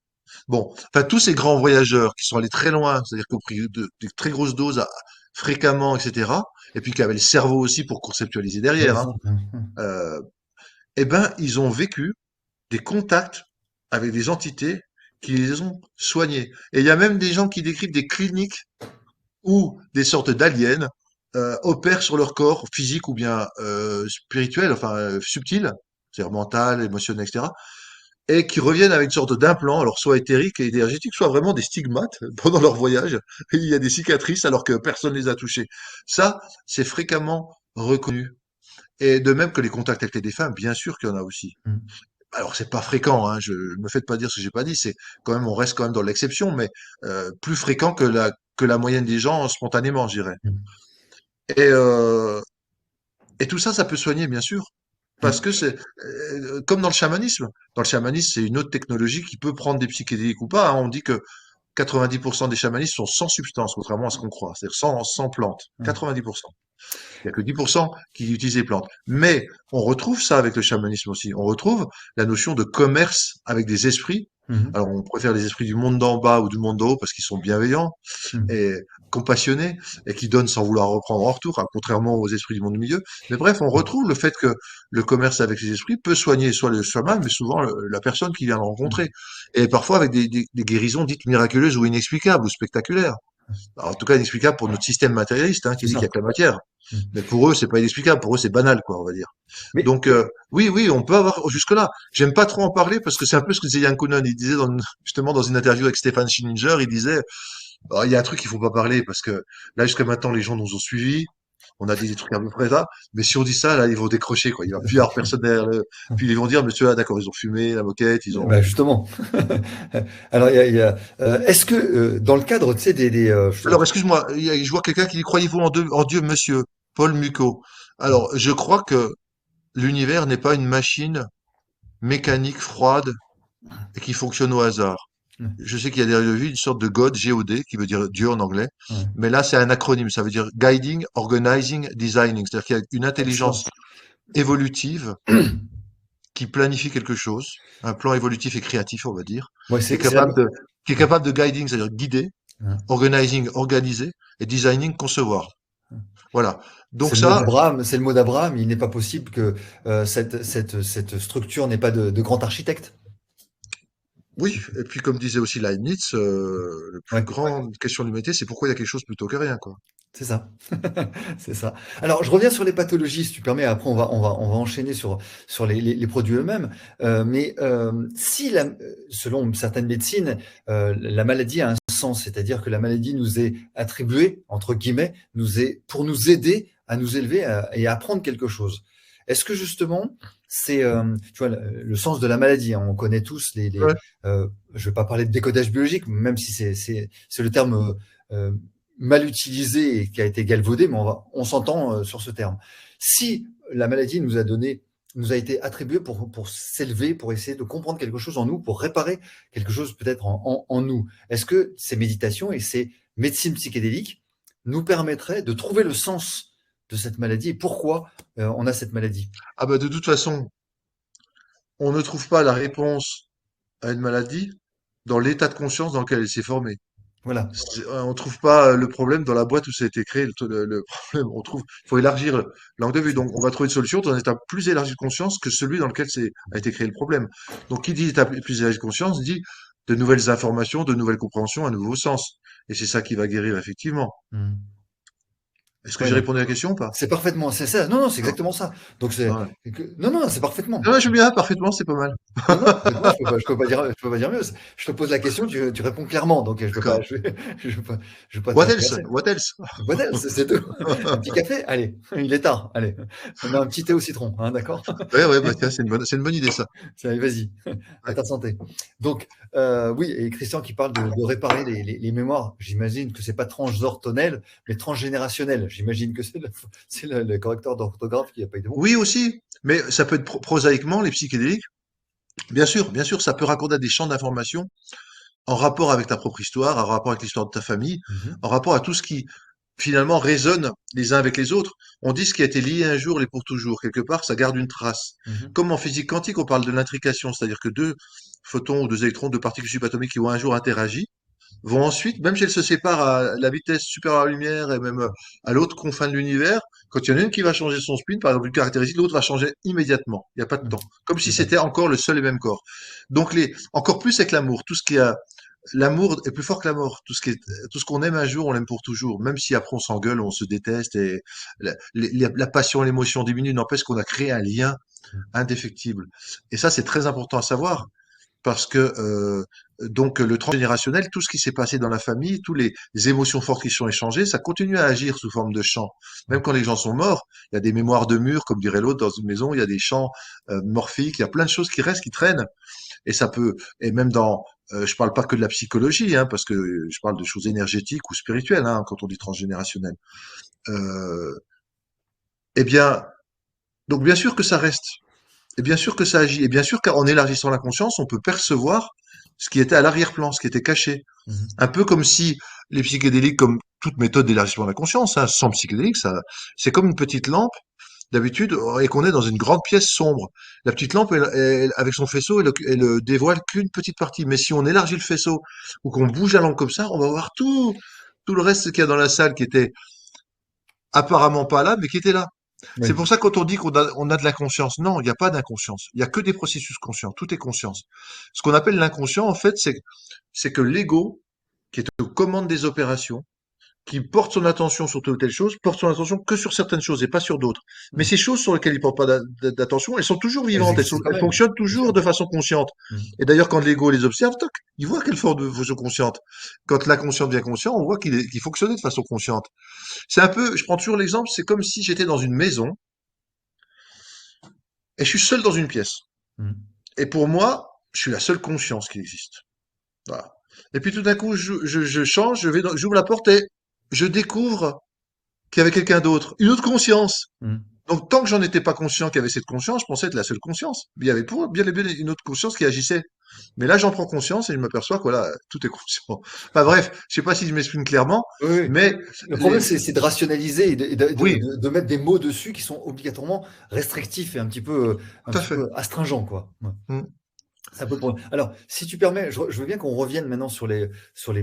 Bon, enfin tous ces grands voyageurs qui sont allés très loin, c'est-à-dire qui ont pris de très grosses doses fréquemment, etc., et puis qui avaient le cerveau aussi pour conceptualiser Ouais, c'est derrière, hein, ça. euh, eh ben ils ont vécu des contacts avec des entités qui les ont soignés. Et il y a même des gens qui décrivent des cliniques où des sortes d'aliens opèrent sur leur corps physique ou bien spirituel, enfin subtil, c'est-à-dire mental, émotionnel, etc., et qui reviennent avec une sorte d'implant, alors soit éthérique et énergétique, soit vraiment des stigmates pendant leur voyage. Et il y a des cicatrices alors que personne ne les a touchés. Ça, c'est fréquemment reconnu. Et de même que les contacts avec les défunts, bien sûr qu'il y en a aussi. Mm. Alors c'est pas fréquent, hein, je me faites pas dire ce que j'ai pas dit, c'est quand même on reste quand même dans l'exception, mais plus fréquent que la moyenne des gens spontanément, je dirais. Mm. Et euh, et tout ça, ça peut soigner, bien sûr, parce Mm. que c'est comme dans le chamanisme. Dans le chamanisme, c'est une autre technologie qui peut prendre des psychédéliques ou pas, hein. On dit que 90% des chamanistes sont sans substance, contrairement à ce qu'on croit, c'est-à-dire sans plantes. Mm. 90%. Il n'y a que 10% qui utilisent les plantes. Mais on retrouve ça avec le chamanisme aussi. On retrouve la notion de commerce avec des esprits. Mm. Alors on préfère les esprits du monde d'en bas ou du monde d'en haut parce qu'ils sont bienveillants Mm. et compassionnés et qui donnent sans vouloir reprendre en retour, hein, contrairement aux esprits du monde du milieu. Mais bref, on retrouve le fait que le commerce avec les esprits peut soigner soit le chaman, mais souvent la personne qui vient le Mm. rencontrer. Et parfois avec des guérisons dites miraculeuses ou inexplicables ou spectaculaires. Alors, en tout cas, inexplicable pour notre système matérialiste, hein, qui C'est dit qu'il y a ça. que la matière. Mm. Mais pour eux, c'est pas inexplicable. Pour eux, c'est banal, quoi, on va dire. Mais Donc, oui, oui, on peut avoir jusque-là. J'aime pas trop en parler parce que c'est un peu ce que disait Yann Kounen. Il disait justement dans une interview avec Stéphane Schillinger, il disait, ah, il y a un truc qu'il faut pas parler parce que là, jusqu'à maintenant, les gens nous ont suivis. On a dit des trucs à peu près là. Mais si on dit ça, là, ils vont décrocher, quoi. Il va plus y avoir personne derrière le... Puis ils vont dire, monsieur, ah, d'accord, ils ont fumé la moquette, ils ont... bah justement. Alors, est-ce que dans le cadre, tu sais, Alors, excuse-moi, je vois quelqu'un qui dit, croyez-vous en Dieu, monsieur? Paul Muco. Alors, je crois que l'univers n'est pas une machine mécanique, froide, et qui fonctionne au hasard. Ouais, Je sais qu'il y a derrière lui une sorte de God, G-O-D, qui veut dire Dieu en anglais, ouais. mais là c'est un acronyme, ça veut dire Guiding, Organizing, Designing, c'est-à-dire qu'il y a une Excellent. intelligence évolutive qui planifie quelque chose, un plan évolutif et créatif, on va dire, Ouais, qui est c'est la... capable de, qui est capable de guiding, c'est-à-dire guider, ouais. organizing, organiser, et designing, concevoir. Voilà. Donc C'est le mot ça, d'Abraham, c'est le mot d'Abraham. Il n'est pas possible que cette structure n'ait pas de grand architecte. oui. Et puis comme disait aussi Leibniz, le plus Ouais. grande question de l'humanité, c'est pourquoi il y a quelque chose plutôt que rien, quoi. C'est ça. C'est ça. Alors, je reviens sur les pathologies, si tu permets. Après, on va enchaîner sur les produits eux-mêmes. Mais si, selon certaines médecines, la maladie a un sens, c'est-à-dire que la maladie nous est attribuée, entre guillemets, pour nous aider à nous élever et à apprendre quelque chose. Est-ce que justement, c'est, tu vois, le sens de la maladie, hein, on connaît tous Ouais. je ne vais pas parler de décodage biologique, même si c'est le terme euh, mal utilisé et qui a été galvaudé, mais on s'entend sur ce terme. Si la maladie nous a été attribuée pour s'élever, pour essayer de comprendre quelque chose en nous, pour réparer quelque chose peut-être en nous, est-ce que ces méditations et ces médecines psychédéliques nous permettraient de trouver le sens de cette maladie et pourquoi on a cette maladie? Ah bah de toute façon, on ne trouve pas la réponse à une maladie dans l'état de conscience dans lequel elle s'est formée. Voilà. On trouve pas le problème dans la boîte où ça a été créé. Le problème, il faut élargir l'angle de vue. Donc, on va trouver une solution dans un état plus élargi de conscience que celui dans lequel a été créé le problème. Donc, qui dit état plus élargi de conscience dit de nouvelles informations, de nouvelles compréhensions, un nouveau sens. Et c'est ça qui va guérir effectivement. Mm. Est-ce que Ouais, j'ai donc, répondu à la question ou pas? c'est parfaitement, c'est ça. Non, non, c'est Non. exactement ça. Donc Ouais. non, non, c'est parfaitement. Non, je suis bien, parfaitement, c'est pas mal. Non, non, parfaitement, je peux pas dire mieux. Je te pose la question, tu réponds clairement, donc je peux pas, D'accord. je vais pas What else? tergiverser. What else? Voilà, c'est tout. Un petit café? Allez, il est tard. Allez, on a un petit thé au citron, hein, d'accord? Ouais, ouais, bah tiens, c'est une bonne idée ça. Allez, vas-y, à Ouais. ta santé. Donc, oui, et Christian qui parle de réparer les mémoires, j'imagine que c'est pas transortonnel, mais transgénérationnel. J'imagine que c'est le correcteur d'orthographe qui a pas été bon. Oui aussi, mais ça peut être prosaïquement les psychédéliques. Bien sûr, ça peut raccorder à des champs d'information en rapport avec ta propre histoire, en rapport avec l'histoire de ta famille, Mhm, en rapport à tout ce qui finalement résonne les uns avec les autres. On dit ce qui a été lié un jour, l'est pour toujours. Quelque part, ça garde une trace. mhm, Comme en physique quantique, on parle de l'intrication, c'est-à-dire que deux photons ou deux électrons, deux particules subatomiques qui ont un jour interagi, vont ensuite, même si elles se séparent à la vitesse supérieure à la lumière et même à l'autre confin de l'univers, quand il y en a une qui va changer son spin, par exemple une caractéristique, l'autre va changer immédiatement. Il n'y a pas de mhm. temps. Comme si D'accord. c'était encore le seul et même corps. Donc encore plus avec l'amour. Tout ce qui a, l'amour est plus fort que la mort. Tout ce qu'on aime un jour, on l'aime pour toujours. Même si après on s'engueule, on se déteste et la passion, l'émotion diminue, n'empêche qu'on a créé un lien indéfectible. Et ça, c'est très important à savoir parce que donc le transgénérationnel, tout ce qui s'est passé dans la famille, toutes les émotions fortes qui sont échangées, ça continue à agir sous forme de chants. Même quand les gens sont morts, il y a des mémoires de murs, comme dirait l'autre, dans une maison, il y a des chants morphiques, il y a plein de choses qui restent, qui traînent, et ça peut, et même je parle pas que de la psychologie, hein, parce que je parle de choses énergétiques ou spirituelles, hein, quand on dit transgénérationnel. Euh, eh bien, donc bien sûr que ça reste. Et bien sûr que ça agit. Et bien sûr qu'en élargissant la conscience, on peut percevoir ce qui était à l'arrière-plan, ce qui était caché. Mhm, Un peu comme si les psychédéliques, comme toute méthode d'élargissement de la conscience, hein, sans psychédélique, c'est comme une petite lampe, d'habitude, et qu'on est dans une grande pièce sombre. La petite lampe, avec son faisceau, elle dévoile qu'une petite partie. Mais si on élargit le faisceau, ou qu'on bouge la lampe comme ça, on va voir tout le reste qu'il y a dans la salle qui était apparemment pas là, mais qui était là. C'est oui. pour ça que quand on dit qu'on a de l'inconscience, non, il n'y a pas d'inconscience. Il n'y a que des processus conscients. Tout est conscience. Ce qu'on appelle l'inconscient, en fait, c'est que l'ego, qui est aux commandes des opérations, qui porte son attention sur telle ou telle chose, porte son attention que sur certaines choses et pas sur d'autres. Mais Mhm. ces choses sur lesquelles il porte pas d'attention, elles sont toujours Elles vivantes, existent quand elles même, fonctionnent bien toujours sûr. de façon consciente. Mhm. Et d'ailleurs, quand l'ego les observe, toc, il voit qu'elles font de façon consciente. Quand l'inconscient devient conscient, on voit qu'il fonctionnait de façon consciente. C'est un peu, je prends toujours l'exemple, c'est comme si j'étais dans une maison et je suis seul dans une pièce. Mhm. Et pour moi, je suis la seule conscience qui existe. Voilà. Et puis tout d'un coup, je change, j'ouvre la porte et je découvre qu'il y avait quelqu'un d'autre, une autre conscience. Mhm. Donc, tant que j'en étais pas conscient qu'il y avait cette conscience, je pensais être la seule conscience. Mais il y avait bien et bien une autre conscience qui agissait. Mais là, j'en prends conscience et je m'aperçois que voilà, tout est conscient. Enfin bref, je sais pas si je m'exprime clairement, Oui, oui. mais Le problème, les, c'est de rationaliser et oui, de mettre des mots dessus qui sont obligatoirement restrictifs et un tout à petit fait. peu astringents, quoi. Ouais. Mm. C'est un peu le problème. Alors, si tu permets, je veux bien qu'on revienne maintenant sur les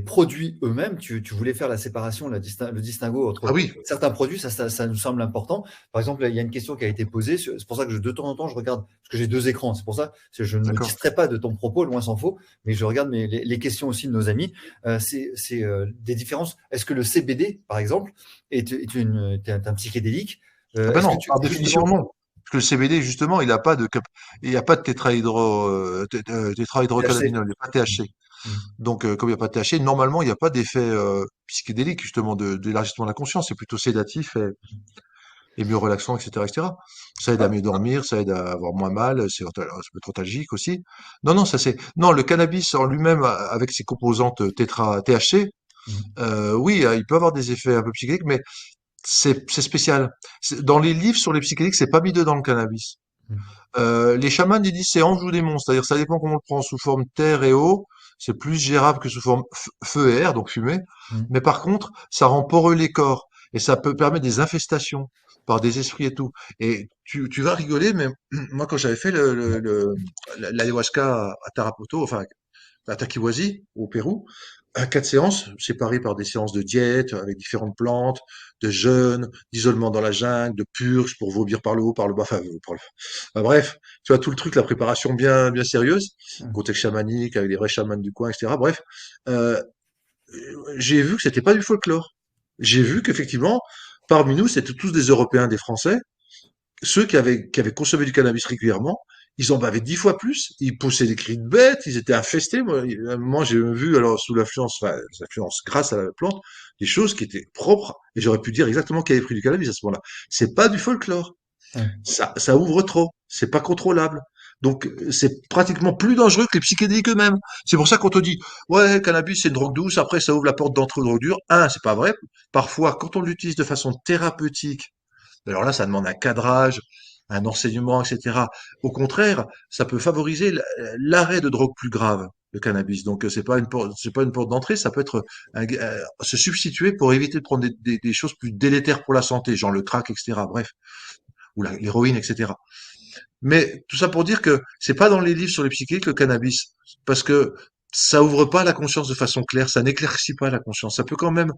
produits eux-mêmes. Tu voulais faire la séparation, le distinguo Ah entre oui, certains produits, ça nous semble important. Par exemple, il y a une question qui a été posée. C'est pour ça que de temps en temps, je regarde, parce que j'ai deux écrans. C'est pour ça que je ne me d'accord. distrais pas de ton propos, loin s'en faut, mais je regarde les questions aussi de nos amis. C'est des différences. Est-ce que le CBD, par exemple, est un psychédélique? Ah ben Est-ce que non, par définition justement, non. Parce que le CBD, justement, il n'y a pas de THC? tétrahydrocannabinol, il n'y a pas de THC. Mm. Donc, comme il n'y a pas de THC, normalement, il n'y a pas d'effet psychédélique, justement, d'élargissement de la conscience. C'est plutôt sédatif et mieux relaxant, etc., etc. Ça aide à mieux dormir, ça aide à avoir moins mal, ça peut être antalgique aussi. Non, non, non, le cannabis en lui-même, avec ses composantes THC, Mm. oui, il peut avoir des effets un peu psychédéliques, mais c'est spécial. Dans les livres sur les psychédéliques, c'est pas mis dedans le cannabis. Mm. Les chamans, ils disent c'est ange ou démon, c'est-à-dire ça dépend comment on le prend, sous forme terre et eau, c'est plus gérable que sous forme feu et air, donc fumée. Mm. Mais par contre, ça rend poreux les corps et ça peut permettre des infestations par des esprits et tout. Et tu vas rigoler, mais moi quand j'avais fait l'ayahuasca à Tarapoto, enfin à Taquihuasi, au Pérou, à 4 séances, séparées par des séances de diète, avec différentes plantes, de jeûne, d'isolement dans la jungle, de purge pour vomir par le haut, par le bas, enfin, bref, tu vois, tout le truc, la préparation bien, bien sérieuse, Mm. contexte chamanique, avec des vrais chamans du coin, etc. Bref, euh, j'ai vu que c'était pas du folklore. J'ai vu qu'effectivement, parmi nous, c'était tous des Européens, des Français, ceux qui avaient consommé du cannabis régulièrement, ils en bavaient 10 fois plus, ils poussaient des cris de bêtes, ils étaient infestés. Moi, j'ai vu, alors, sous l'influence, enfin, l'influence grâce à la plante, des choses qui étaient propres, et j'aurais pu dire exactement qui avait pris du cannabis à ce moment-là. C'est pas du folklore. Ouais. Ça ouvre trop. C'est pas contrôlable. Donc, c'est pratiquement plus dangereux que les psychédéliques eux-mêmes. C'est pour ça qu'on te dit, ouais, cannabis, c'est une drogue douce, après, ça ouvre la porte d'entrée aux drogues dures. C'est pas vrai. Parfois, quand on l'utilise de façon thérapeutique, alors là, ça demande un cadrage, un enseignement, etc. Au contraire, ça peut favoriser l'arrêt de drogues plus graves, le cannabis. Donc, c'est pas une porte d'entrée, ça peut être se substituer pour éviter de prendre des choses plus délétères pour la santé, genre le crack, etc. Bref, ou l'héroïne, etc. Mais tout ça pour dire que c'est pas dans les livres sur les psychédéliques le cannabis, parce que ça ouvre pas la conscience de façon claire, ça n'éclaircit pas la conscience. Ça peut quand même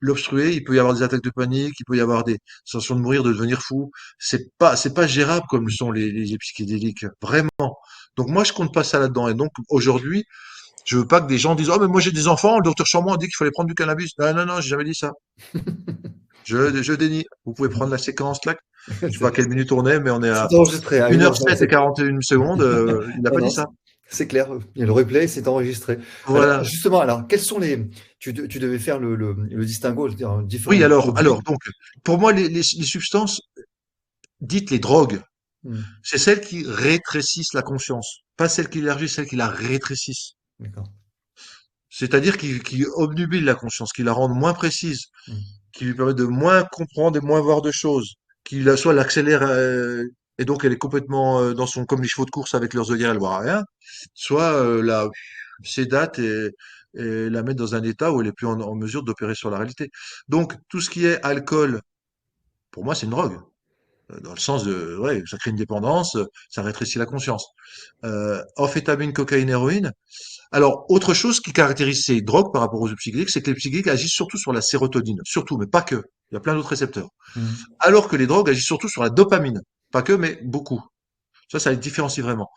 l'obstruer, il peut y avoir des attaques de panique, il peut y avoir des sensations de mourir, de devenir fou. C'est pas gérable comme le sont les psychédéliques, vraiment. Donc moi, je compte pas ça là-dedans. Et donc aujourd'hui, je veux pas que des gens disent, oh, mais moi j'ai des enfants, le docteur sur moi a dit qu'il fallait prendre du cannabis. Non, non, non, j'ai jamais dit ça. Je dénie. Vous pouvez prendre la séquence, là. Je sais pas à quelle minute on est, mais on est à C'est enregistré à 1h07 et 1h07. 41 secondes. Il n'a Non, pas non, dit ça. c'est clair. Il y a le replay, c'est enregistré. Alors, Voilà. justement, alors, quels sont tu devais faire le distinguo, je veux dire, Oui, différents produits. donc, pour moi, les substances dites les drogues, Hmm. c'est celles qui rétrécissent la conscience, pas celles qui élargissent, celles qui la rétrécissent. D'accord. C'est-à-dire qui obnubilent la conscience, qui la rendent moins précise, Hmm. qui lui permettent de moins comprendre et moins voir de choses, soit l'accélère et donc elle est complètement dans son comme les chevaux de course avec leurs œillères, elle voit rien, soit la sédate et la met dans un état où elle est plus en mesure d'opérer sur la réalité. Donc tout ce qui est alcool, pour moi, c'est une drogue. Dans le sens de, ouais, ça crée une dépendance, ça rétrécit la conscience. Amphétamine, cocaïne, héroïne. Alors, autre chose qui caractérise ces drogues par rapport aux psychédéliques, c'est que les psychédéliques agissent surtout sur la sérotonine. Surtout, mais pas que. Il y a plein d'autres récepteurs. Hmm. Alors que les drogues agissent surtout sur la dopamine. Pas que, mais beaucoup. Ça les différencie vraiment.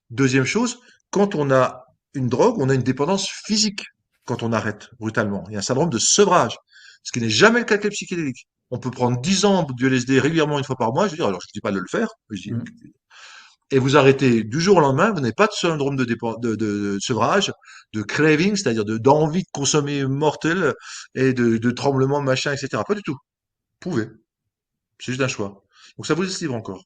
Deuxième chose, quand on a une drogue, on a une dépendance physique quand on arrête brutalement. Il y a un syndrome de sevrage, ce qui n'est jamais le cas avec les psychédéliques. On peut prendre 10 ans de LSD régulièrement une fois par mois. Je veux dire, alors je ne dis pas de le faire, Hmm. et vous arrêtez du jour au lendemain, vous n'avez pas de syndrome de sevrage, de craving, c'est-à-dire d'envie de consommer mortel et de tremblement, machin, etc. Pas du tout. Vous pouvez. C'est juste un choix. Donc ça vous laisse libre encore.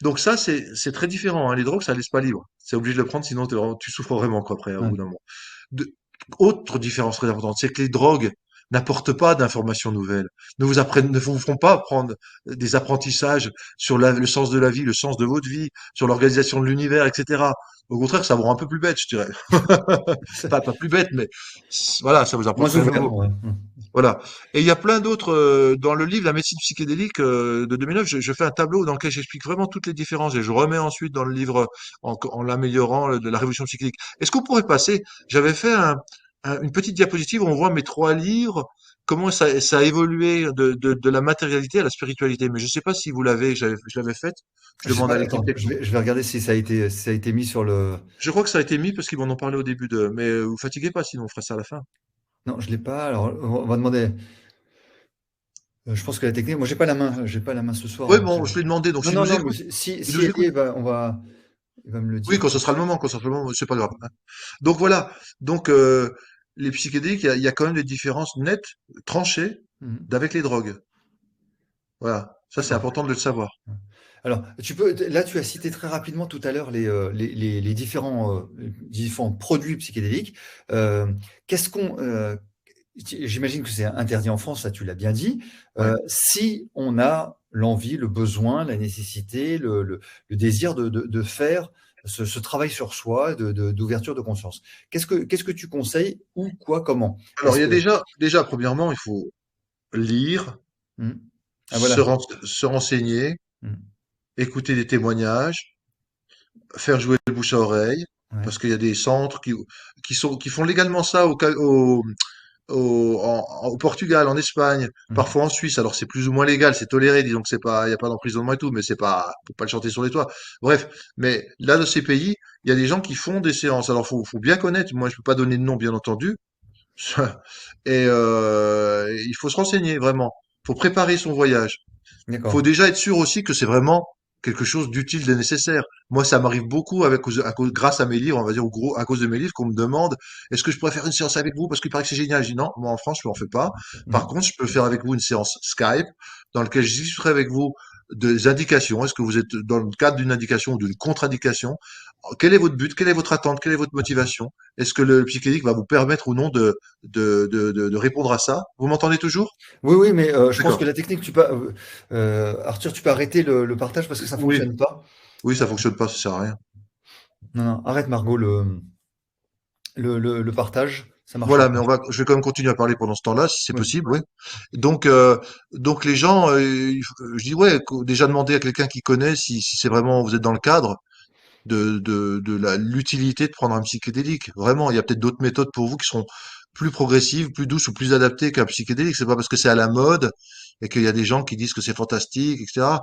Donc ça, c'est très différent, hein. Les drogues, ça laisse pas libre. C'est obligé de le prendre, sinon tu souffres vraiment, quoi, après, au Ouais. bout d'un moment. De- Autre différence très importante, c'est que les drogues n'apportent pas d'informations nouvelles, ne vous feront pas prendre des apprentissages sur le sens de la vie, le sens de votre vie, sur l'organisation de l'univers, etc. Au contraire, ça vous rend un peu plus bête, je dirais. Enfin, pas plus bête, mais voilà, ça vous Moins apporte rien de ouvert, nouveau. ouais. Voilà. Et il y a plein d'autres dans le livre La médecine psychédélique de 2009. Je fais un tableau dans lequel j'explique vraiment toutes les différences et je remets ensuite dans le livre en l'améliorant de la révolution psychédélique. Est-ce qu'on pourrait passer? J'avais fait une petite diapositive où on voit mes trois livres, comment ça a évolué de la matérialité à la spiritualité. Mais je ne sais pas si vous l'avez. Je l'avais faite. Je Je sais demande à pas, l'équipe attends, technique. je vais regarder si ça a été mis sur le. Je crois que ça a été mis parce qu'ils m'en ont parlé au début de. Mais vous fatiguez pas, sinon on fera ça à la fin. Non, je l'ai pas. Alors, on va demander. Je pense que la technique, moi, j'ai pas la main ce soir, Oui, donc. bon, je lui ai demandé. Donc Non, s'il non, nous non, mais écoute, il si nous elle y est, écoute. il va me le Oui, dire. quand ce sera le moment, c'est pas grave, hein. Donc voilà. Donc les psychédéliques, il y a quand même des différences nettes, tranchées, Mhm. d'avec les drogues. Voilà. Ça, c'est D'accord. important de le savoir. Alors, là, tu as cité très rapidement tout à l'heure les différents produits psychédéliques. Euh, qu'est-ce qu'on, J'imagine que c'est interdit en France, ça tu l'as bien dit. Ouais. Si on a l'envie, le besoin, la nécessité, le désir de faire ce travail sur soi, d'ouverture de conscience. Qu'est-ce que tu conseilles, ou quoi, comment? Alors, Est-ce il y a que. déjà, premièrement, il faut lire, Hmm. Ah voilà. se renseigner, Hmm. écouter des témoignages, faire jouer le bouche à oreille, Ouais. parce qu'il y a des centres qui font légalement ça au Portugal, en Espagne, Hmm. parfois en Suisse. Alors c'est plus ou moins légal, c'est toléré, disons que c'est pas, il y a pas d'emprisonnement et tout, mais c'est pas, faut pas le chanter sur les toits. Bref, mais là, dans ces pays, il y a des gens qui font des séances. Alors faut bien connaître. Moi, je peux pas donner de nom, bien entendu. Et il faut se renseigner vraiment. Faut préparer son voyage. Faut D'accord. déjà être sûr aussi que c'est vraiment quelque chose d'utile, de nécessaire. Moi, ça m'arrive beaucoup grâce à mes livres, on va dire, à cause de mes livres, qu'on me demande, est-ce que je pourrais faire une séance avec vous parce qu'il paraît que c'est génial. Je dis non, moi en France, je ne en fais pas. Par Hmm. contre, je peux faire avec vous une séance Skype dans laquelle je discuterai avec vous des indications. Est-ce que vous êtes dans le cadre d'une indication ou d'une contre-indication? Quel est votre but? Quelle est votre attente? Quelle est votre motivation? Est-ce que le psychédélique va vous permettre ou non de répondre à ça? Vous m'entendez toujours? Oui, oui, mais je pense que D'accord. la technique, Arthur, tu peux arrêter le partage parce que ça Oui. fonctionne pas. Oui, ça fonctionne pas, ça sert à rien. Non, non, arrête Margot le partage, ça marche Voilà, pas. mais je vais quand même continuer à parler pendant ce temps-là, si c'est Oui. possible, oui. Donc, donc les gens, je dis ouais, déjà demander à quelqu'un qui connaît si c'est vraiment vous êtes dans le cadre de l'utilité de prendre un psychédélique. Vraiment, il y a peut-être d'autres méthodes pour vous qui seront plus progressives, plus douces ou plus adaptées qu'un psychédélique. C'est pas parce que c'est à la mode et qu'il y a des gens qui disent que c'est fantastique, etc.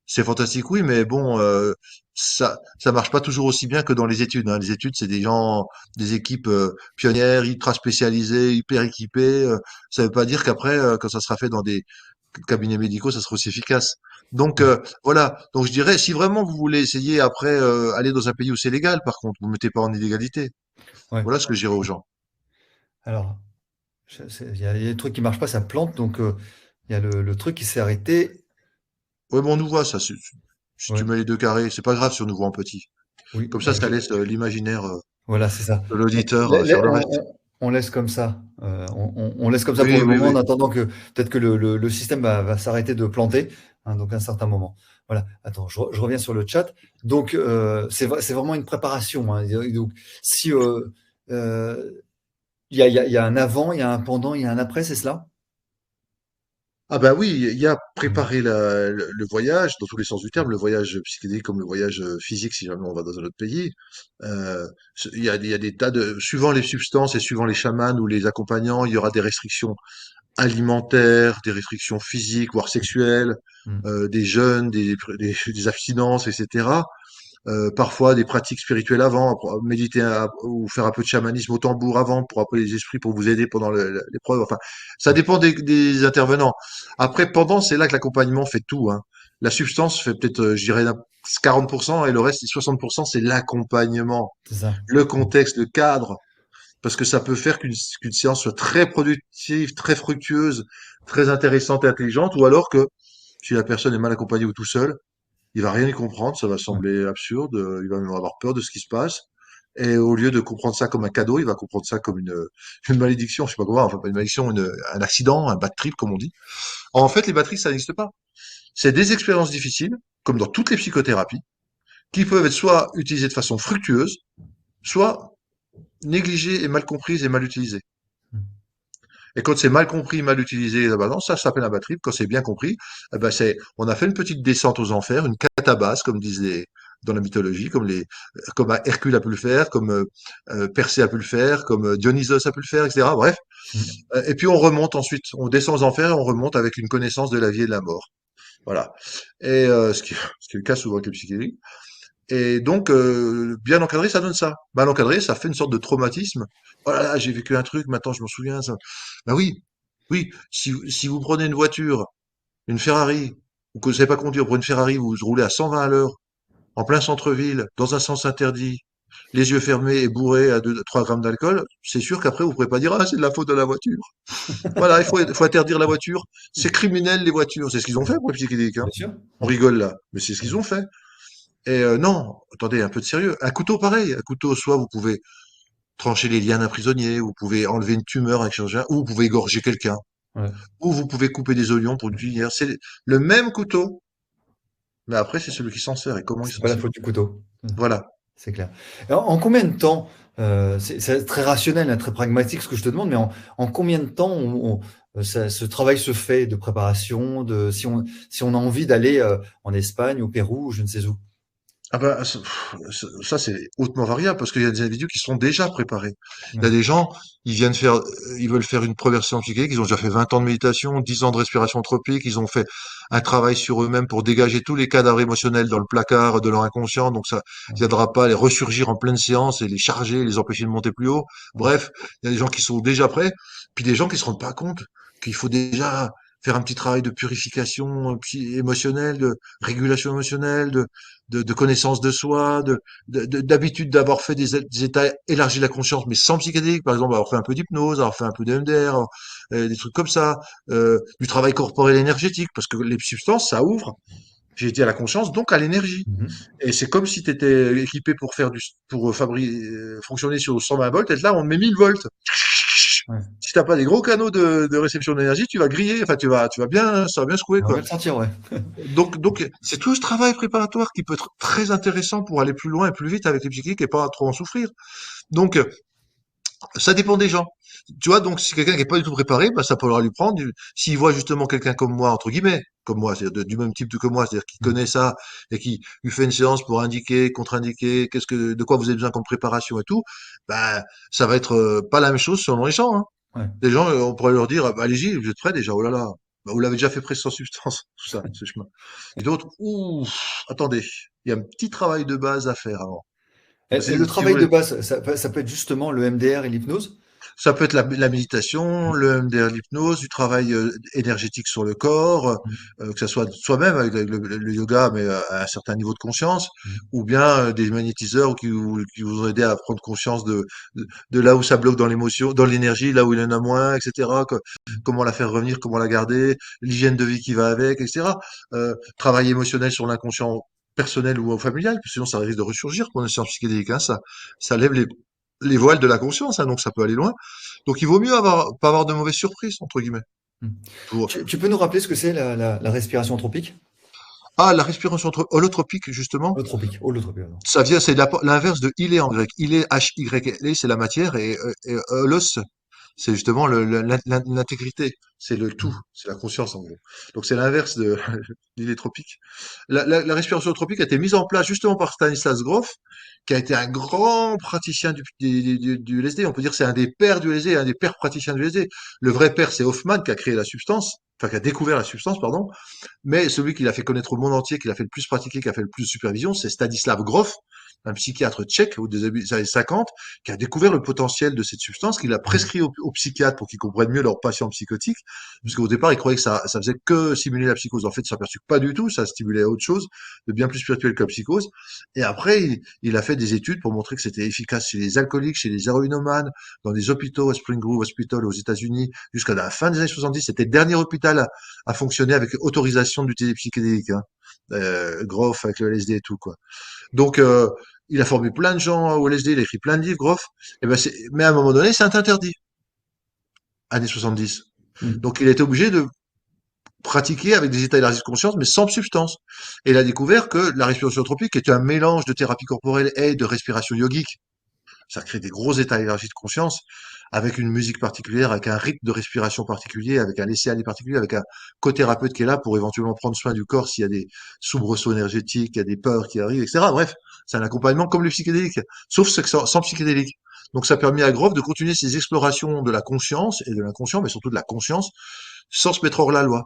C'est fantastique, oui, mais bon, ça marche pas toujours aussi bien que dans les études, hein. Les études, c'est des gens, des équipes pionnières, ultra spécialisées, hyper équipées. Ça veut pas dire qu'après, quand ça sera fait dans des cabinets médicaux, ça sera aussi efficace. Donc voilà. Donc je dirais, si vraiment vous voulez essayer après aller dans un pays où c'est légal, par contre, vous ne mettez pas en illégalité. Ouais. Voilà ce que je dirais aux gens. Alors, il y a des trucs qui marchent pas, ça plante, donc il y a le truc qui s'est arrêté. Ouais, bon, on nous voit ça. Si tu Ouais. mets les deux carrés, c'est pas grave si on nous voit en petit. Oui, Comme bah, ça laisse l'imaginaire voilà, c'est ça. de l'auditeur faire le reste. On laisse comme ça. On laisse comme ça pour Oui, le oui, moment, en oui. attendant que peut-être que le système va s'arrêter de planter, hein, donc à un certain moment. Voilà. Attends, je reviens sur le chat. Donc, c'est vraiment une préparation, hein. Et donc, si il y a un avant, il y a un pendant, il y a un après, c'est cela? Ah bah oui, il y a Mhm. préparé le voyage, dans tous les sens du terme, le voyage psychédélique comme le voyage physique si jamais on va dans un autre pays. Euh, il y a des tas de, suivant les substances et suivant les chamans ou les accompagnants, il y aura des restrictions alimentaires, des restrictions physiques, voire sexuelles, Mhm. des jeûnes, des abstinences, etc. Parfois des pratiques spirituelles avant, méditer ou faire un peu de chamanisme au tambour avant pour appeler les esprits pour vous aider pendant l'épreuve. Enfin, ça dépend des intervenants. Après, pendant, c'est là que l'accompagnement fait tout, hein. La substance fait peut-être, je dirais, 40% et le reste, 60%, c'est l'accompagnement, C'est ça. le contexte, le cadre, parce que ça peut faire qu'une séance soit très productive, très fructueuse, très intéressante et intelligente, ou alors que si la personne est mal accompagnée ou tout seul, il va rien y comprendre, ça va Ouais. sembler absurde, il va même avoir peur de ce qui se passe. Et au lieu de comprendre ça comme un cadeau, il va comprendre ça comme une malédiction, je sais pas comment, enfin pas une malédiction, un accident, un bad trip comme on dit. En fait, les bad trips, ça n'existe pas. C'est des expériences difficiles, comme dans toutes les psychothérapies, qui peuvent être soit utilisées de façon fructueuse, soit négligées et mal comprises et mal utilisées. Et quand c'est mal compris, mal utilisé, bah non, ça s'appelle un bad trip. Quand c'est bien compris, eh ben on a fait une petite descente aux enfers, une catabase, comme disent dans la mythologie, comme Hercule a pu le faire, comme Persée a pu le faire, comme Dionysos a pu le faire, etc. Bref. Mm. Et puis on remonte ensuite, on descend aux enfers et on remonte avec une connaissance de la vie et de la mort. Voilà. Et ce qui est le cas souvent avec les psychédéliques. Et donc, bien encadré, ça donne ça. Mal encadré, ça fait une sorte de traumatisme. Oh là là, j'ai vécu un truc, maintenant je m'en souviens. Ça. Ben oui, oui. Si vous prenez une voiture, une Ferrari, ou que vous savez pas conduire, pour une Ferrari, vous roulez à 120 à l'heure, en plein centre-ville, dans un sens interdit, les yeux fermés et bourrés à 3 grammes d'alcool, c'est sûr qu'après vous pourrez pas dire ah c'est de la faute de la voiture. Voilà, faut interdire la voiture. C'est criminel les voitures, c'est ce qu'ils ont fait pour les psychédéliques. Hein. Bien sûr. On rigole là, mais c'est ce qu'ils ont fait. Et non, attendez, un peu de sérieux. Un couteau pareil, un couteau, soit vous pouvez trancher les liens d'un prisonnier, vous pouvez enlever une tumeur avec chirurgien, ou vous pouvez égorger quelqu'un, Ouais. ou vous pouvez couper des oignons pour une cuillère. C'est le même couteau, mais après c'est celui qui s'en sert et comment il C'est s'en pas la sert. faute du couteau. Voilà. C'est clair. Alors, en combien de temps, c'est très rationnel, hein, très pragmatique ce que je te demande, mais en combien de temps ce travail se fait de préparation, si on a envie d'aller en Espagne, au Pérou, je ne sais où. Ah bah, ça, c'est hautement variable parce qu'il y a des individus qui sont déjà préparés. Il y a Ouais. des gens, ils veulent faire une première séance psychédélique, ils ont déjà fait 20 ans de méditation, 10 ans de respiration tropique, ils ont fait un travail sur eux-mêmes pour dégager tous les cadavres émotionnels dans le placard de leur inconscient, donc ça Ouais. viendra pas les ressurgir en pleine séance et les charger, les empêcher de monter plus haut. Ouais. Bref, il y a des gens qui sont déjà prêts, puis des gens qui se rendent pas compte qu'il faut déjà faire un petit travail de purification émotionnelle, de régulation émotionnelle, de connaissance de soi, d'habitude d'avoir fait des états élargis de la conscience, mais sans psychédélique, par exemple, avoir fait un peu d'hypnose, avoir fait un peu de MDR, des trucs comme ça, du travail corporel énergétique, parce que les substances, ça ouvre, j'ai dit à la conscience, donc à l'énergie. Mhm. Et c'est comme si tu étais équipé pour fonctionner sur 120 volts, et là, on te met 1000 volts. Ouais. Si t'as pas des gros canaux de réception d'énergie, tu vas griller, enfin, ça va bien secouer, On va quoi. bien le sentir, ouais. Donc, c'est tout ce travail préparatoire qui peut être très intéressant pour aller plus loin et plus vite avec les psychiques et pas trop en souffrir. Donc, ça dépend des gens. Tu vois, donc si quelqu'un qui est pas du tout préparé, bah, ça pourra lui prendre. S'il voit justement quelqu'un comme moi, entre guillemets, comme moi, c'est-à-dire du même type que moi, c'est-à-dire qui connaît ça et qui lui fait une séance pour indiquer, contre-indiquer, de quoi vous avez besoin comme préparation et tout, bah, ça va être pas la même chose selon les gens. Hein. Ouais. Les gens, on pourrait leur dire, ah, bah, allez-y, vous êtes prêts déjà, oh là là, bah, vous l'avez déjà fait presque sans substance, tout ça, ce chemin. Et d'autres, ouh, attendez, il y a un petit travail de base à faire avant. Bah, Et le si vous travail de voulez, base, ça peut être justement le MDR et l'hypnose? ça peut être la méditation, le MDR, l'hypnose, du travail énergétique sur le corps, que ça soit soi-même avec le yoga, mais à un certain niveau de conscience, Mhm. ou bien des magnétiseurs qui vous ont aidé à prendre conscience de là où ça bloque dans l'émotion, dans l'énergie, là où il y en a moins, etc. Comment la faire revenir, comment la garder, l'hygiène de vie qui va avec, etc. Travail émotionnel sur l'inconscient personnel ou familial, parce que sinon ça risque de ressurgir pour une séance psychédélique. Hein, ça lève les voiles de la conscience, hein, donc ça peut aller loin. Donc il vaut mieux pas avoir de mauvaises surprises, entre guillemets. Mhm. Pour... Tu peux nous rappeler ce que c'est la respiration anthropique? Ah, la respiration holotropique, justement, Holotropique, pardon. ça vient, c'est l'inverse de hilé en grec. Hilé, H-Y-L-E, c'est la matière, et holos, c'est justement l'intégrité, c'est le tout, Mhm. c'est la conscience en gros. Donc c'est l'inverse de l'illétropique. La respiration tropique a été mise en place justement par Stanislas Grof, qui a été un grand praticien du LSD. On peut dire que c'est un des pères du LSD, un des pères praticiens du LSD. Le vrai père, c'est Hoffman qui a créé la substance, enfin qui a découvert la substance, pardon. Mais celui qui l'a fait connaître au monde entier, qui l'a fait le plus pratiquer, qui a fait le plus de supervision, c'est Stanislav Grof, un psychiatre tchèque au début des années 50, qui a découvert le potentiel de cette substance, qu'il a prescrit aux psychiatres pour qu'ils comprennent mieux leurs patients psychotiques, parce qu'au départ, ils croyaient que ça faisait que simuler la psychose. En fait, ils s'est aperçu que pas du tout, ça stimulait autre chose, de bien plus spirituel que la psychose. Et après, il a fait des études pour montrer que c'était efficace chez les alcooliques, chez les héroïnomanes, dans des hôpitaux, à Spring Grove Hospital aux États-Unis, jusqu'à la fin des années 70. C'était le dernier hôpital à fonctionner avec autorisation d'utiliser des psychédéliques, hein. Grof avec le LSD et tout, quoi. Donc, Il a formé plein de gens au LSD, il a écrit plein de livres, Groff. Et ben mais à un moment donné, c'est interdit, années 70. Mhm. Donc il a été obligé de pratiquer avec des états d'élargie de conscience, mais sans substance. Et il a découvert que la respiration tropique est un mélange de thérapie corporelle et de respiration yogique. Ça crée des gros états d'énergie de conscience avec une musique particulière, avec un rythme de respiration particulier, avec un laisser-aller particulier, avec un cothérapeute qui est là pour éventuellement prendre soin du corps s'il y a des soubresauts énergétiques, il y a des peurs qui arrivent, etc. Bref, c'est un accompagnement comme le psychédélique, sauf que sans psychédélique. Donc ça a permis à Groff de continuer ses explorations de la conscience et de l'inconscient, mais surtout de la conscience, sans se mettre hors la loi.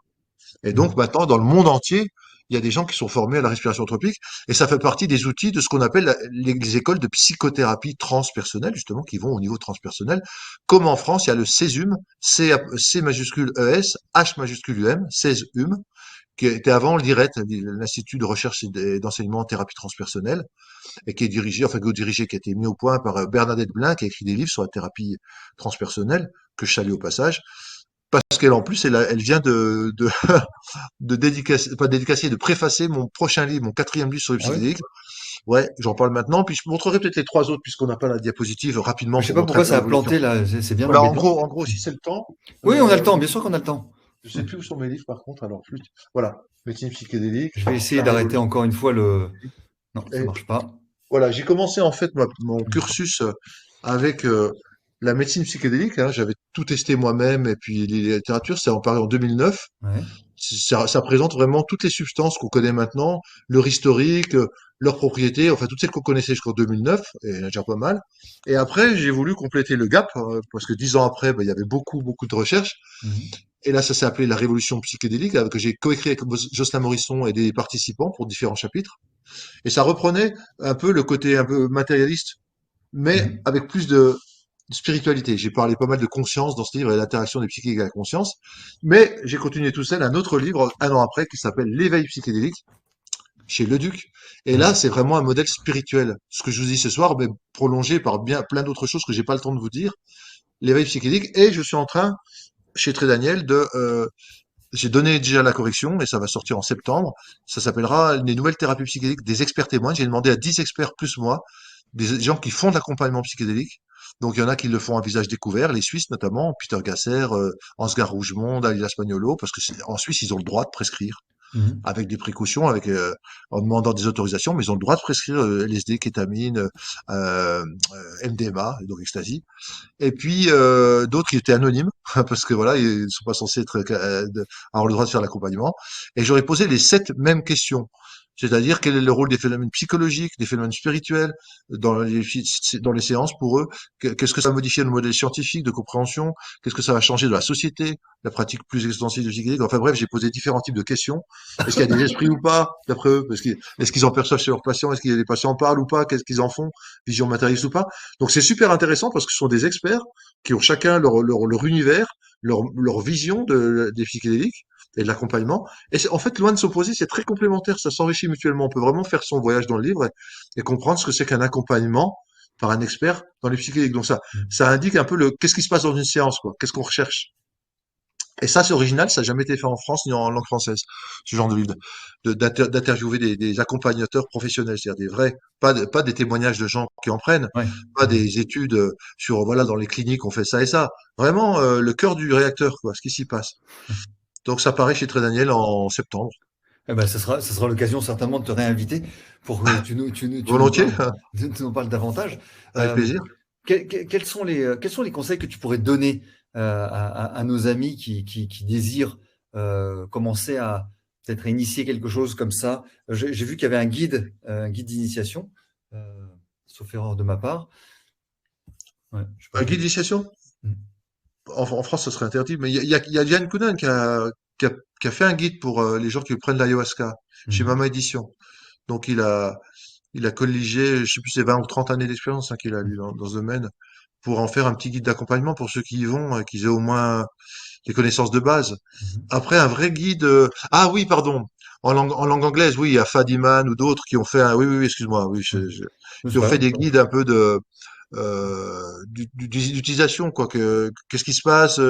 Et donc Mhm. maintenant, dans le monde entier, il y a des gens qui sont formés à la respiration anthropique, et ça fait partie des outils de ce qu'on appelle les écoles de psychothérapie transpersonnelle, justement, qui vont au niveau transpersonnel. Comme en France, il y a le CESUM, C majuscule ES, H majuscule UM, CESUM, qui était avant l'IRET, l'Institut de recherche et d'enseignement en thérapie transpersonnelle, et qui est dirigé, enfin, qui a été mis au point par Bernadette Blin, qui a écrit des livres sur la thérapie transpersonnelle, que je salue au passage, parce qu'elle, en plus, elle vient de dédicacer, pas dédicacer, de préfacer mon prochain livre, mon quatrième livre sur le Ah oui? psychédélique. Ouais, j'en parle maintenant, puis je montrerai peut-être les trois autres puisqu'on n'a pas la diapositive rapidement Je sais pour pas montrer un pourquoi peu ça a l'évolution. planté là, c'est bien Bah, embêtant. en gros, si c'est le temps, Oui, on a le euh, temps, bien sûr qu'on a le temps. je sais plus où sont mes livres par contre, alors flûte. Voilà, médecine psychédélique, Je vais essayer la d'arrêter révolution. encore une fois le. Non, ça Et marche pas. voilà, j'ai commencé en fait mon cursus avec la médecine psychédélique, hein. J'avais tout testé moi-même et puis les littératures, c'est en parlé en 2009. Ouais. Ça présente vraiment toutes les substances qu'on connaît maintenant, leur historique, leurs propriétés, enfin toutes celles qu'on connaissait jusqu'en 2009, et il y en a déjà pas mal. Et après, j'ai voulu compléter le gap, parce que 10 ans après, ben, il y avait beaucoup de recherches. Mhm. Et là, ça s'est appelé la révolution psychédélique, que j'ai coécrit avec Jocelyn Morisson et des participants pour différents chapitres. Et ça reprenait un peu le côté un peu matérialiste, mais Mhm. avec plus de spiritualité. J'ai parlé pas mal de conscience dans ce livre et l'interaction des psychiques avec la conscience. Mais j'ai continué tout seul un autre livre un an après qui s'appelle L'éveil psychédélique chez Leduc. Et Ouais. là, c'est vraiment un modèle spirituel. Ce que je vous dis ce soir, mais prolongé par bien plein d'autres choses que j'ai pas le temps de vous dire. L'éveil psychédélique. Et je suis en train, chez Très Daniel, j'ai donné déjà la correction et ça va sortir en septembre. Ça s'appellera les nouvelles thérapies psychédéliques des experts témoins. J'ai demandé à 10 experts plus moi, des gens qui font de l'accompagnement psychédélique. Donc il y en a qui le font à visage découvert, les Suisses notamment, Peter Gasser, Ansgar Rougemont, Dalila Spagnolo, parce que en Suisse ils ont le droit de prescrire Mhm. avec des précautions, en demandant des autorisations, mais ils ont le droit de prescrire LSD, kétamine, MDMA, donc ecstasy. Et puis d'autres qui étaient anonymes, parce que voilà, ils ne sont pas censés avoir le droit de faire l'accompagnement. Et j'aurais posé les 7 mêmes questions. C'est-à-dire quel est le rôle des phénomènes psychologiques, des phénomènes spirituels dans les séances pour eux, qu'est-ce que ça va modifier le modèle scientifique de compréhension, qu'est-ce que ça va changer de la société, la pratique plus extensive de psychédélique. Enfin bref, j'ai posé différents types de questions. Est-ce qu'il y a des esprits ou pas, d'après eux? Est-ce qu'ils en perçoivent chez leurs patients? Est-ce que les patients en parlent ou pas? Qu'est-ce qu'ils en font? Vision matérialiste ou pas? Donc c'est super intéressant parce que ce sont des experts qui ont chacun leur univers, leur vision des psychédéliques et de l'accompagnement. Et en fait, loin de s'opposer, c'est très complémentaire, ça s'enrichit mutuellement. On peut vraiment faire son voyage dans le livre et comprendre ce que c'est qu'un accompagnement par un expert dans les psychédéliques. Donc ça indique un peu qu'est-ce qui se passe dans une séance, quoi. Qu'est-ce qu'on recherche. Et ça, c'est original, ça n'a jamais été fait en France ni en langue française, ce genre de livre, d'interviewer des accompagnateurs professionnels, c'est-à-dire des vrais, pas des témoignages de gens qui en prennent, Ouais. pas Mhm. des études sur, voilà, dans les cliniques, on fait ça et ça. Vraiment, le cœur du réacteur, quoi, ce qui s'y passe. Donc, ça paraît chez Très Daniel en septembre. Eh ben, ça sera l'occasion certainement de te réinviter pour que Volontiers, tu nous parles davantage. avec Euh, plaisir. quels sont les conseils que tu pourrais donner à nos amis qui désirent commencer à peut-être initier quelque chose comme ça? J'ai vu qu'il y avait un guide d'initiation, euh, sauf erreur de ma part. Ouais, je sais pas Un si- guide d'initiation? Mm. En France, ça serait interdit, mais il y a Yann Kounen qui a, qui a fait un guide pour les gens qui prennent l'ayahuasca chez Mhm. Mama Édition. Donc, il a colligé, je sais plus, c'est 20 ou 30 années d'expérience hein, qu'il a eu dans ce domaine pour en faire un petit guide d'accompagnement pour ceux qui y vont, qu'ils aient au moins des connaissances de base. Mhm. Après, un vrai guide. Ah oui, pardon. En langue anglaise, oui, il y a Fadiman ou d'autres qui ont fait. Oui, excuse-moi. Oui, Ouais. Je qui sais ont pas. fait des guides un peu d'utilisation, quoi. Qu'est-ce qui se passe,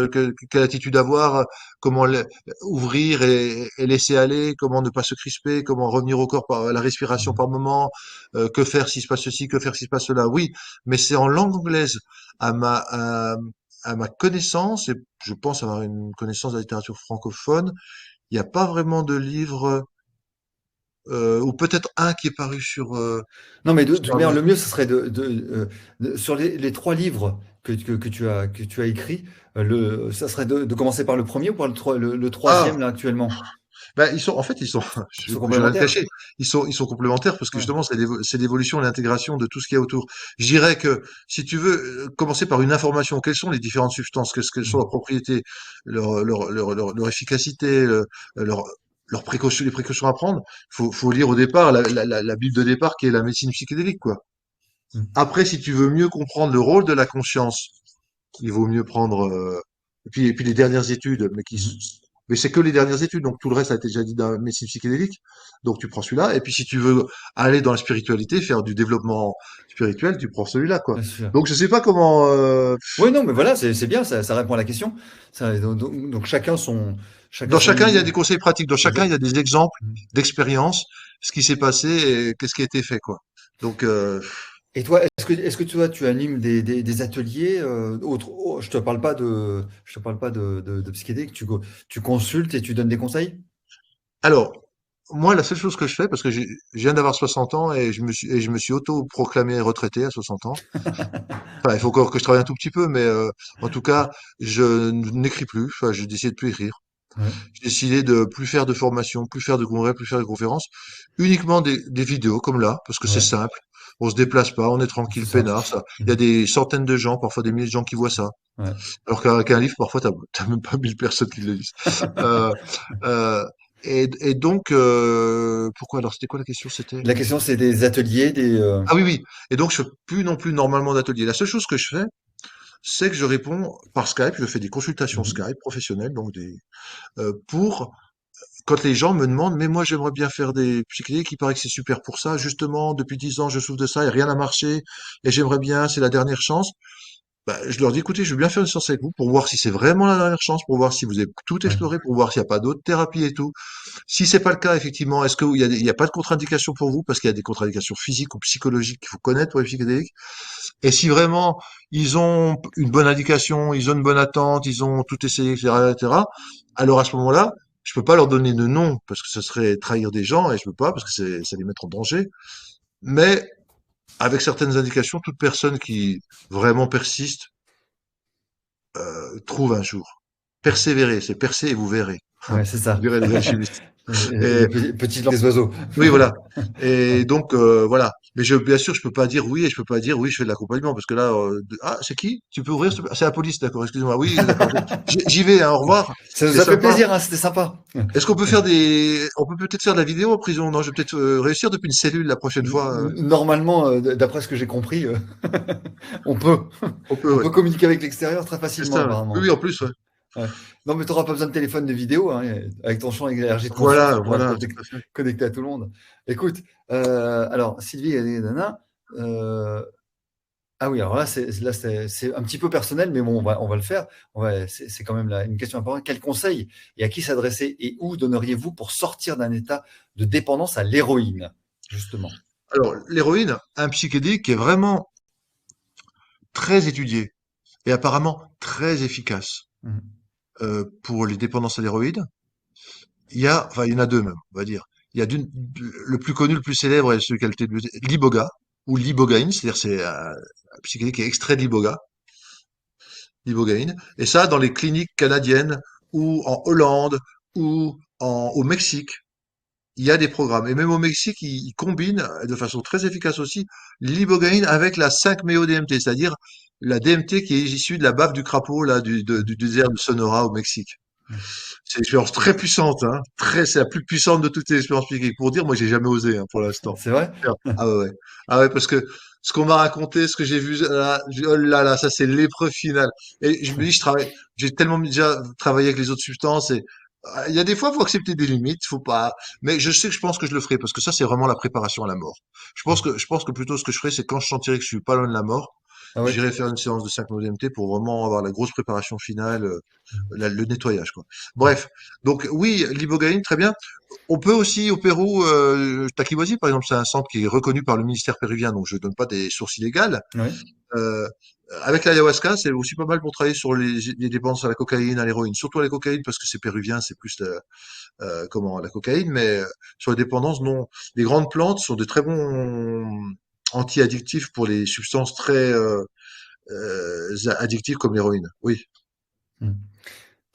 quelle attitude avoir, comment ouvrir et laisser aller, comment ne pas se crisper, comment revenir au corps par la respiration Mhm. par moment, que faire s'il se passe ceci, que faire s'il se passe cela. Oui, mais c'est en langue anglaise à à ma connaissance, et je pense avoir une connaissance de la littérature francophone, il n'y a pas vraiment de livre, ou peut-être un qui est paru Non, mais de toute sur manière, Amazon. le mieux, ce serait sur les trois livres que tu as écrits, ça serait de commencer par le premier ou par le troisième, Ah, là, actuellement. ben en fait, ils sont, Ils sont je vais rien te complémentaires. cacher, ils sont complémentaires parce que Ouais. justement, c'est l'évolution et l'intégration de tout ce qu'il y a autour. Je dirais que si tu veux commencer par une information, quelles sont les différentes substances, quelles sont leurs Mhm. propriétés, leur efficacité, leur, leurs précautions, les précautions à prendre, faut lire au départ la Bible de départ qui est la médecine psychédélique, quoi. Mhm. Après, si tu veux mieux comprendre le rôle de la conscience, il vaut mieux prendre et puis les dernières études, Mhm. mais c'est que les dernières études, donc tout le reste a été déjà dit dans la médecine psychédélique. Donc tu prends celui-là. Et puis si tu veux aller dans la spiritualité, faire du développement spirituel, tu prends celui-là, quoi. Bien sûr. Donc je sais pas comment. Oui, non, mais voilà, c'est bien, ça répond à la question. Donc, chacun Dans son chacun, il y a niveau. des conseils pratiques. Dans chacun, il y Exact. a des exemples Mhm. d'expériences, ce qui s'est passé et qu'est-ce qui a été fait, quoi. Donc Et toi, est-ce que toi, tu animes des ateliers je te parle pas de psychédéliques, tu consultes et tu donnes des conseils? alors. Moi, la seule chose que je fais, parce que je viens d'avoir 60 ans et je me suis auto-proclamé retraité à 60 ans. Enfin, il faut encore que je travaille un tout petit peu, mais en tout cas, je n'écris plus. Enfin, j'ai décidé de plus écrire. Ouais, J'ai décidé de plus faire de formation, plus faire de congrès, plus faire de conférences, uniquement des vidéos comme là, parce que c'est ouais, simple. On se déplace pas, on est c'est tranquille, ça. peinard. Ça, il y a Mhm. des centaines de gens, parfois des milliers de gens qui voient ça. Ouais. Alors qu'un livre, parfois, t'as même pas 1000 personnes qui le lisent. Euh, euh, et donc, pourquoi alors? C'était quoi la question? C'était La question, c'est des ateliers, ah oui, oui. Et donc, je fais plus non plus normalement d'atelier. La seule chose que je fais, c'est que je réponds par Skype, je fais des consultations Mhm. Skype professionnelles, donc pour quand les gens me demandent, mais moi j'aimerais bien faire des psychédéliques, il paraît que c'est super pour ça, justement, depuis 10 ans je souffre de ça et rien n'a marché, et j'aimerais bien, c'est la dernière chance. Bah, je leur dis, écoutez, je veux bien faire une séance avec vous pour voir si c'est vraiment la dernière chance, pour voir si vous avez tout Ouais, exploré, pour voir s'il n'y a pas d'autres thérapies et tout. Si c'est pas le cas, effectivement, est-ce qu'il y a, il y a pas de contre-indication pour vous, parce qu'il y a des contre-indications physiques ou psychologiques qu'il faut connaître pour les psychédéliques. Et si vraiment ils ont une bonne indication, ils ont une bonne attente, ils ont tout essayé, etc., etc., alors à ce moment-là, je peux pas leur donner de nom parce que ce serait trahir des gens et je peux pas parce que ça les mettre en danger. Mais avec certaines indications, toute personne qui vraiment persiste trouve un jour. Persévérer, c'est percer et vous verrez. ouais, c'est Comme ça. diraient les alchimistes. Et Le petit langue des oiseaux. oui, voilà. Et donc, voilà. Mais bien sûr, je peux pas dire oui et je peux pas dire oui, je fais de l'accompagnement parce que là, ah, c'est qui? Tu peux ouvrir, s'il te plaît? Ah, c'est la police, d'accord, excusez-moi. Oui, d'accord. J'y vais, hein, au revoir. Ça nous C'était a fait sympa. plaisir, hein, c'était sympa. Est-ce qu'on peut on peut peut-être faire de la vidéo en prison? Non, je vais peut-être réussir depuis une cellule la prochaine fois. Normalement, d'après ce que j'ai compris, on peut, On peut, on ouais. peut communiquer avec l'extérieur très C'est facilement, ça, ouais. Oui, apparemment. oui, en plus, ouais. Ouais. Non, mais tu n'auras pas besoin de téléphone de vidéo, hein, avec ton champ élargi de conscience, Voilà, tu pourras te voilà, tout à fait. connecter à tout le monde. Écoute, alors, Sylvie, nana, ah oui, alors là, c'est un petit peu personnel, mais bon, on va le faire. C'est quand même une question importante. Quel conseil et à qui s'adresser et où donneriez-vous pour sortir d'un état de dépendance à l'héroïne, justement? Alors, l'héroïne, un psychédélique qui est vraiment très étudié et apparemment très efficace Mhm. pour les dépendances à l'héroïne. Enfin, il y en a deux même, on va dire. Il y a le plus connu, le plus célèbre, est celui qui a été l'iboga, ou l'ibogaïne, c'est-à-dire c'est un psychédélique qui est extrait de l'ibogaïne. Et ça, dans les cliniques canadiennes, ou en Hollande, ou au Mexique, il y a des programmes. Et même au Mexique, ils combinent de façon très efficace aussi l'ibogaïne avec la 5-MeO-DMT, c'est-à-dire la DMT qui est issue de la bave du crapaud là, du désert de Sonora au Mexique. C'est une expérience très puissante, hein. C'est la plus puissante de toutes les expériences psychiques. Pour dire, moi, j'ai jamais osé, hein, pour l'instant. C'est vrai? Ah ouais, ouais. Ah ouais, parce que ce qu'on m'a raconté, ce que j'ai vu là, oh là là, ça c'est l'épreuve finale. Et je me dis, j'ai tellement déjà travaillé avec les autres substances et il y a des fois, faut accepter des limites, faut pas. Mais je pense que je le ferai parce que ça, c'est vraiment la préparation à la mort. Je pense que plutôt ce que je ferai, c'est quand je sentirai que je suis pas loin de la mort, Ah ouais. j'irai faire une séance de 5 mots DMT pour vraiment avoir la grosse préparation finale, le nettoyage, quoi. Bref, donc oui, l'ibogaine, très bien. On peut aussi au Pérou, Taquibosi, par exemple, c'est un centre qui est reconnu par le ministère péruvien, donc je donne pas des sources illégales. Ouais. Euh, avec l'ayahuasca, c'est aussi pas mal pour travailler sur les dépendances à la cocaïne, à l'héroïne, surtout à la cocaïne parce que c'est péruvien, c'est plus la cocaïne, mais sur les dépendances, non. Les grandes plantes sont de très bons anti-addictifs pour les substances très addictives comme l'héroïne. Oui. Hmm.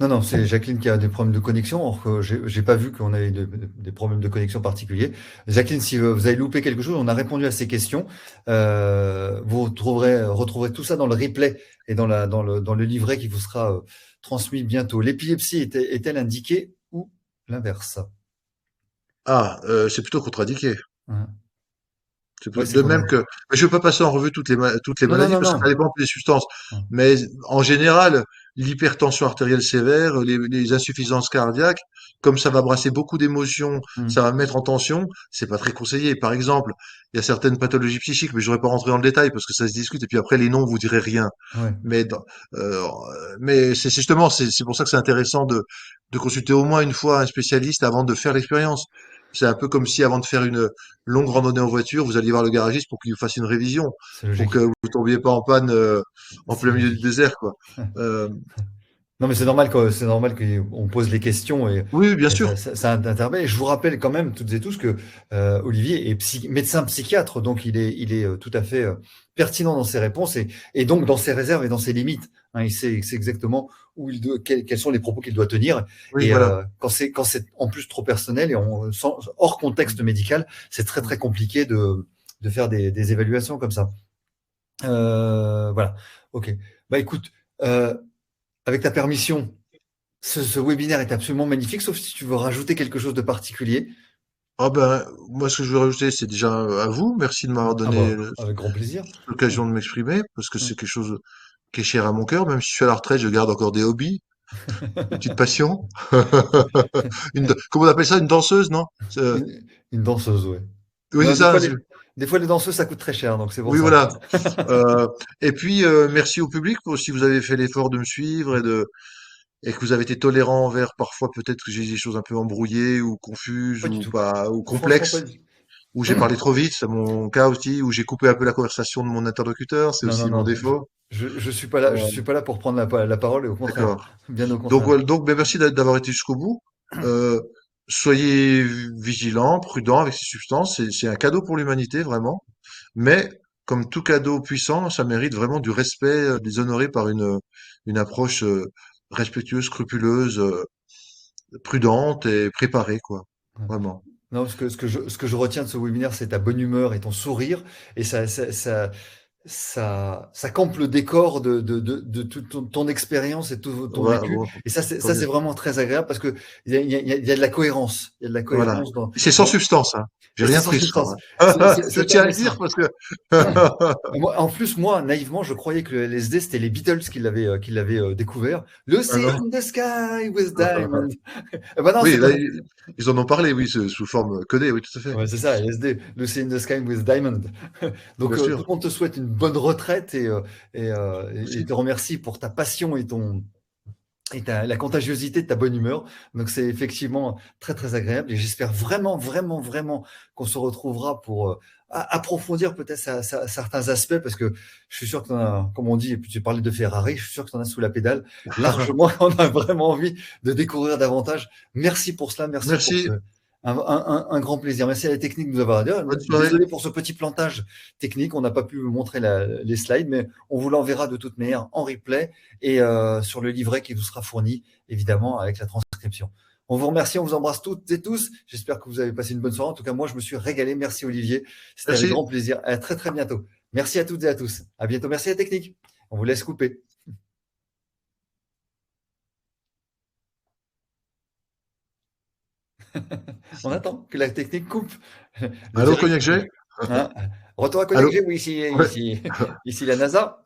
Non, non, c'est Jacqueline qui a des problèmes de connexion. Or que j'ai pas vu qu'on avait des problèmes de connexion particuliers. Jacqueline, si vous avez loupé quelque chose, on a répondu à ces questions. Vous retrouverez tout ça dans le replay et dans le livret qui vous sera transmis bientôt. L'épilepsie est-elle indiquée ou l'inverse? Ah, c'est plutôt contre-indiqué. Hein. Ouais, c'est De même qu'on. que, mais je ne veux pas passer en revue toutes les Non, non, maladies non, parce que non. ça dépend des substances. Hein. Mais en général, l'hypertension artérielle sévère, les insuffisances cardiaques, comme ça va brasser beaucoup d'émotions, ça Hmm. va mettre en tension, c'est pas très conseillé. Par exemple, il y a certaines pathologies psychiques, mais je n'aurais pas rentrer dans le détail parce que ça se discute et puis après les noms vous direz rien. Ouais. Mais euh, mais c'est justement c'est pour ça que c'est intéressant de consulter au moins une fois un spécialiste avant de faire l'expérience. C'est un peu comme si avant de faire une longue randonnée en voiture, vous alliez voir le garagiste pour qu'il vous fasse une révision, C'est pour que logique. vous tombiez pas en panne en C'est plein milieu du logique. désert, quoi. Euh, Non, mais c'est normal qu'on pose les questions oui, bien et sûr. ça intervient. Et je vous rappelle quand même toutes et tous que Olivier est médecin psychiatre, donc il est tout à fait pertinent dans ses réponses et donc dans ses réserves et dans ses limites. Hein, il sait exactement quels sont les propos qu'il doit tenir. Oui, Et voilà. quand c'est en plus trop personnel et hors contexte médical, c'est très très compliqué de faire des évaluations comme ça. Voilà. Ok. Bah écoute. Euh, avec ta permission, ce webinaire est absolument magnifique, sauf si tu veux rajouter quelque chose de particulier. Ah ben, moi, ce que je veux rajouter, c'est déjà à vous. Merci de m'avoir Ah donné bah, avec grand plaisir. l'occasion de m'exprimer, parce que c'est Mm. quelque chose qui est cher à mon cœur. Même si je suis à la retraite, je garde encore des hobbies, des petites passions. Comment on appelle ça, une danseuse, non? Une danseuse, ouais. Oui, c'est Non, des ça. fois, les danseuses, ça coûte très cher, donc c'est pour Oui, ça. voilà. Euh, et puis, merci au public pour si vous avez fait l'effort de me suivre et que vous avez été tolérant envers parfois peut-être que j'ai dit des choses un peu embrouillées ou confuses Pas du ou tout. pas ou Franchement, pas complexes, du tout. où j'ai parlé trop vite, c'est mon cas aussi, où j'ai coupé un peu la conversation de mon interlocuteur, c'est Non, non, aussi mon non. défaut. Je suis pas là, je Euh, suis pas là pour prendre la parole, et au contraire. d'accord. Bien au Donc contraire. voilà, donc ben, merci d'avoir été jusqu'au bout. Euh, soyez vigilants, prudents avec ces substances, c'est un cadeau pour l'humanité vraiment. Mais comme tout cadeau puissant, ça mérite vraiment du respect, des honorer par une approche respectueuse, scrupuleuse, prudente et préparée, quoi. Ouais. Vraiment. Non, ce que je retiens de ce webinaire, c'est ta bonne humeur et ton sourire. Et ça campe le décor de toute ton expérience et tout ton Voilà, vécu. bon, Et ça, c'est tant ça, c'est mieux. vraiment très agréable parce que il y a de la cohérence. Il y a de la Voilà. cohérence dans, C'est sans dans- substance, hein. J'ai et c'est rien sans pris ce soir, substance. hein. Je Ça tiens à permet le dire ça. parce que En plus, moi, naïvement, je croyais que le LSD, c'était les Beatles qui l'avaient découvert. ah Lucy non. in the sky with diamond. Eh ben non, Oui, c'est là, pas. ils en ont parlé, oui, sous forme codée, oui, tout à fait. Ouais, c'est ça, LSD, Lucy in the Sky with Diamond. Bien Donc, tout sûr. le monde te souhaite une bonne retraite et Aussi. te remercie pour ta passion et la contagiosité de ta bonne humeur. Donc, c'est effectivement très, très agréable. Et j'espère vraiment, vraiment, vraiment qu'on se retrouvera pour approfondir peut-être certains aspects, parce que je suis sûr que comme on dit, et puis tu parlais de Ferrari, je suis sûr que tu en as sous la pédale largement. On a vraiment envie de découvrir davantage. Merci pour cela, merci pour Merci. un grand plaisir. Merci à la technique de nous avoir aidés. Bonne soirée. Désolé pour ce petit plantage technique. On n'a pas pu montrer les slides, mais on vous l'enverra de toute manière en replay et sur le livret qui vous sera fourni, évidemment, avec la transcription. On vous remercie, on vous embrasse toutes et tous. J'espère que vous avez passé une bonne soirée. En tout cas, moi, je me suis régalé. Merci Olivier. C'était avec Merci. grand plaisir. À très, très bientôt. Merci à toutes et à tous. À bientôt. Merci à la technique. On vous laisse couper. On attend que la technique coupe. Le Allô, direct. Cognac G? Hein. Retour à Allô? connecter, oui, ici, Ouais. ici, ici la NASA.